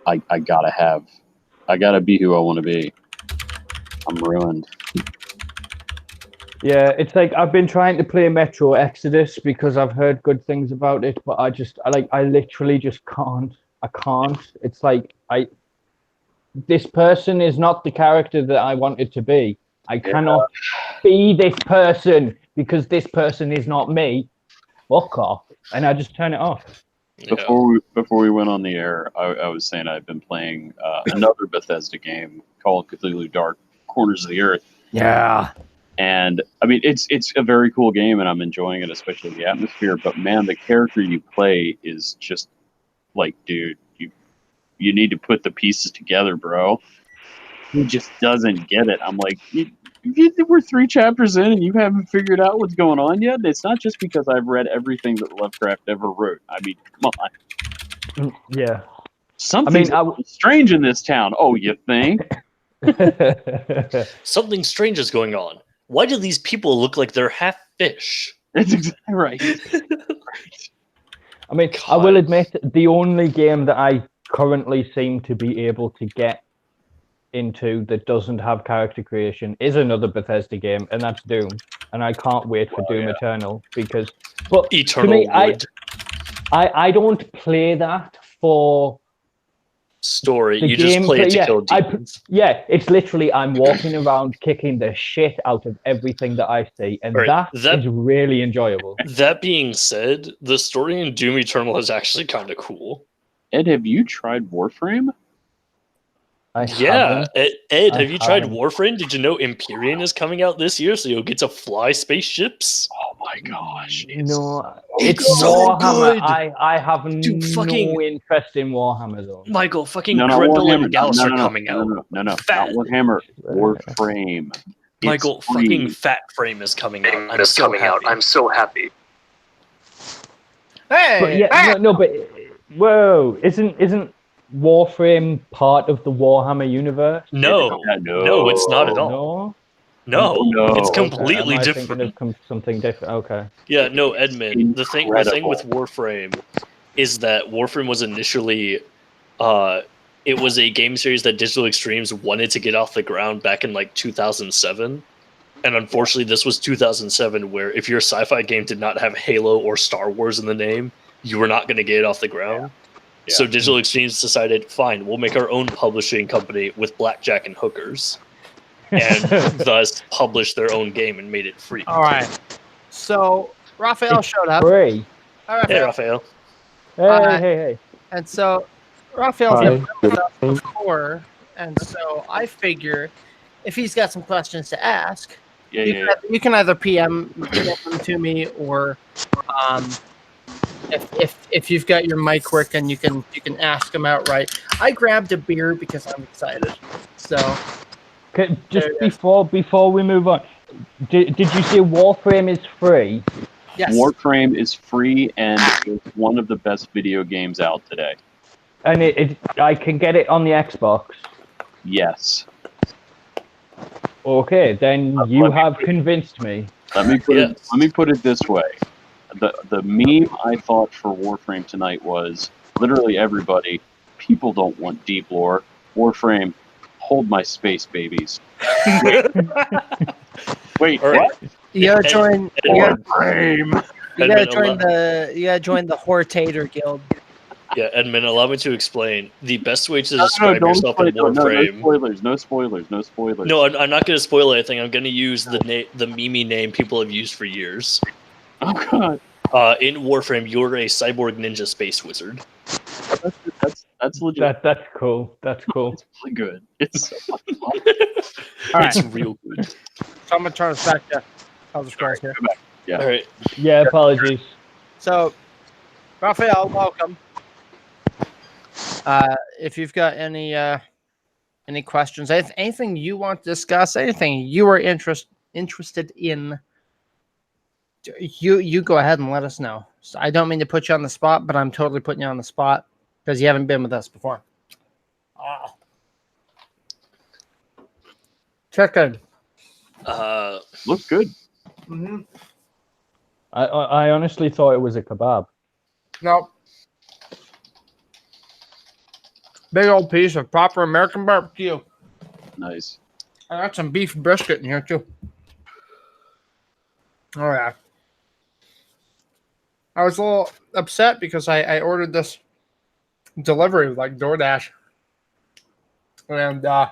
I gotta be who I want to be. I'm ruined. Yeah, it's like I've been trying to play Metro Exodus because I've heard good things about it, but I literally just can't. I can't. It's like this person is not the character that I wanted to be. I cannot be this person because this person is not me. Fuck off. And I just turn it off. Before we went on the air, I was saying I've been playing another Bethesda game called Cthulhu Dark Corners of the Earth. Yeah. And I mean, it's a very cool game, and I'm enjoying it, especially the atmosphere. But man, the character you play is just like, dude, you need to put the pieces together, bro. He just doesn't get it. I'm like, we're 3 chapters in, and you haven't figured out what's going on yet. It's not just because I've read everything that Lovecraft ever wrote. I mean, come on. Yeah. Something's strange in this town. Oh, you think? Something strange is going on. Why do these people look like they're half fish? That's exactly right. I mean, I will admit, the only game that I currently seem to be able to get into that doesn't have character creation is another Bethesda game, and that's Doom. And I can't wait for Doom Eternal, because... But Eternal to me, would. I don't play that for... story. You just play it to kill demons. It's literally I'm walking around kicking the shit out of everything that I see, and that is really enjoyable. That being said, the story in Doom Eternal is actually kind of cool. Ed, have you tried Warframe? Ed, have you tried Warframe? Did you know Empyrean is coming out this year, so you'll get to fly spaceships? Oh my gosh. It's so Warhammer. Good. I have no interest in Warhammer, though. Michael, Grendel and Gauss are coming out. No, not Warhammer. Warframe. Michael, fucking Fat Frame is coming out. I'm so happy. Hey! But whoa, isn't Warframe part of the Warhammer universe? No, it's not at all. No, it's completely different. Of something different. Okay. Yeah, no, Edmund. The thing with Warframe is that Warframe was initially, it was a game series that Digital Extremes wanted to get off the ground back in like 2007, and unfortunately, this was 2007, where if your sci-fi game did not have Halo or Star Wars in the name, you were not going to get it off the ground. Yeah. So Digital Extremes decided, fine, we'll make our own publishing company with blackjack and hookers, and thus published their own game and made it free. All right. So Raphael showed up. Free. Hey, Raphael. Hey. And so Raphael's before, and so I figure if he's got some questions to ask, you can either PM them to me, or if you've got your mic working, you can ask them outright. I grabbed a beer because I'm excited. So, okay, just before we move on, did you say Warframe is free? Yes. Warframe is free, and it's one of the best video games out today. And I can get it on the Xbox? Yes. Okay, then you have convinced me. Let me put it this way. The meme I thought for Warframe tonight was literally everybody. People don't want deep lore. Warframe, hold my space, babies. Wait, what? You gotta join. Warframe. You gotta join the Hortator Guild. Yeah, Edmund, allow me to explain. The best way to describe yourself in Warframe... No spoilers. No, I'm not going to spoil anything. I'm going to use the meme name people have used for years. Oh, God. In Warframe, you're a cyborg ninja space wizard. That's legit. That's cool. That's cool. It's really good. It's so fun. All right. It's real good. So I'm going to turn us back to Elder Scrolls here. Yeah. All right. Yeah, apologies. So, Raphael, welcome. If you've got any questions, anything you want to discuss, anything you are interested in, you go ahead and let us know. So I don't mean to put you on the spot, but I'm totally putting you on the spot because you haven't been with us before. Chicken. Looks good. Mm-hmm. I honestly thought it was a kebab. No. Big old piece of proper American barbecue. Nice. I got some beef brisket in here too. All right. I was a little upset because I ordered this delivery like DoorDash, and I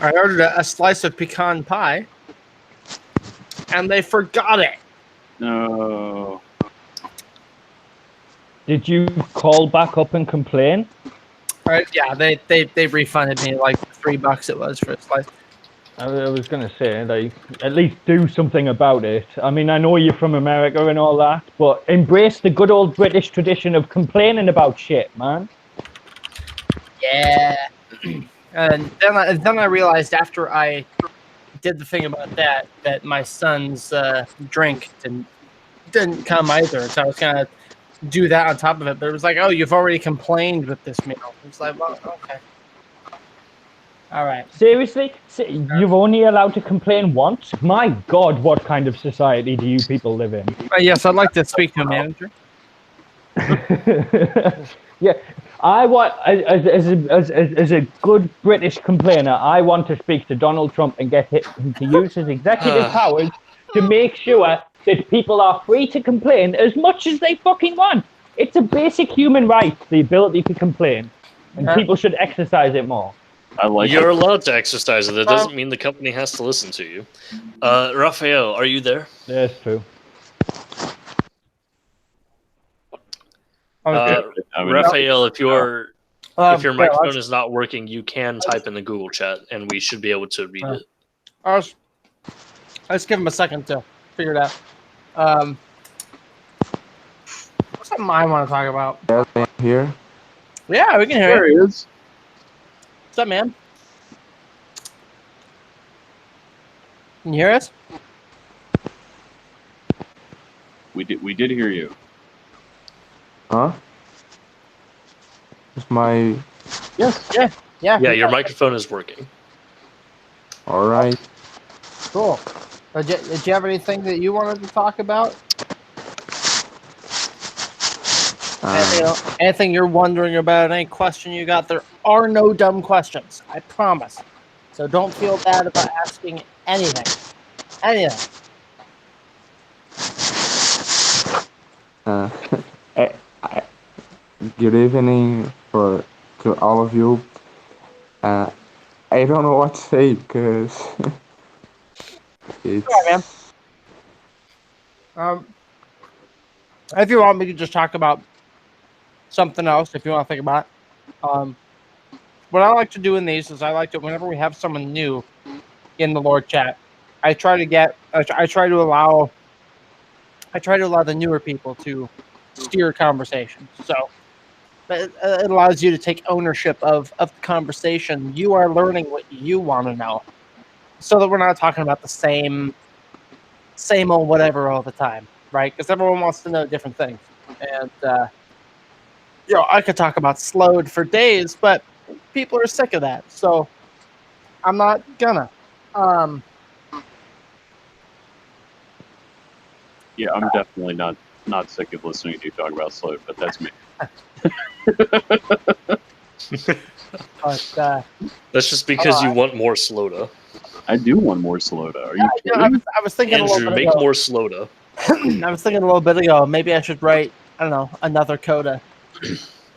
ordered a slice of pecan pie, and they forgot it. No. Did you call back up and complain? Right? Yeah, they refunded me like $3 it was for a slice. I was going to say, like, at least do something about it. I mean, I know you're from America and all that, but embrace the good old British tradition of complaining about shit, man. Yeah. And then I realized after I did the thing about that my son's drink didn't come either. So I was gonna do that on top of it, but it was like, oh, you've already complained with this meal. It's like, well, okay, all right. Seriously? You're only allowed to complain once? My God, what kind of society do you people live in? Yes, I'd like to speak to a manager. Yeah, I want, as a good British complainer, I want to speak to Donald Trump and get him to use his executive powers to make sure that people are free to complain as much as they fucking want. It's a basic human right, the ability to complain, and people should exercise it more. I like You're it. allowed to exercise it. That doesn't mean the company has to listen to you. Raphael, are you there? That's true. Raphael, if your microphone is not working, you can type in the Google chat, and we should be able to read it. I'll just give him a second to figure it out. What's something I want to talk about? Here? Yeah, we can hear There it. he is. What's up, man? Can you hear us? We did hear you. Huh? Is my... Yes. Yeah. Yeah, your microphone is working. Alright. Cool. Did you have anything that you wanted to talk about? Anything you're wondering about, any question you got? There are no dumb questions. I promise. So don't feel bad about asking anything. Good evening to all of you. I don't know what to say because it's... All right, man. If you want, we can just talk about something else. If you want to think about it. What I like to do in these is I like to, whenever we have someone new in the Lorechat, I try to allow the newer people to steer conversation. So it allows you to take ownership of the conversation. You are learning what you want to know, so that we're not talking about the same old whatever all the time, right? Because everyone wants to know different things. And I could talk about Sload for days, but people are sick of that. So I'm not gonna. Yeah, I'm definitely not sick of listening to you talk about Sload, but that's me. But That's just because you want more Sloda. I do want more Sloda. Are you kidding? I was thinking a Andrew, little bit make ago. more Sloda. I was thinking a little bit ago. Maybe I should write, I don't know, another coda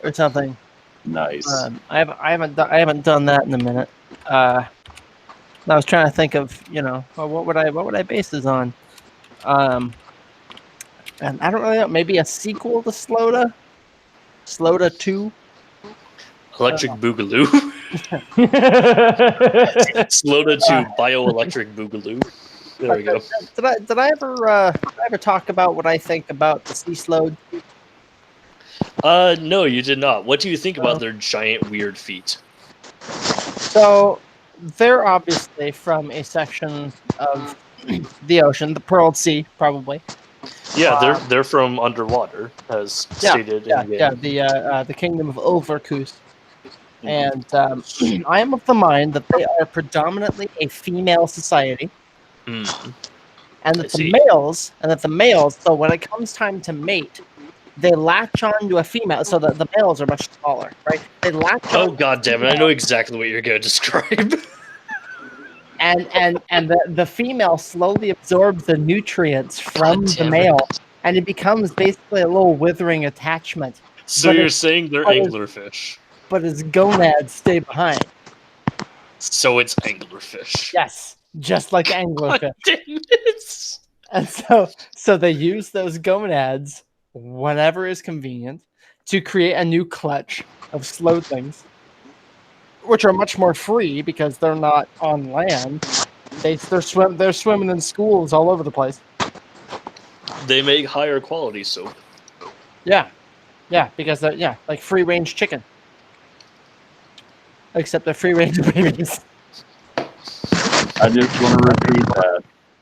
or something. Nice. I haven't done that in a minute. I was trying to think of, what would I base this on? And I don't really know. Maybe a sequel to Sloda? Sloda 2? Electric Boogaloo. Sloda to Bioelectric Boogaloo. There we go. Did I ever talk about what I think about the Sea Sload? No, you did not. What do you think about their giant weird feet? So they're obviously from a section of the ocean, the Pearl Sea, probably. Yeah, they're from underwater, as stated in the game. The kingdom of Overcoos. And I am of the mind that they are predominantly a female society. Mm. And that the males, so when it comes time to mate, they latch on to a female, so that the males are much smaller, right? They latch on. Oh, god damn it, I know exactly what you're going to describe. And the female slowly absorbs the nutrients from the male, and it becomes basically a little withering attachment. So you're saying they're anglerfish. But its gonads stay behind. So it's anglerfish. Yes, just like anglerfish. God damn it. And so they use those gonads whenever is convenient to create a new clutch of slow things, which are much more free because they're not on land. They're swimming in schools all over the place. They make higher quality soap. Yeah, because they're like free range chicken. Except they're free range babies. I just want to repeat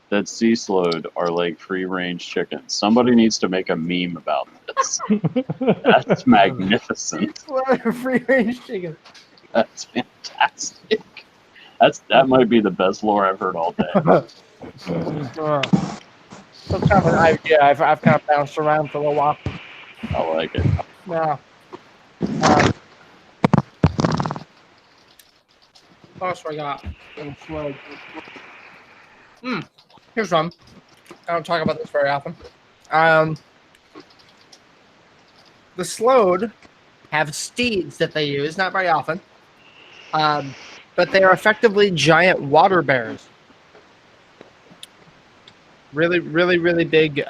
that sea Sload are like free range chickens. Somebody needs to make a meme about this. That's magnificent. Free range chicken. That's fantastic. That might be the best lore I've heard all day. Some kind of an idea I've kind of bounced around for a little while. I like it. Yeah. What else I got? Here's one. I don't talk about this very often. The Sload have steeds that they use, not very often. But they are effectively giant water bears. Really, really, really big.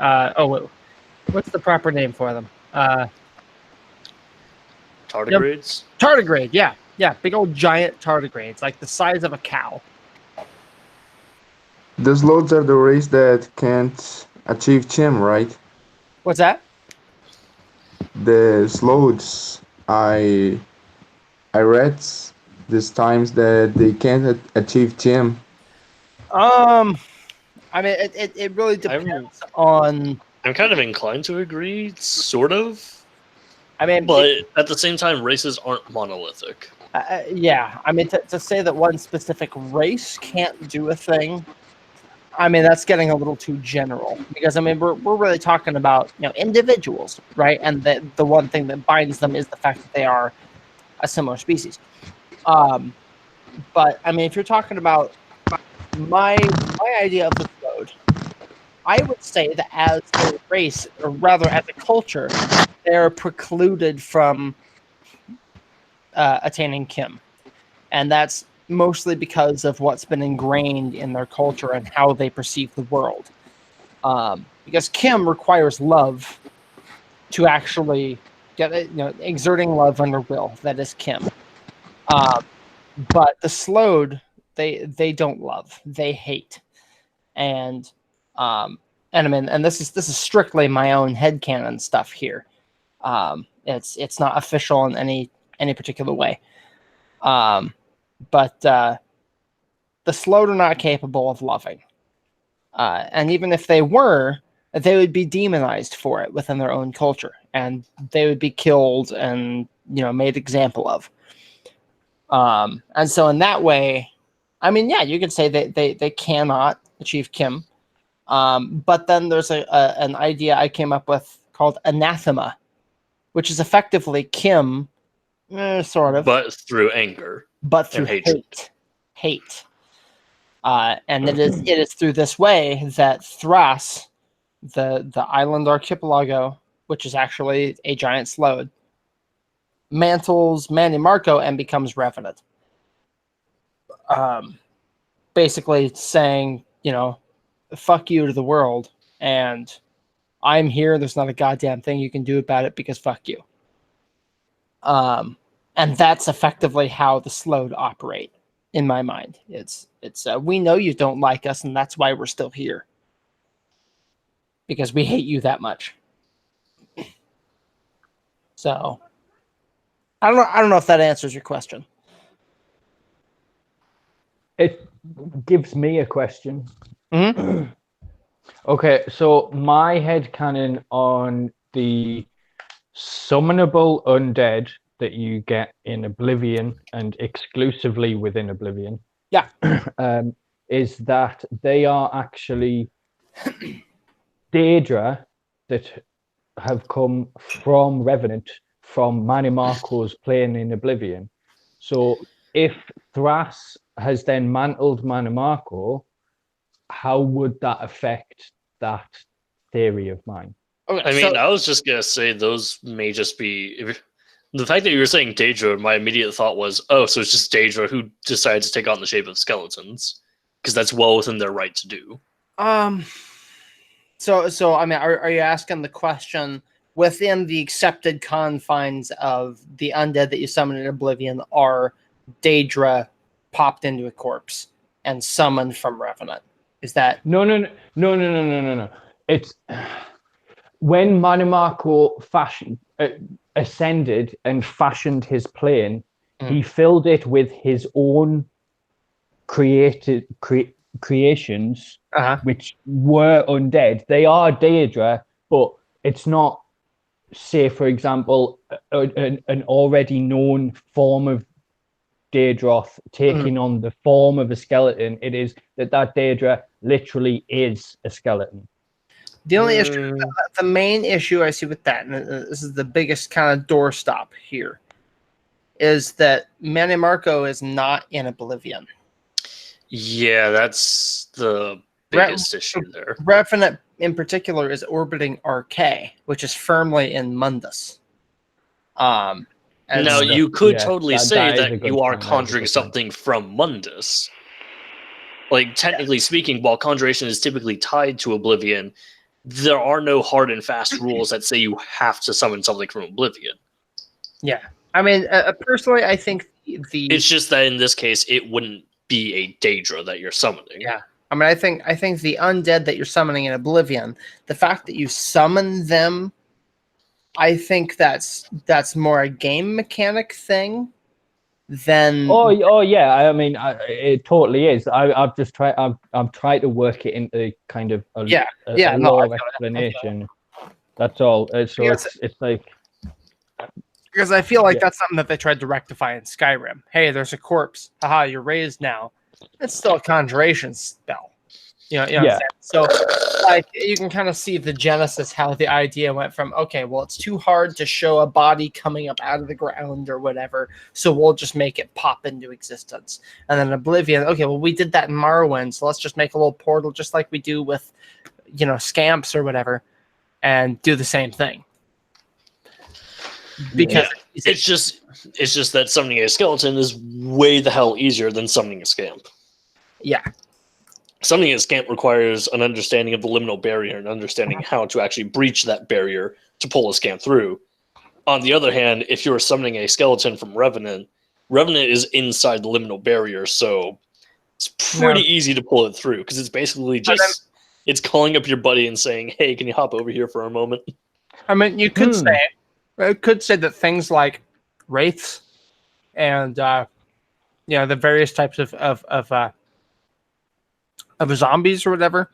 What's the proper name for them? Tardigrades? Tardigrade, yeah. Big old giant tardigrades, like the size of a cow. The Sloads are the race that can't achieve Chim, right? What's that? The Sloads, I read these times that they can't achieve Chim. I mean, it really depends on. I'm kind of inclined to agree, sort of. I mean, but at the same time, races aren't monolithic. Yeah, I mean, to say that one specific race can't do a thing, I mean, that's getting a little too general. Because I mean, we're really talking about individuals, right? And the one thing that binds them is the fact that they are a similar species. But I mean, if you're talking about my idea of the Sload, I would say that as a race, or rather as a culture, they're precluded from attaining Kim. And that's mostly because of what's been ingrained in their culture and how they perceive the world. Because Kim requires love to actually get it, exerting love under will. That is Kim. But the Sload, they don't love. They hate. And I mean, and this is strictly my own headcanon stuff here. It's not official in any particular way. But the Sload are not capable of loving. And even if they were, they would be demonized for it within their own culture. And they would be killed and, made example of. And so in that way, I mean, yeah, you could say they cannot achieve Kim. But then there's an idea I came up with called anathema, which is effectively Kim, sort of. But through anger. But through hate. And it is through this way that Thras, the island archipelago, which is actually a giant Sload, mantles Mannimarco and becomes revenant. Basically saying, fuck you to the world, and I'm here. There's not a goddamn thing you can do about it because fuck you. And that's effectively how the Sload operate, in my mind. It's we know you don't like us, and that's why we're still here, because we hate you that much. So I don't know if that answers your question. It gives me a question. Mm-hmm. Okay, so my headcanon on the summonable undead that you get in Oblivion and exclusively within Oblivion, is that they are actually Daedra that have come from Revenant, from Mannimarco's plane in Oblivion. So if Thras has then mantled Mannimarco, how would that affect that theory of mine? I mean, I was just going to say those may just be... The fact that you were saying Daedra, my immediate thought was, so it's just Daedra who decided to take on the shape of skeletons. Because that's well within their right to do. So I mean, are you asking the question within the accepted confines of the undead that you summon in Oblivion, are Daedra popped into a corpse? and summon from Revenant. Is that No. It's when Mannimarco ascended and fashioned his plane, he filled it with his own creations, which were undead. They are Daedra, but it's not, say, for example, an already known form of Daedroth taking on the form of a skeleton. It is that Daedra literally is a skeleton. the only issue? The main issue I see with that, and this is the biggest kind of doorstop here, is that Mannimarco is not in Oblivion. Yeah, that's the biggest issue there. Revenant in particular is orbiting Arkay, which is firmly in Mundus. Now, you could totally say is a that good you are point, that is a conjuring good something from Mundus. Like, technically speaking, while conjuration is typically tied to Oblivion, there are no hard and fast rules that say you have to summon something from Oblivion. Yeah. I mean, personally, I think It's just that in this case, it wouldn't be a Daedra that you're summoning. Yeah. I mean, I think the undead that you're summoning in Oblivion, the fact that you summon them, I think that's more a game mechanic thing than. Oh yeah. I mean, it totally is. I've just tried. I'm trying to work it into kind of a law of explanation. That's all. So it's like. Because I feel like that's something that they tried to rectify in Skyrim. Hey, there's a corpse. Haha, you're raised now. It's still a conjuration spell. You know what I'm saying? So, like, you can kind of see the genesis, how the idea went from, okay, well, it's too hard to show a body coming up out of the ground or whatever, so we'll just make it pop into existence. And then Oblivion, okay, well, we did that in Morrowind, so let's just make a little portal just like we do with, scamps or whatever, and do the same thing. Because it's just that summoning a skeleton is way the hell easier than summoning a scamp. Yeah. Summoning a scamp requires an understanding of the liminal barrier and understanding how to actually breach that barrier to pull a scamp through. On the other hand, if you're summoning a skeleton from Revenant is inside the liminal barrier, so it's pretty easy to pull it through, because it's basically just it's calling up your buddy and saying, hey, can you hop over here for a moment? I mean, you could say that things like wraiths and the various types of zombies or whatever.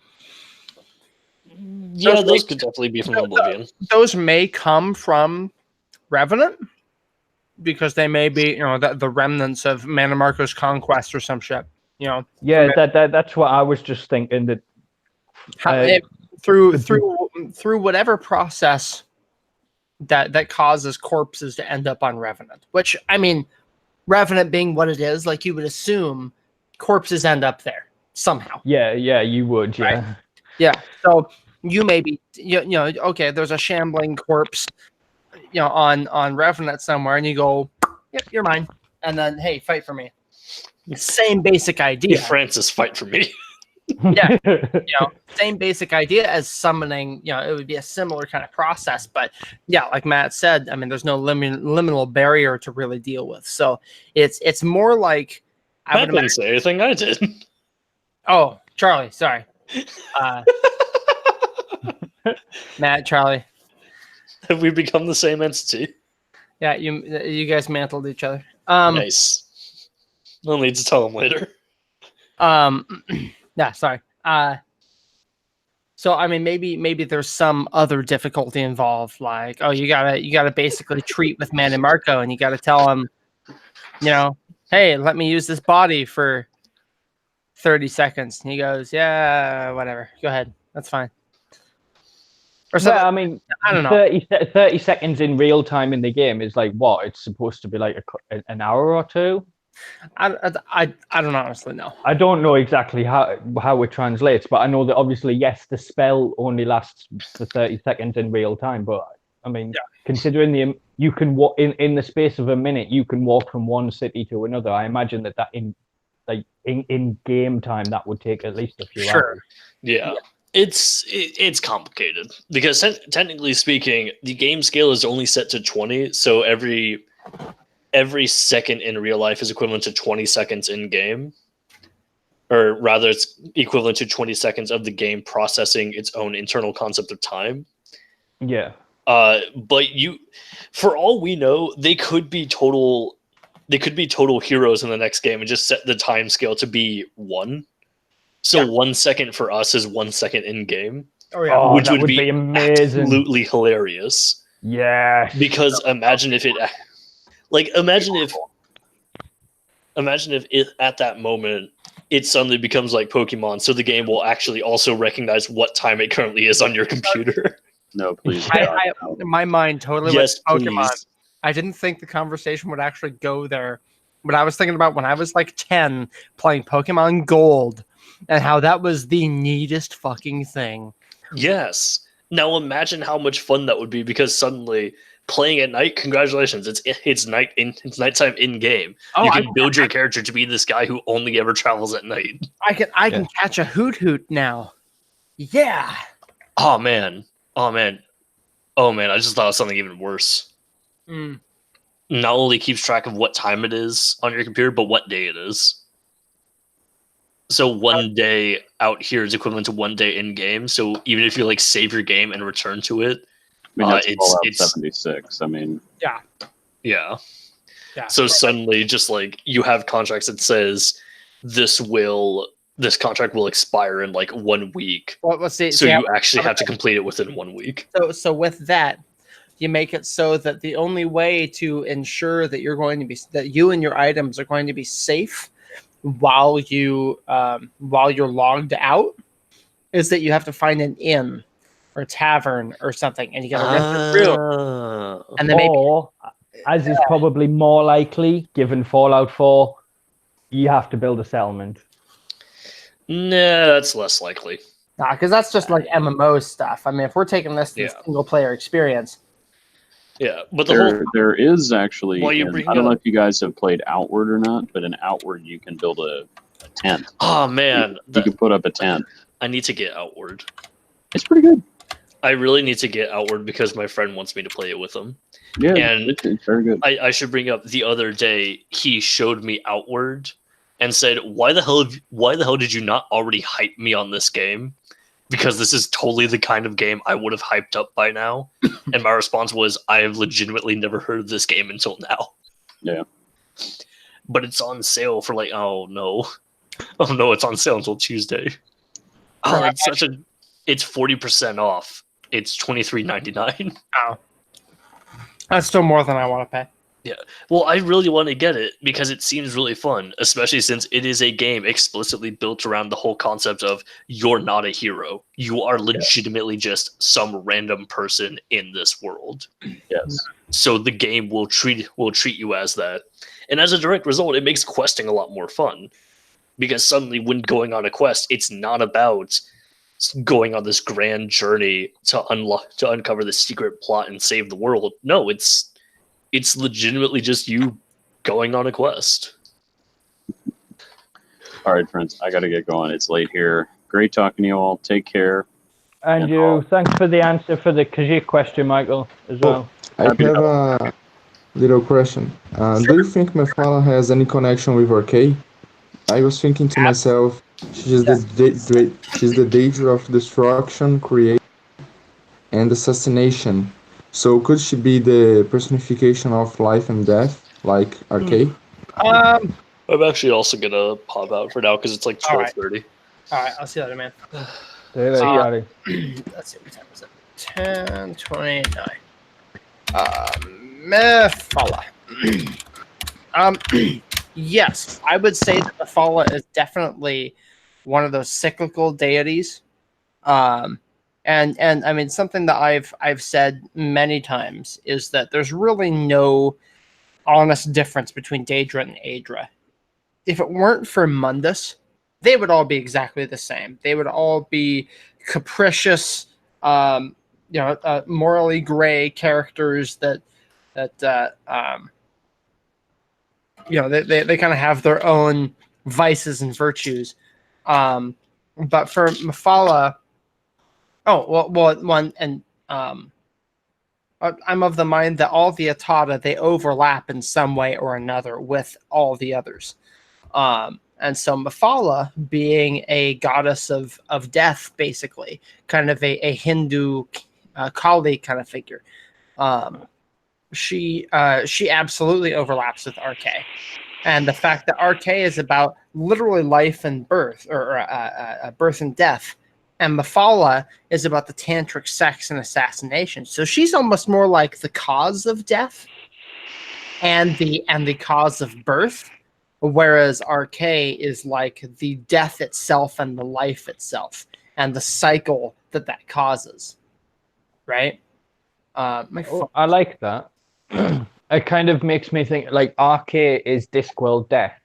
Yeah, those could definitely be from Oblivion. Those may come from Revenant because they may be, the remnants of Mannimarco's conquest or some shit. Yeah, that's what I was just thinking. That through whatever process that causes corpses to end up on Revenant. Which, I mean, Revenant being what it is, like, you would assume corpses end up there somehow. Yeah, you would, yeah. Right? Yeah. So you may be, okay, there's a shambling corpse, on Revenant somewhere, and you go, yep, you're mine. And then, hey, fight for me. Same basic idea. Hey, Francis, fight for me. Yeah, same basic idea as summoning. It would be a similar kind of process, but yeah, like Matt said, I mean, there's no liminal barrier to really deal with. So it's more like I didn't say anything. I did. Oh, Charlie, sorry. Matt, Charlie. Have we become the same entity? Yeah, you guys mantled each other. Nice. I'll need to tell him later. Yeah, sorry. So I mean, maybe there's some other difficulty involved, like, oh, you gotta basically treat with Mannimarco, and you gotta tell him, hey, let me use this body for 30 seconds. And he goes, yeah, whatever. Go ahead. That's fine. Or something. Well, I mean, I don't know. 30 seconds in real time in the game is like what? It's supposed to be like an hour or two. I don't honestly know. I don't know exactly how it translates, but I know that obviously, yes, the spell only lasts for 30 seconds in real time. But I mean, considering you can walk in the space of a minute, you can walk from one city to another. I imagine that in game time that would take at least a few hours. Yeah. It's complicated because technically speaking, the game scale is only set to 20, so every second in real life is equivalent to 20 seconds in game. or rather, it's equivalent to 20 seconds of the game processing its own internal concept of time. Yeah. But for all we know, they could be total heroes in the next game and just set the time scale to be 1. So 1 second for us is 1 second in game. Oh yeah. Oh, which that would be amazing. absolutely hilarious. Yeah. Because imagine if at that moment it suddenly becomes like Pokemon, so the game will actually also recognize what time it currently is on your computer. No, please. My mind totally Yes, went to Pokemon. please. I didn't think the conversation would actually go there, but I was thinking about when I was like 10 playing Pokemon Gold and how that was the neatest fucking thing. Yes. Now imagine how much fun that would be, because suddenly playing at night, congratulations, it's nighttime in game. Oh, you can build your character to be this guy who only ever travels at night. I can catch a hoot now. Yeah. Oh man. I just thought of something even worse. Not only keeps track of what time it is on your computer, but what day it is. So 1 day out here is equivalent to 1 day in game. So even if you like save your game and return to it, that's Fallout 76. I mean, yeah. So suddenly, just like you have contracts that says this contract will expire in like 1 week. Well, let's see. So you actually have to complete it within 1 week. So with that, you make it so that the only way to ensure that that you and your items are going to be safe while you're logged out is that you have to find an inn or a tavern or something, and you got to rent a room. And then as is probably more likely, given Fallout 4, you have to build a settlement. Nah, that's less likely. Nah, because that's just like MMO stuff. I mean, if we're taking this to the single player experience. Yeah, but there is actually. I don't know if you guys have played Outward or not, but in Outward you can build a tent. Oh man, you can put up a tent. I need to get Outward. It's pretty good. I really need to get Outward because my friend wants me to play it with him. Yeah, and it's very good. I should bring up the other day he showed me Outward and said, "Why the hell did you not already hype me on this game? Because this is totally the kind of game I would have hyped up by now." And my response was, I have legitimately never heard of this game until now. Yeah. But it's on sale for like, oh no, it's on sale until Tuesday. Oh, it's 40% off. It's $23.99. Oh. That's still more than I want to pay. Yeah. Well, I really want to get it because it seems really fun, especially since it is a game explicitly built around the whole concept of you're not a hero. You are legitimately just some random person in this world. Yes. So the game will treat you as that. And as a direct result, it makes questing a lot more fun. Because suddenly when going on a quest, it's not about going on this grand journey to uncover the secret plot and save the world. No, it's legitimately just you going on a quest. All right, friends, I got to get going. It's late here. Great talking to you all. Take care. And you, thanks for the answer for the Khajiit question, Michael, as well. I have a little question. Do you think Mephala has any connection with Arkay? I was thinking to myself, she's the danger of destruction, creation, and assassination. So could she be the personification of life and death, like Arkay? I'm actually also gonna pop out for now because it's like 12:30. All right, I'll see you later, man. Let's see, what time is it? 10:29. Mephala. Yes, I would say that Mephala is definitely one of those cyclical deities. And I mean, something that I've said many times is that there's really no honest difference between Daedra and Aedra. If it weren't for Mundus, they would all be exactly the same. They would all be capricious, morally gray characters that they kind of have their own vices and virtues. But for Mephala, I'm of the mind that all the Atata, they overlap in some way or another with all the others. And so Mephala, being a goddess of death, basically, kind of a Hindu Kali kind of figure, she absolutely overlaps with Arkay. And the fact that Arkay is about literally life and birth, or birth and death, and Mephala is about the tantric sex and assassination. So she's almost more like the cause of death and the cause of birth, whereas Arkay is like the death itself and the life itself and the cycle that causes. Right? I like that. It kind of makes me think like Arkay is Discworld death.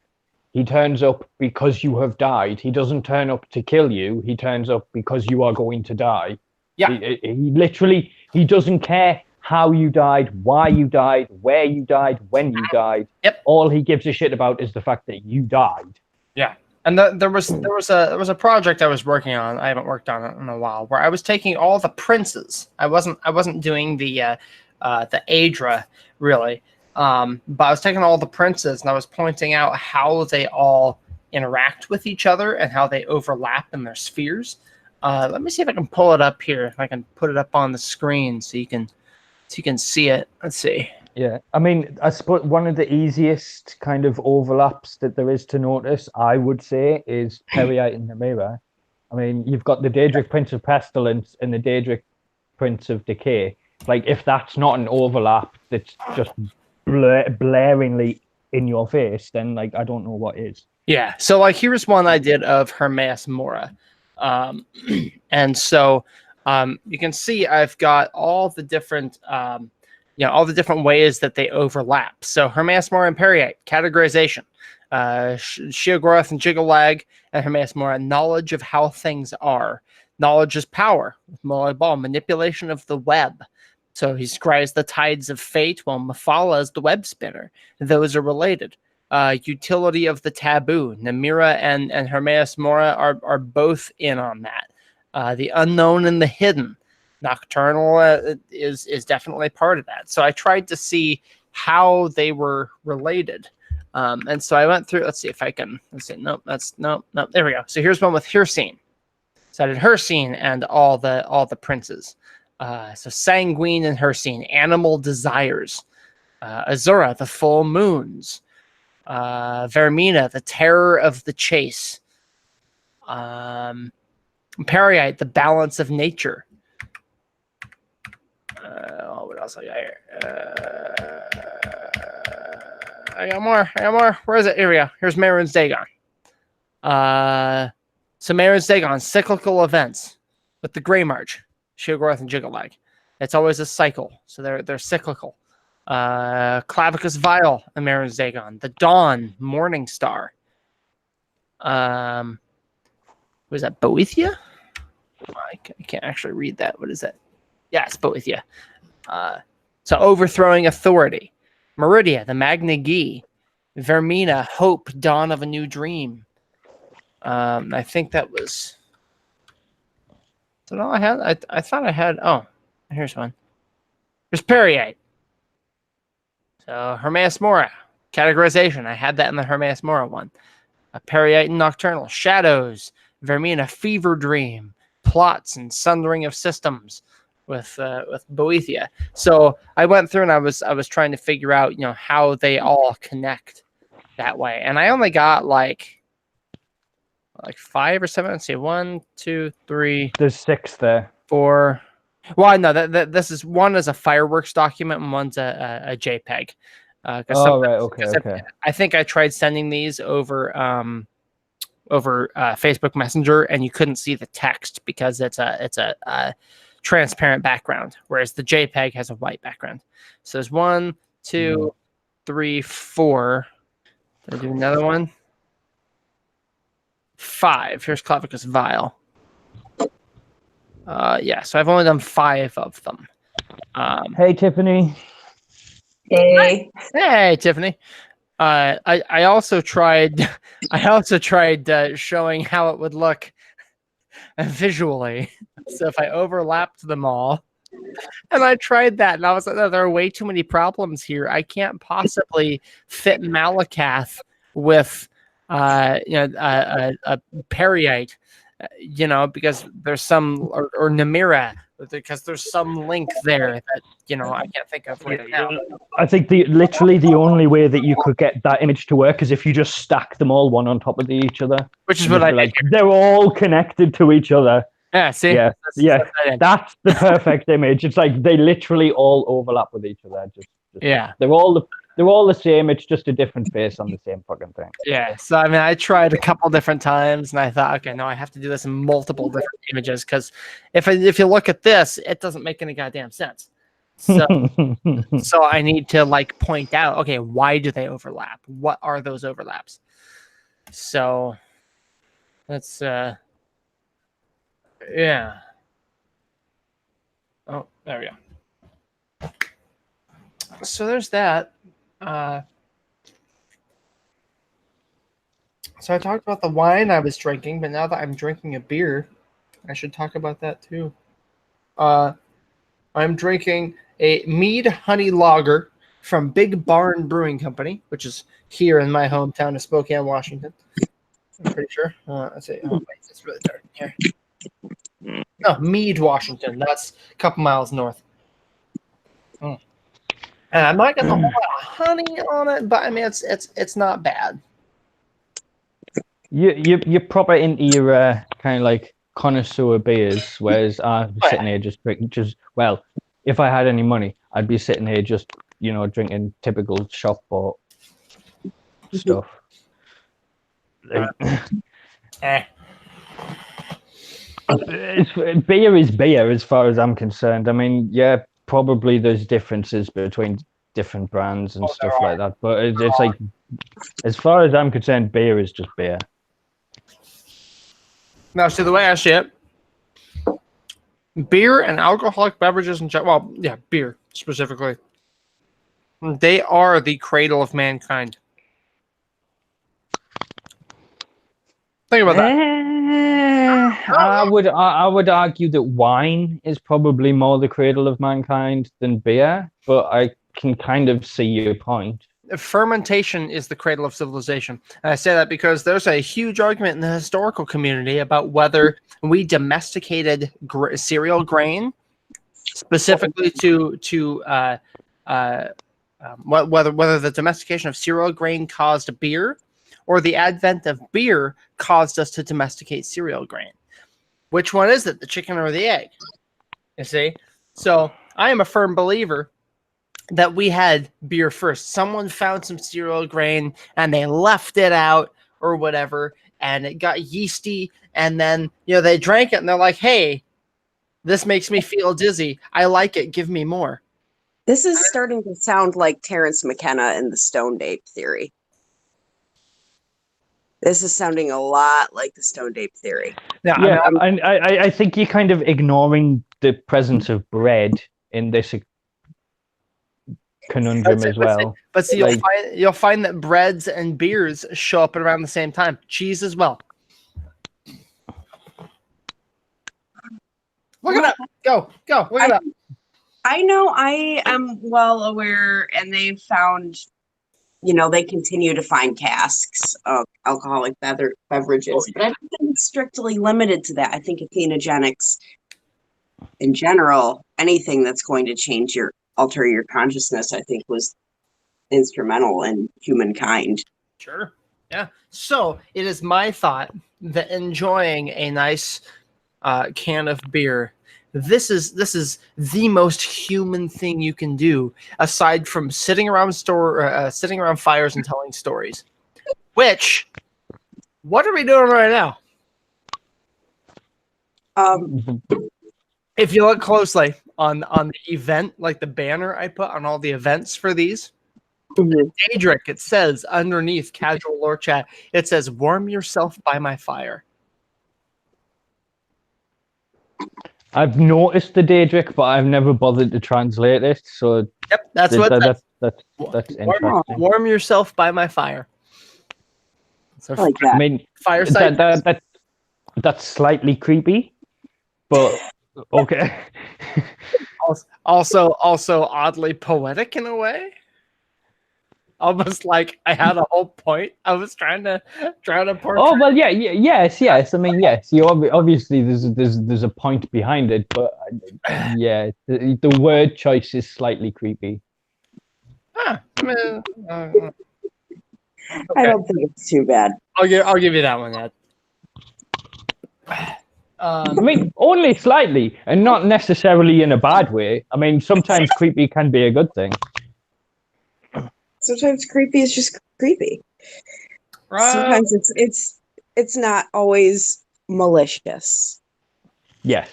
He turns up because you have died. He doesn't turn up to kill you. He turns up because you are going to die. Yeah. He literally, he doesn't care how you died, why you died, where you died, when you died. Yep. All he gives a shit about is the fact that you died. Yeah. And there was a project I was working on. I haven't worked on it in a while, where I was taking all the princes. I wasn't doing the Adra really. But I was taking all the princes and I was pointing out how they all interact with each other and how they overlap in their spheres. Let me see if I can pull it up here. If I can put it up on the screen so you can see it. Let's see. Yeah, I mean, I suppose one of the easiest kind of overlaps that there is to notice, I would say, is Periite and Namira. I mean, you've got the Daedric Prince of Pestilence and the Daedric Prince of Decay. Like, if that's not an overlap that's just blaringly in your face, then like I don't know what is. Yeah, so like here's one I did of Hermaeus Mora, and so you can see I've got all the different all the different ways that they overlap. So Hermaeus Mora and Periite categorization, Sheogorath and Jiggalag and Hermaeus Mora, knowledge of how things are. Knowledge is power. Molag Bal, manipulation of the web. So he scries the tides of fate, while Mephala is the web spinner. Those are related. Utility of the taboo. Namira and Hermaeus Mora are both in on that. The unknown and the hidden. Nocturnal is definitely part of that. So I tried to see how they were related. And so I went through, let's see if I can, nope, there we go. So here's one with Hircine. So I did Hircine and all the princes. So Sanguine and Hircine, animal desires. Azurah, the full moons. Vermina, the terror of the chase. Periite, the balance of nature. What else I got here? I got more. Where is it? Here we go. Here's Mehrunes Dagon. So Mehrunes Dagon, cyclical events with the Grey March. Sheogorath and Jiggalag. It's always a cycle, so they're cyclical. Clavicus Vile and Mehrunes Dagon. The Dawn, Morning Star. Was that Boethia? I can't actually read that. What is that? Yes, Boethia. So overthrowing authority. Meridia, the Magna Gi. Vermina, Hope, Dawn of a New Dream. I think that was... Is that all I had? I thought I had... Oh, here's one. There's Periite. So Hermaeus Mora. Categorization. I had that in the Hermaeus Mora one. Periite and Nocturnal. Shadows. Vermina, Fever Dream. Plots and Sundering of Systems with Boethia. So I went through and I was trying to figure out, how they all connect that way. And I only got like 5 or 7. Let's see, 1, 2, 3. There's 6 there. 4. Well, no, this is one is a fireworks document and one's a JPEG. Right, okay. I think I tried sending these over Facebook Messenger, and you couldn't see the text because it's a transparent background, whereas the JPEG has a white background. So there's 1, 2, 3, 4. Did I do another one? 5. Here's Clavicus Vile. So I've only done 5 of them. Hey, Tiffany. Hey. Hey, Tiffany. I also tried showing how it would look visually. So if I overlapped them all, and I tried that, and I was like, no, there are way too many problems here. I can't possibly fit Malakath with a Periite, because there's some, or Namira, because there's some link there that I can't think of right now. I think literally the only way that you could get that image to work is if you just stack them all one on top of each other. Which is what I like. They're all connected to each other. Yeah, see? Yeah, that's the perfect image. It's like they literally all overlap with each other. Just yeah. They're all the same. It's just a different face on the same fucking thing. Yeah. So I mean, I tried a couple different times, and I thought, okay, no, I have to do this in multiple different images because if you look at this, it doesn't make any goddamn sense. So so I need to like point out, okay, why do they overlap? What are those overlaps? So let's yeah. Oh, there we go. So there's that. So I talked about the wine I was drinking, but now that I'm drinking a beer, I should talk about that too. I'm drinking a mead honey lager from Big Barn Brewing Company, which is here in my hometown of Spokane, Washington. I'm pretty sure. Let's see. Oh, wait, it's really dark here. Oh, Mead, Washington. That's a couple miles north. And I might get a whole lot of honey on it, but I mean it's not bad. You're proper into your kind of like connoisseur beers, whereas I'm sitting here just drinking. Well, if I had any money, I'd be sitting here just drinking typical shop bought stuff. Beer is beer as far as I'm concerned. I mean, yeah, probably there's differences between different brands and stuff like that, but it's like, as far as I'm concerned, beer is just beer. Now, see, the way I see it, beer and alcoholic beverages beer specifically, they are the cradle of mankind. Think about that. I would argue that wine is probably more the cradle of mankind than beer, but I can kind of see your point. Fermentation is the cradle of civilization. And I say that because there's a huge argument in the historical community about whether we domesticated cereal grain specifically whether the domestication of cereal grain caused beer, or the advent of beer caused us to domesticate cereal grain. Which one is it, the chicken or the egg? You see? So I am a firm believer that we had beer first. Someone found some cereal grain and they left it out or whatever, and it got yeasty, and then they drank it and they're like, hey, this makes me feel dizzy. I like it. Give me more. This is starting to sound like Terence McKenna and the Stoned Ape theory. This is sounding a lot like the Stoned Ape theory. Yeah, I think you're kind of ignoring the presence of bread in this conundrum as well. But see, you'll find that breads and beers show up at around the same time. Cheese as well. Look it up. Go. Look it up. I know I am well aware, and they've found, they continue to find casks of alcoholic beverages, but I don't think it's strictly limited to that. I think entheogenics in general, anything that's going to alter your consciousness, I think was instrumental in humankind. Sure. Yeah. So it is my thought that enjoying a nice can of beer, this is the most human thing you can do, aside from sitting around fires and telling stories. Which, what are we doing right now? If you look closely on the event, like the banner I put on all the events for these, Daedric, it says underneath casual lore chat, it says, "Warm yourself by my fire." I've noticed the Daedric, but I've never bothered to translate it. So yep, that's interesting. Warm yourself by my fire. So I like that. I mean, fireside. That's slightly creepy, but okay. Also oddly poetic in a way. almost like I had a whole point. I was trying to portray. Oh well, yes. I mean, yes. Obviously there's a point behind it, but yeah, the word choice is slightly creepy. I mean, I don't think it's too bad. I'll give you that one, Ed. I mean, only slightly, and not necessarily in a bad way. I mean, sometimes creepy can be a good thing. Sometimes creepy is just creepy. Right. Sometimes it's not always malicious. Yes.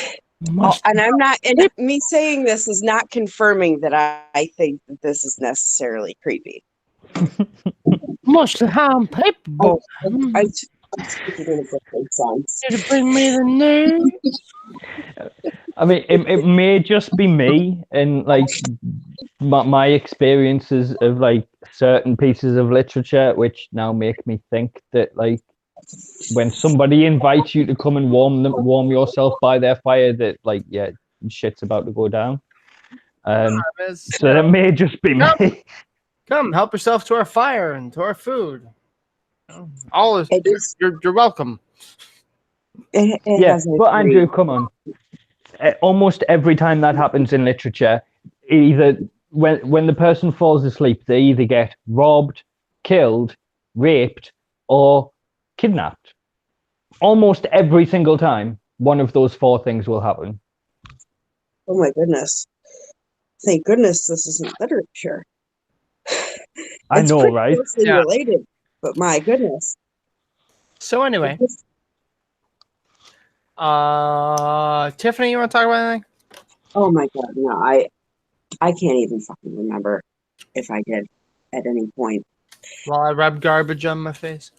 And I'm not. And me saying this is not confirming that I think that this is necessarily creepy. Must have paper. I'm speaking in a different sense. Did it bring me the news? I mean, it may just be me and like my experiences of like certain pieces of literature, which now make me think that like when somebody invites you to come and warm yourself by their fire, that like shit's about to go down. So that may just be me. Come, help yourself to our fire and to our food. You're welcome. Yes, but Andrew, come on. Almost every time that happens in literature, either when the person falls asleep, they either get robbed, killed, raped, or kidnapped. Almost every single time, one of those four things will happen. Oh my goodness. Thank goodness this isn't literature. I know, right? It's closely related, but my goodness. So anyway, Tiffany, you want to talk about anything? Oh my god, no, I can't even fucking remember if I did at any point. While I rubbed garbage on my face.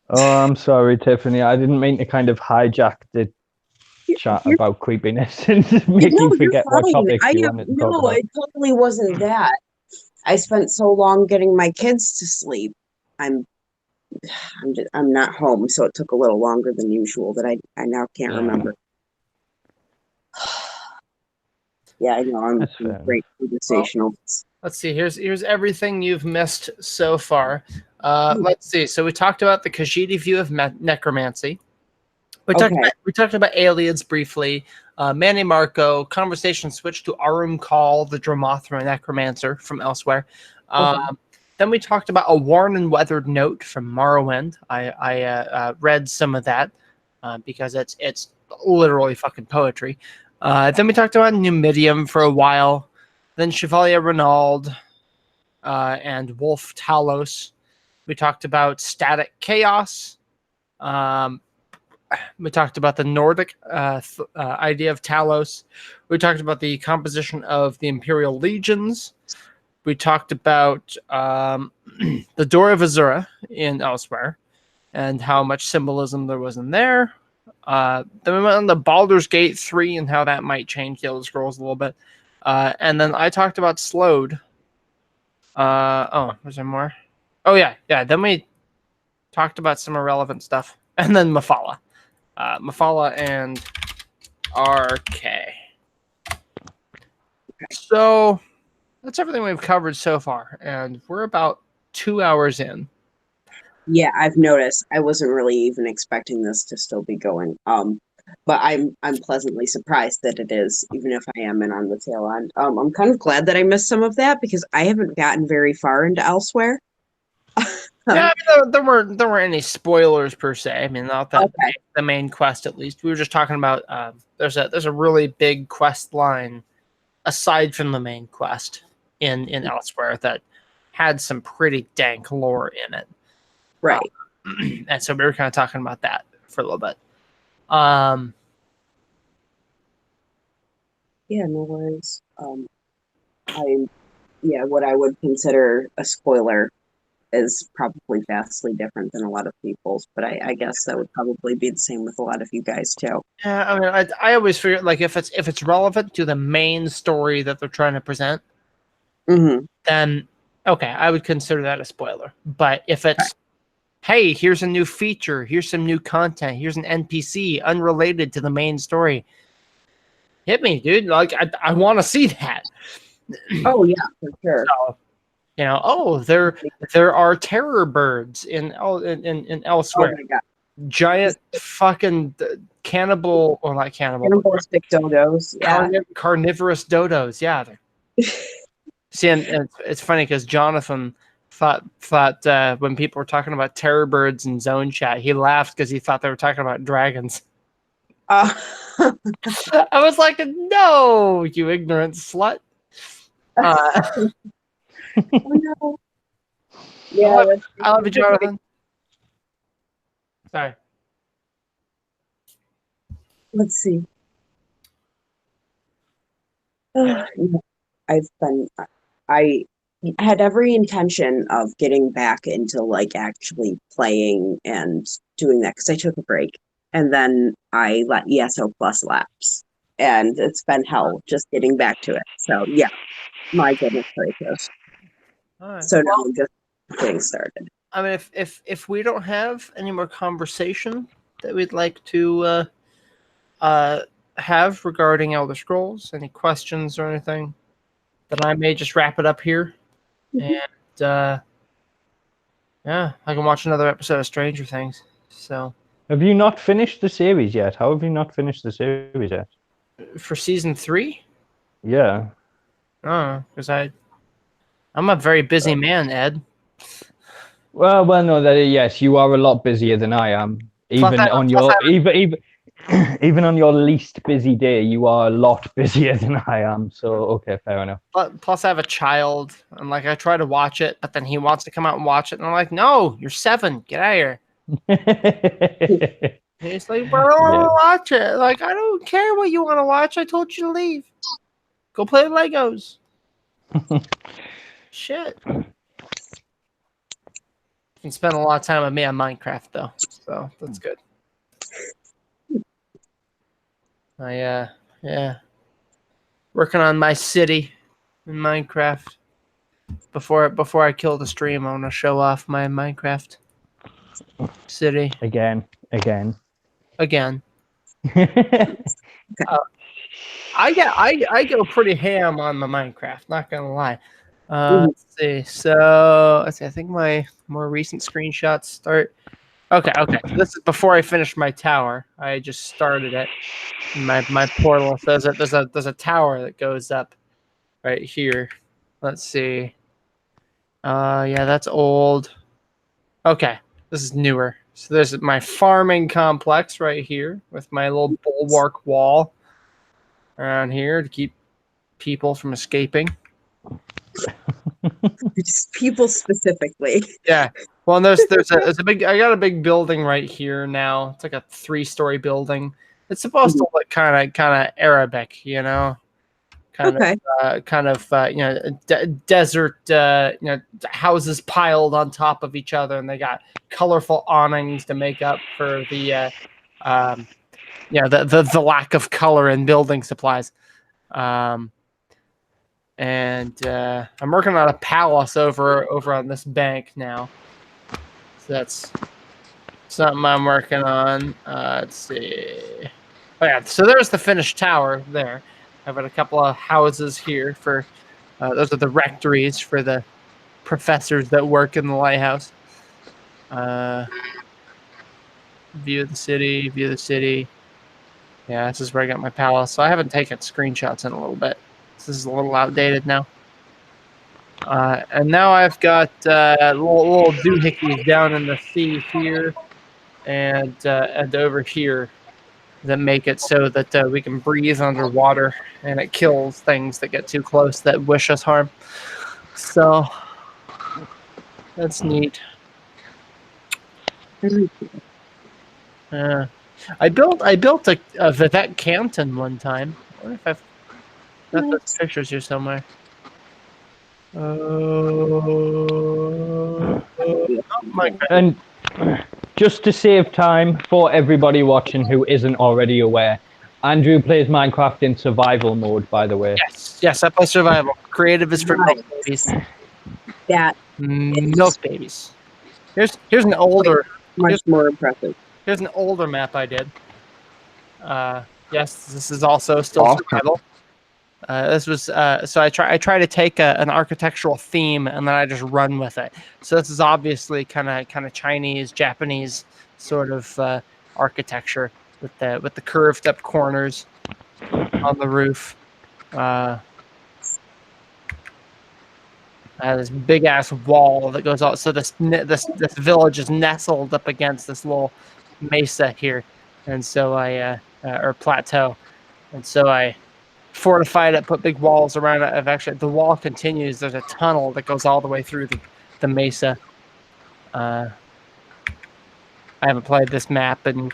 Oh, I'm sorry, Tiffany. I didn't mean to kind of hijack the chat about creepiness and make you forget what topics you wanted to talk about. It totally wasn't that. I spent so long getting my kids to sleep. I'm not home, so it took a little longer than usual that I now can't remember. Yeah, I know. I'm great conversational. Well, let's see. Here's everything you've missed so far. Let's see. So we talked about the Khajiit view of necromancy. We talked about Ayleids briefly. Mannimarco. Conversation switched to Arum-khal, the Dromothra necromancer from elsewhere. Then we talked about a worn and weathered note from Morrowind. I read some of that because it's literally fucking poetry. Then we talked about Numidium for a while. Then Chevalier Renald and Wulf Talos. We talked about static chaos. We talked about the Nordic idea of Talos. We talked about the composition of the Imperial Legions. We talked about the Door of Azurah in Elsewhere and how much symbolism there was in there. Then we went on the Baldur's Gate 3 and how that might change the Elder Scrolls a little bit. And then I talked about Sload. Was there more? Oh, yeah. Then we talked about some irrelevant stuff. And then Mephala. Mephala and Arkay. So that's everything we've covered so far. And we're about 2 hours in. Yeah, I've noticed. I wasn't really even expecting this to still be going. But I'm pleasantly surprised that it is, even if I am in on the tail end. I'm kind of glad that I missed some of that because I haven't gotten very far into Elsewhere. Yeah, I mean, there weren't any spoilers per se. I mean, not that the main quest, at least. We were just talking about there's a really big quest line aside from the main quest in Elsewhere that had some pretty dank lore in it. Right. And so we were kind of talking about that for a little bit. Yeah, no worries. What I would consider a spoiler is probably vastly different than a lot of people's, but I guess that would probably be the same with a lot of you guys too. Yeah, I mean, I always figure like if it's relevant to the main story that they're trying to present, then okay, I would consider that a spoiler. But if it's hey, here's a new feature, here's some new content, here's an NPC unrelated to the main story, hit me, dude. Like I want to see that. Oh yeah, for sure. So, you know, oh, there are terror birds in elsewhere. Oh my god. Giant fucking cannibal, or not cannibal, but Cannibalistic dodos. Yeah. carnivorous dodos. Yeah. See, and it's funny because Jonathan thought when people were talking about terror birds in zone chat, he laughed because he thought they were talking about dragons. I was like, no, you ignorant slut. Oh, no. Yeah, I love you, Jonathan. Sorry. let's see. I had every intention of getting back into like actually playing and doing that because I took a break and then I let ESO Plus lapse and it's been hell just getting back to it. So yeah, my goodness gracious. All right. So now I'm just getting started. I mean, if we don't have any more conversation that we'd like to have regarding Elder Scrolls, any questions or anything, then I may just wrap it up here. And yeah, I can watch another episode of Stranger Things. So, have you not finished the series yet? How have you not finished the series yet? For season 3? Yeah. Oh, because I'm a very busy man, Ed. Well, no, yes, you are a lot busier than I am. Even on your least busy day, you are a lot busier than I am. So, okay, fair enough. Plus, I have a child, and like I try to watch it, but then he wants to come out and watch it, and I'm like, "No, you're 7. Get out of here." And he's like, "Well, I don't want to watch it." Like, I don't care what you want to watch. I told you to leave. Go play with Legos. Shit. You can spend a lot of time with me on Minecraft, though, so that's good. Yeah, working on my city in Minecraft. Before I kill the stream, I want to show off my Minecraft city again. I go pretty ham on the Minecraft, not gonna lie. Let's see. So I think my more recent screenshots start. Okay. This is before I finished my tower. I just started it. My portal says that there's a tower that goes up right here. Let's see. Yeah, that's old. Okay, this is newer. So there's my farming complex right here with my little bulwark wall around here to keep people from escaping. Just people specifically. Yeah. Well, and there's a big. I got a big building right here now. It's like a 3-story building. It's supposed to look kind of Arabic, you know, kind of desert, houses piled on top of each other, and they got colorful awnings to make up for the the lack of color in building supplies. And I'm working on a palace over on this bank now. So that's something I'm working on. Let's see. Oh yeah, so there's the finished tower there. I've got a couple of houses here for those are the rectories for the professors that work in the lighthouse. View of the city. Yeah, this is where I got my palace. So I haven't taken screenshots in a little bit. This is a little outdated now. And now I've got little doohickeys down in the sea here and over here that make it so that we can breathe underwater and it kills things that get too close that wish us harm. So that's neat. I built a Vivek Canton one time. I wonder if I've got those pictures here somewhere. Oh my God. And just to save time for everybody watching who isn't already aware, Andrew plays Minecraft in survival mode, by the way. Yes, I play survival. Creative is for milk babies. Milk babies. Here's an older, much more impressive. Here's an older map I did. Yes, this is also still survival. This was so I try to take an architectural theme and then I just run with it. So this is obviously kind of Chinese, Japanese sort of architecture with the curved up corners on the roof. This big ass wall that goes out. So this village is nestled up against this little mesa here, and so or plateau, and so I fortified it, put big walls around it. The wall continues. There's a tunnel that goes all the way through the mesa. I haven't played this map in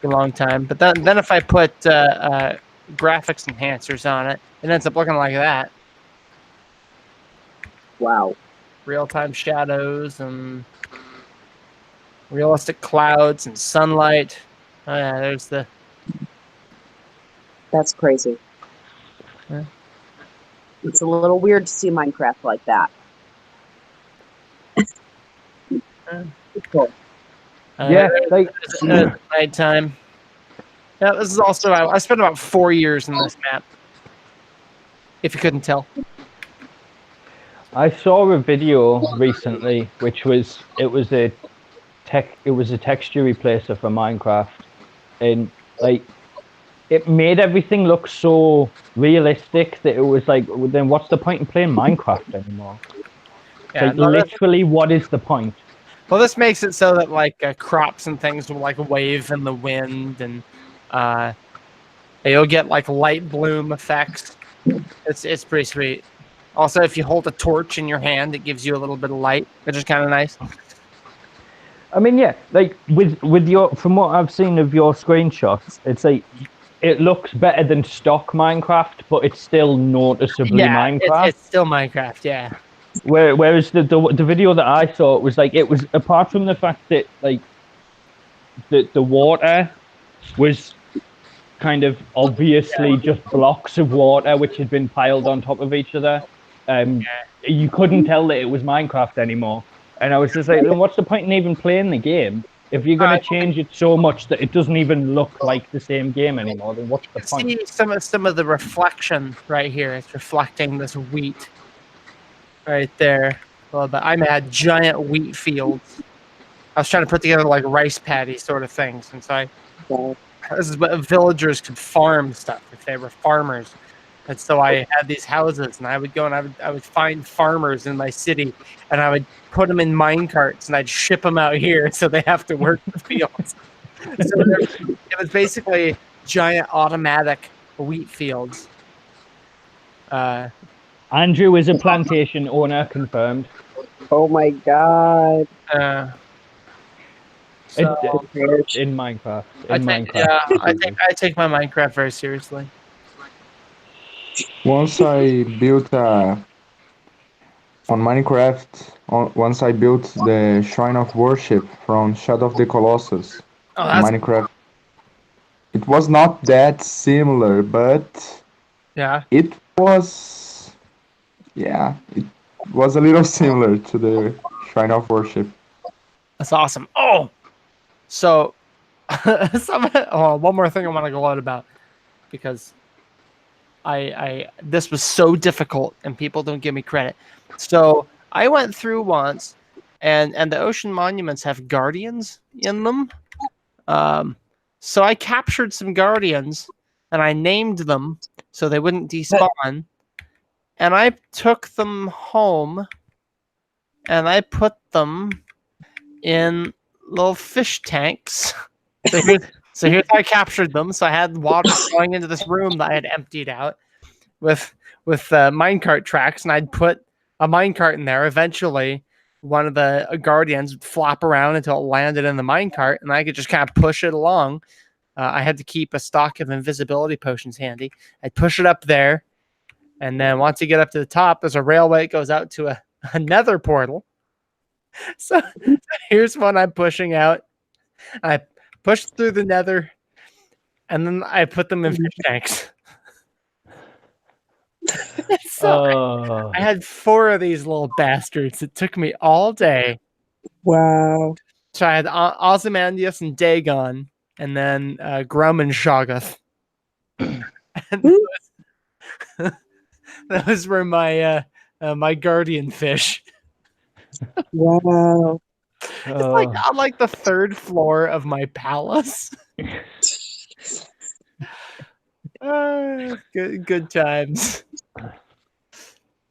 a long time, but then if I put graphics enhancers on it, it ends up looking like that. Wow. Real-time shadows and realistic clouds and sunlight. Oh yeah, there's the. That's crazy. Yeah. It's a little weird to see Minecraft like that. Cool. Yeah, like nighttime. Yeah, this is also. I spent about 4 years in this map. If you couldn't tell. I saw a video recently, which was a texture replacer for Minecraft, and like it made everything look so realistic that it was like, well, then what's the point in playing Minecraft anymore? Yeah, like, literally, what is the point? Well, this makes it so that like crops and things will like wave in the wind, and you'll get like light bloom effects. It's pretty sweet. Also, if you hold a torch in your hand, it gives you a little bit of light, which is kind of nice. I mean, yeah, like with your, from what I've seen of your screenshots, it's like it looks better than stock Minecraft, but it's still noticeably Minecraft. It's still Minecraft, yeah. Whereas the video that I saw, it was like, it was, apart from the fact that like the water was kind of obviously just blocks of water which had been piled on top of each other. You couldn't tell that it was Minecraft anymore. And I was just like, then what's the point in even playing the game? If you're going to change it so much that it doesn't even look like the same game anymore, then what's the point? See some of the reflection right here. It's reflecting this wheat right there. Well, but I had giant wheat fields. I was trying to put together like rice paddy sort of things. And so this is what villagers could farm stuff if they were farmers. And so I had these houses, and I would go and I would find farmers in my city, and I would put them in mine carts, and I'd ship them out here so they have to work the fields. So it was basically giant automatic wheat fields. Andrew is a plantation owner, confirmed. Oh my god. In Minecraft. I take my Minecraft very seriously. Once I built on Minecraft, once I built the Shrine of Worship from Shadow of the Colossus on Minecraft. It was not that similar, but it was a little similar to the Shrine of Worship. That's awesome. Oh, so one more thing I want to go on about, because this was so difficult and people don't give me credit. So I went through once, and the ocean monuments have guardians in them. So I captured some guardians and I named them so they wouldn't despawn. And I took them home and I put them in little fish tanks. So here's how I captured them. So I had water going into this room that I had emptied out with minecart tracks, and I'd put a minecart in there. Eventually, one of the guardians would flop around until it landed in the minecart, and I could just kind of push it along. I had to keep a stock of invisibility potions handy. I'd push it up there, and then once you get up to the top, there's a railway that goes out to a nether portal. So here's one I'm pushing out. I pushed through the nether, and then I put them in fish tanks. So I had 4 of these little bastards. It took me all day. Wow. So I had Ozymandias and Dagon, and then Grum and Shoggoth. And Those were my my guardian fish. Wow. It's like on like the third floor of my palace. Good times.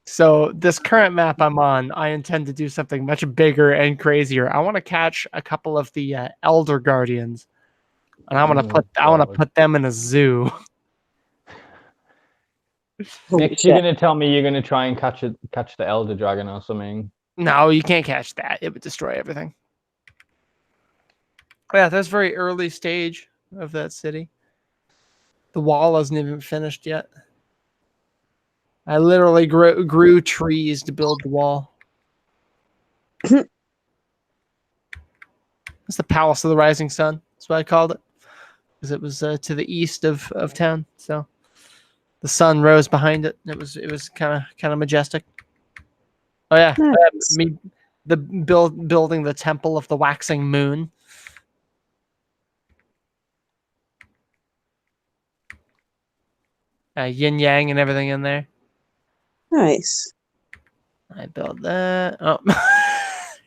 So this current map I'm on, I intend to do something much bigger and crazier. I want to catch a couple of the elder guardians, and I want to put them in a zoo. Next, you're gonna tell me you're gonna try and catch the elder dragon or something. No, you can't catch that. It would destroy everything. Yeah, that's very early stage of that city. The wall isn't even finished yet. I literally grew trees to build the wall. It's the Palace of the Rising Sun. That's what I called it, because it was to the east of town. So the sun rose behind it. It was kind of majestic. Oh yeah, Nice. building the Temple of the Waxing Moon. Yin yang and everything in there. Nice. I built that. Oh,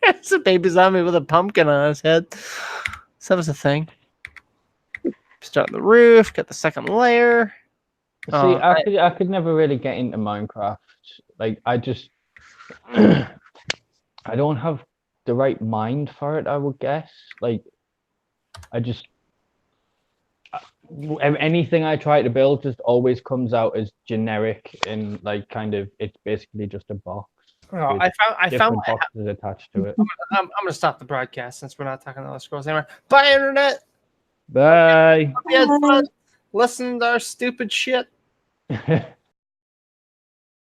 it's a baby zombie with a pumpkin on his head. So that was a thing. Start the roof. Get the second layer. See, I could never really get into Minecraft. Like, I just I don't have the right mind for it, I would guess. Like, I just anything I try to build just always comes out as generic and like kind of it's basically just a box. Oh, I found boxes attached to it. I'm gonna stop the broadcast since we're not talking about scrolls anymore. Bye, internet. Bye. Hope you had fun listening to our stupid shit.